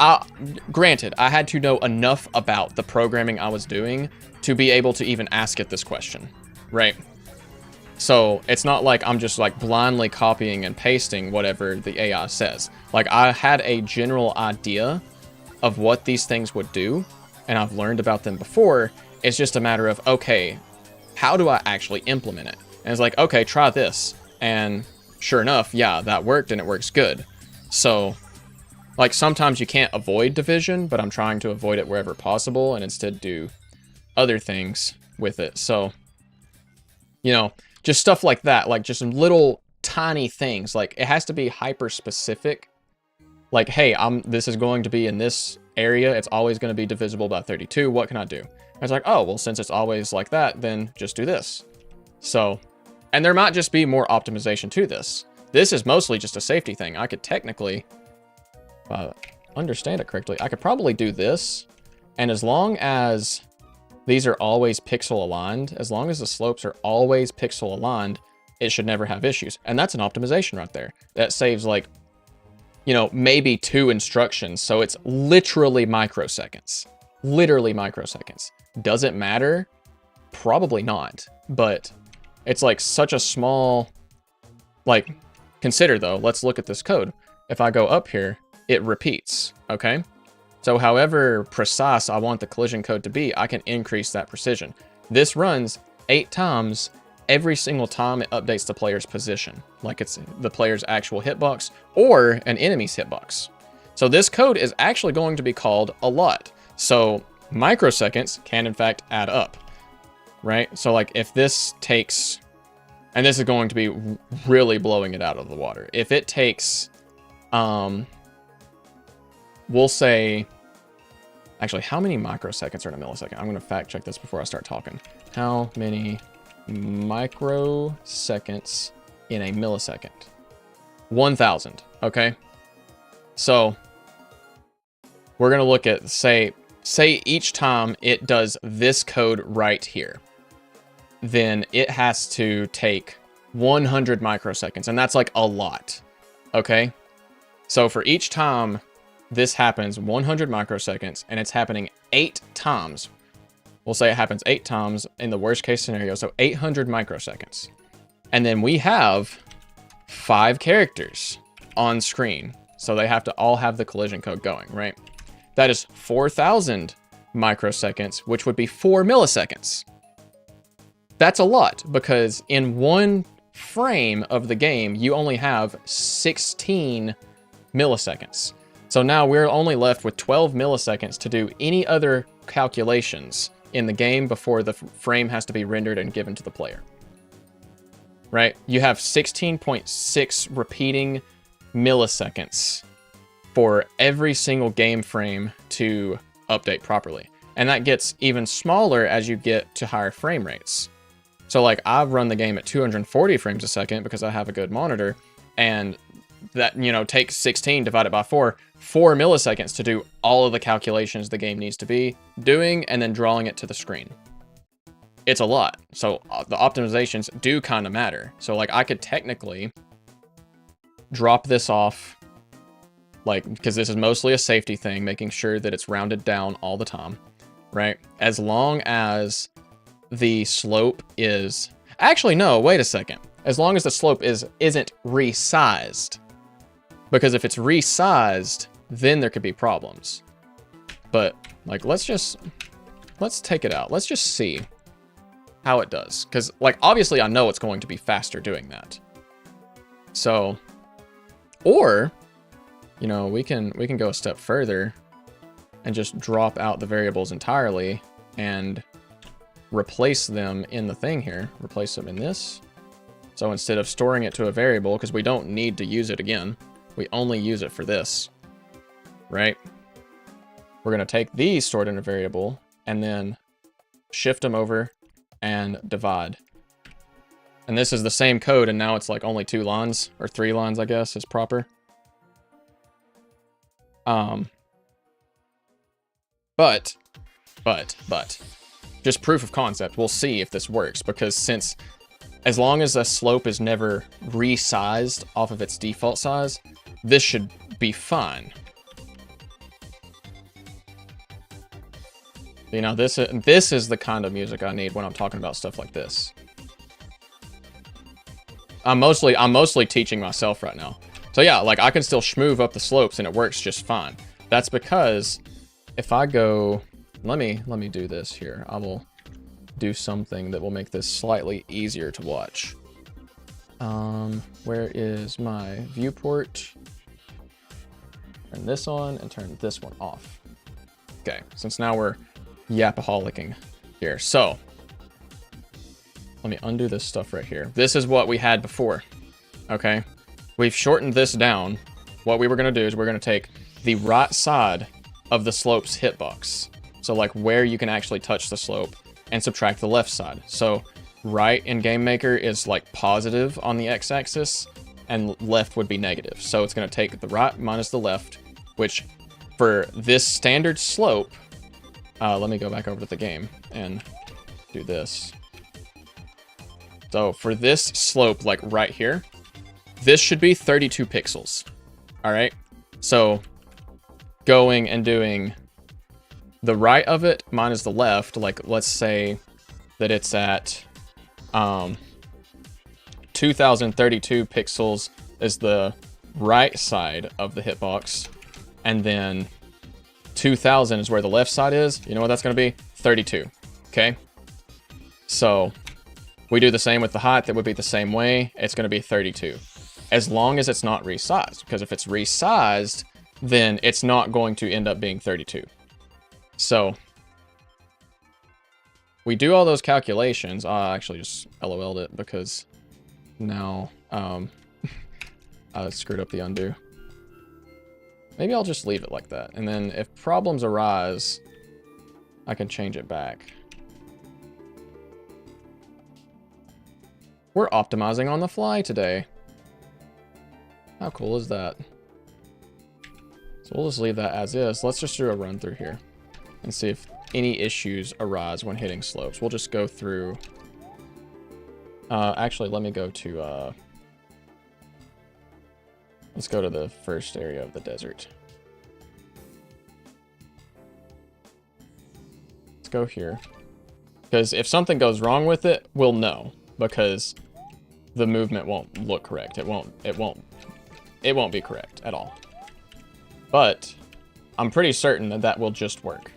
granted, I had to know enough about the programming I was doing to be able to even ask it this question, right? So it's not like I'm just like blindly copying and pasting whatever the AI says. Like I had a general idea of what these things would do, and I've learned about them before. It's just a matter of, okay, how do I actually implement it? And it's like, okay, try this. And sure enough, yeah, that worked and it works good. So like sometimes you can't avoid division, but I'm trying to avoid it wherever possible and instead do other things with it. So, you know, just stuff like that, like just some little tiny things. Like it has to be hyper specific. Like, hey, this is going to be in this area. It's always going to be divisible by 32. What can I do? I was like, oh, well, since it's always like that, then just do this. So, and there might just be more optimization to this. This is mostly just a safety thing. I could technically, if I understand it correctly, I could probably do this. And as long as these are always pixel aligned, as long as the slopes are always pixel aligned, it should never have issues. And that's an optimization right there. That saves like, you know, maybe 2 instructions. So it's literally microseconds. Literally microseconds. Does it matter? Probably not. But it's like such a small, like, consider though, let's look at this code. If I go up here, it repeats, okay? So however precise I want the collision code to be, I can increase that precision. This runs 8 times every single time it updates the player's position, like it's the player's actual hitbox or an enemy's hitbox. So this code is actually going to be called a lot. So microseconds can in fact add up, right? So like if this takes, and this is going to be really blowing it out of the water. If it takes, we'll say, actually, how many microseconds are in a millisecond? I'm going to fact check this before I start talking. How many microseconds in a millisecond? 1,000, okay? So we're going to look at, say each time it does this code right here, then it has to take 100 microseconds, and that's like a lot, okay? So for each time this happens 100 microseconds, and it's happening 8 times. We'll say it happens 8 times in the worst case scenario, so 800 microseconds. And then we have 5 characters on screen, so they have to all have the collision code going, right? That is 4,000 microseconds, which would be 4 milliseconds. That's a lot, because in one frame of the game, you only have 16 milliseconds. So now we're only left with 12 milliseconds to do any other calculations in the game before the frame has to be rendered and given to the player. Right? You have 16.6 repeating milliseconds for every single game frame to update properly. And that gets even smaller as you get to higher frame rates. So like I've run the game at 240 frames a second because I have a good monitor, and that, you know, takes 16 divided by 4 milliseconds to do all of the calculations the game needs to be doing and then drawing it to the screen. It's a lot. So the optimizations do kind of matter. So like I could technically drop this off, like, because this is mostly a safety thing, making sure that it's rounded down all the time, right? As long as the slope is, actually, no, wait a second. As long as the slope isn't resized. Because if it's resized, then there could be problems. But like, let's take it out. Let's just see how it does. Because like, obviously I know it's going to be faster doing that. So, or, you know, we can go a step further and just drop out the variables entirely and replace them in the thing here. Replace them in this. So instead of storing it to a variable, because we don't need to use it again, we only use it for this, right? We're going to take these stored in a variable and then shift them over and divide. And this is the same code, and now it's like only 2 lines, or 3 lines, I guess, is proper. But, just proof of concept, we'll see if this works, because since, as long as a slope is never resized off of its default size, this should be fine. You know, this is the kind of music I need when I'm talking about stuff like this. I'm mostly teaching myself right now. So yeah, like I can still schmoove up the slopes and it works just fine. That's because if I go, let me do this here. I will do something that will make this slightly easier to watch. Where is my viewport? Turn this on and turn this one off. Okay, since now we're yapaholicing here. So, let me undo this stuff right here. This is what we had before, okay? We've shortened this down. What we were gonna do is we're gonna take the right side of the slope's hitbox. So like where you can actually touch the slope, and subtract the left side. So right in Game Maker is like positive on the x-axis, and left would be negative. So it's going to take the right minus the left, which for this standard slope, let me go back over to the game and do this. So for this slope, like right here, this should be 32 pixels. All right. So going and doing the right of it minus the left, like let's say that it's at 2032 pixels is the right side of the hitbox, and then 2000 is where the left side is. You know what that's going to be? 32. Okay. So We do the same with the height, that would be the same way. It's going to be 32. As long as it's not resized, because if it's resized, then it's not going to end up being 32. So we do all those calculations. I actually just LOL'd it because now I screwed up the undo. Maybe I'll just leave it like that. And then if problems arise, I can change it back. We're optimizing on the fly today. How cool is that? So we'll just leave that as is. Let's just do a run through here and see if any issues arise when hitting slopes. We'll just go through. Actually, let me go to, let's go to the first area of the desert. Let's go here. Because if something goes wrong with it, we'll know. Because the movement won't look correct. It won't be correct at all. But I'm pretty certain that that will just work.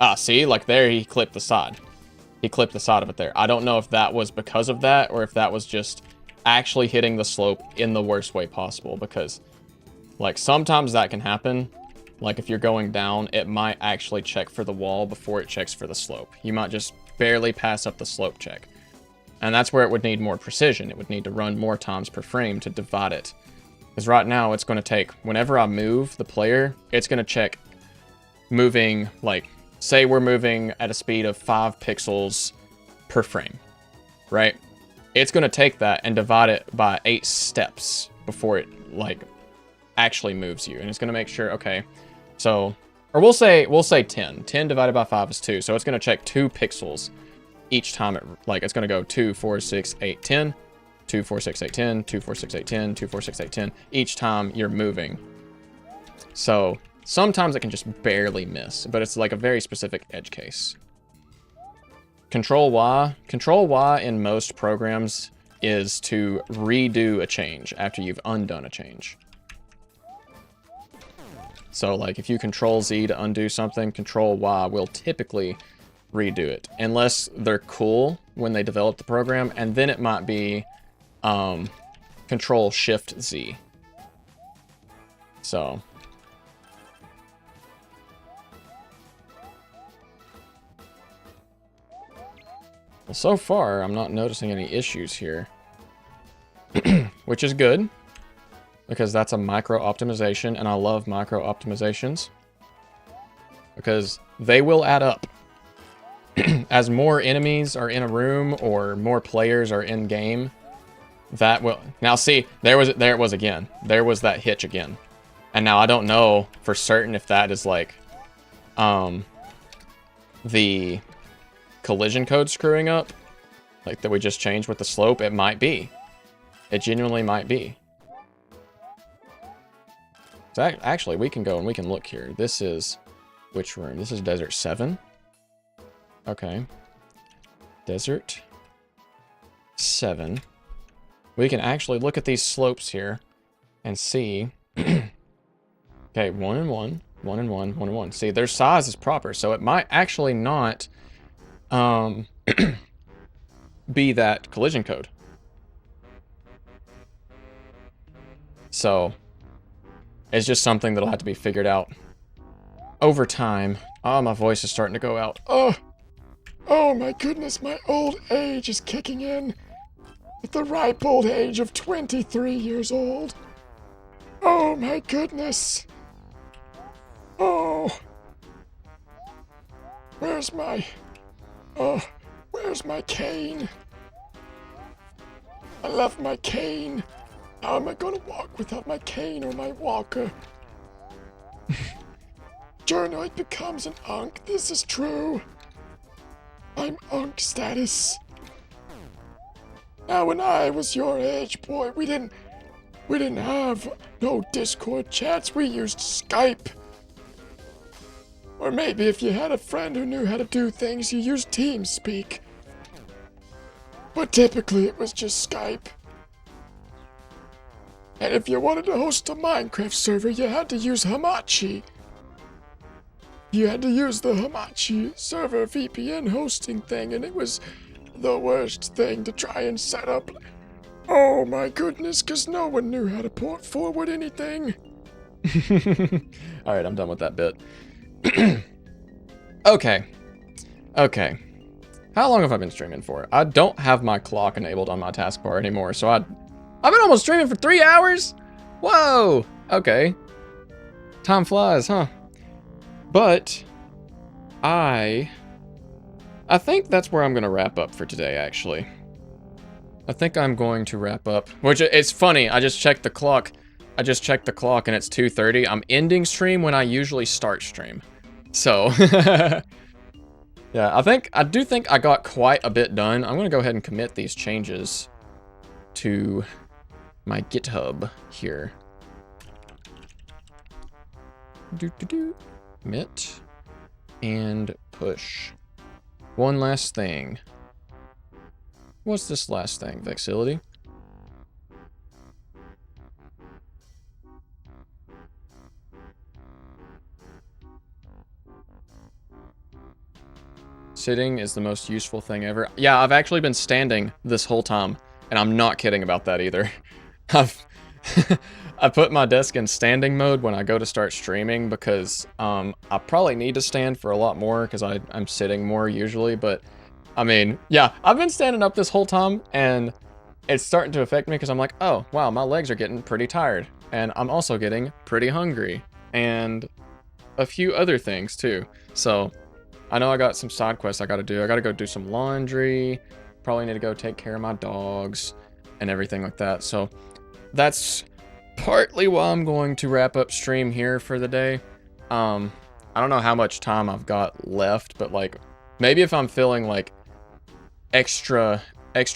Ah, see, like there he clipped the side. He clipped the side of it there. I don't know if that was because of that or if that was just actually hitting the slope in the worst way possible, because like sometimes that can happen. Like if you're going down, it might actually check for the wall before it checks for the slope. You might just barely pass up the slope check. And that's where it would need more precision. It would need to run more times per frame to divide it. Because right now it's going to take, whenever I move the player, it's going to check moving, like, say we're moving at a speed of 5 pixels per frame, right? It's going to take that and divide it by 8 steps before it, like, actually moves you. And it's going to make sure, okay, so, or we'll say 10. 10 divided by 5 is 2. So it's going to check 2 pixels each time it, like, it's going to go 2, 4, 6, 8, 10. 2, 4, 6, 8, 10, 2, 4, 6, 8, 10, 2, 4, 6, 8, 10, each time you're moving. So sometimes it can just barely miss, but it's like a very specific edge case. Control Y in most programs is to redo a change after you've undone a change. So like if you Control Z to undo something, Control Y will typically redo it, unless they're cool when they develop the program, and then it might be Control Shift Z. So well, so far I'm not noticing any issues here, which is good because that's a micro optimization, and I love micro optimizations because they will add up. As more enemies are in a room or more players are in game, that will, now see, there it was again. There was that hitch again. And now I don't know for certain if that is like the collision code screwing up, like that we just changed with the slope. It might be. It genuinely might be. So actually, we can go and we can look here. This is which room? This is Desert 7. Okay. Desert 7. We can actually look at these slopes here and see. Okay, 1 and 1, 1 and 1, 1 and 1. See, their size is proper, so it might actually not be that collision code. So it's just something that'll have to be figured out over time. Oh, my voice is starting to go out. Oh my goodness, my old age is kicking in. At the ripe old age of 23 years old. Oh my goodness. Oh. Where's my cane? I left my cane. How am I gonna walk without my cane or my walker? Journoid becomes an unk. This is true. I'm unk status. Now when I was your age, boy, we didn't have no Discord chats. We used Skype. Or maybe if you had a friend who knew how to do things, you used TeamSpeak. But typically it was just Skype. And if you wanted to host a Minecraft server, you had to use Hamachi. You had to use the Hamachi server VPN hosting thing, and it was the worst thing to try and set up. Oh my goodness, because no one knew how to port forward anything. Alright, I'm done with that bit. Okay. How long have I been streaming for? I don't have my clock enabled on my taskbar anymore, so I've been almost streaming for 3 hours? Whoa! Okay. Time flies, huh? But I think that's where I'm gonna wrap up for today, actually. I think I'm going to wrap up. Which, it's funny, I just checked the clock. And it's 2:30. I'm ending stream when I usually start stream. So, yeah, I do think I got quite a bit done. I'm gonna go ahead and commit these changes to my GitHub here. Commit and push. One last thing. What's this last thing, Vexility? Sitting is the most useful thing ever. Yeah, I've actually been standing this whole time, and I'm not kidding about that either. I put my desk in standing mode when I go to start streaming because I probably need to stand for a lot more because I'm sitting more usually, but I mean, yeah, I've been standing up this whole time and it's starting to affect me because I'm like, oh, wow, my legs are getting pretty tired and I'm also getting pretty hungry and a few other things too. So I know I got some side quests I got to do. I got to go do some laundry, probably need to go take care of my dogs and everything like that. So that's partly why I'm going to wrap up stream here for the day. I don't know how much time I've got left, but like maybe if I'm feeling like extra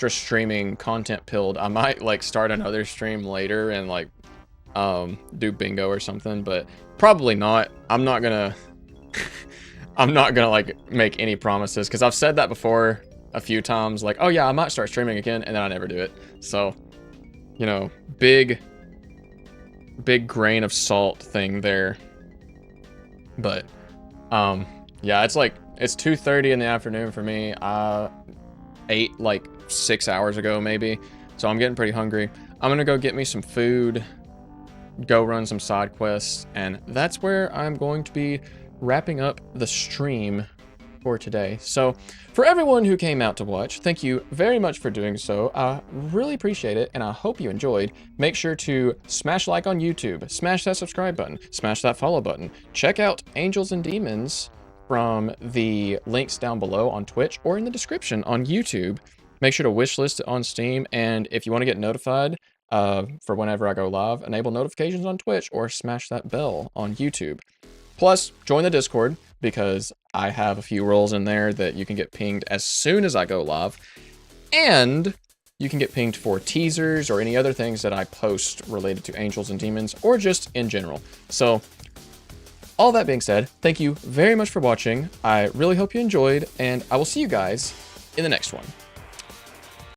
streaming content pilled, I might like start another stream later and like do bingo or something, but probably not. I'm not gonna like make any promises because I've said that before a few times, like, oh yeah, I might start streaming again, and then I never do it. So, you know, big grain of salt thing there. But yeah, it's 2:30 in the afternoon for me. I ate like 6 hours ago maybe, so I'm getting pretty hungry. I'm gonna go get me some food, go run some side quests, and that's where I'm going to be wrapping up the stream for today. So for everyone who came out to watch, thank you very much for doing so. I really appreciate it, and I hope you enjoyed. Make sure to smash like on YouTube, smash that subscribe button, smash that follow button. Check out Angels and Demons from the links down below on Twitch or in the description on YouTube. Make sure to wishlist it on Steam, and if you want to get notified for whenever I go live, enable notifications on Twitch or smash that bell on YouTube. Plus, join the Discord, because I have a few roles in there that you can get pinged as soon as I go live. And you can get pinged for teasers or any other things that I post related to Angels and Demons, or just in general. So, all that being said, thank you very much for watching. I really hope you enjoyed, and I will see you guys in the next one.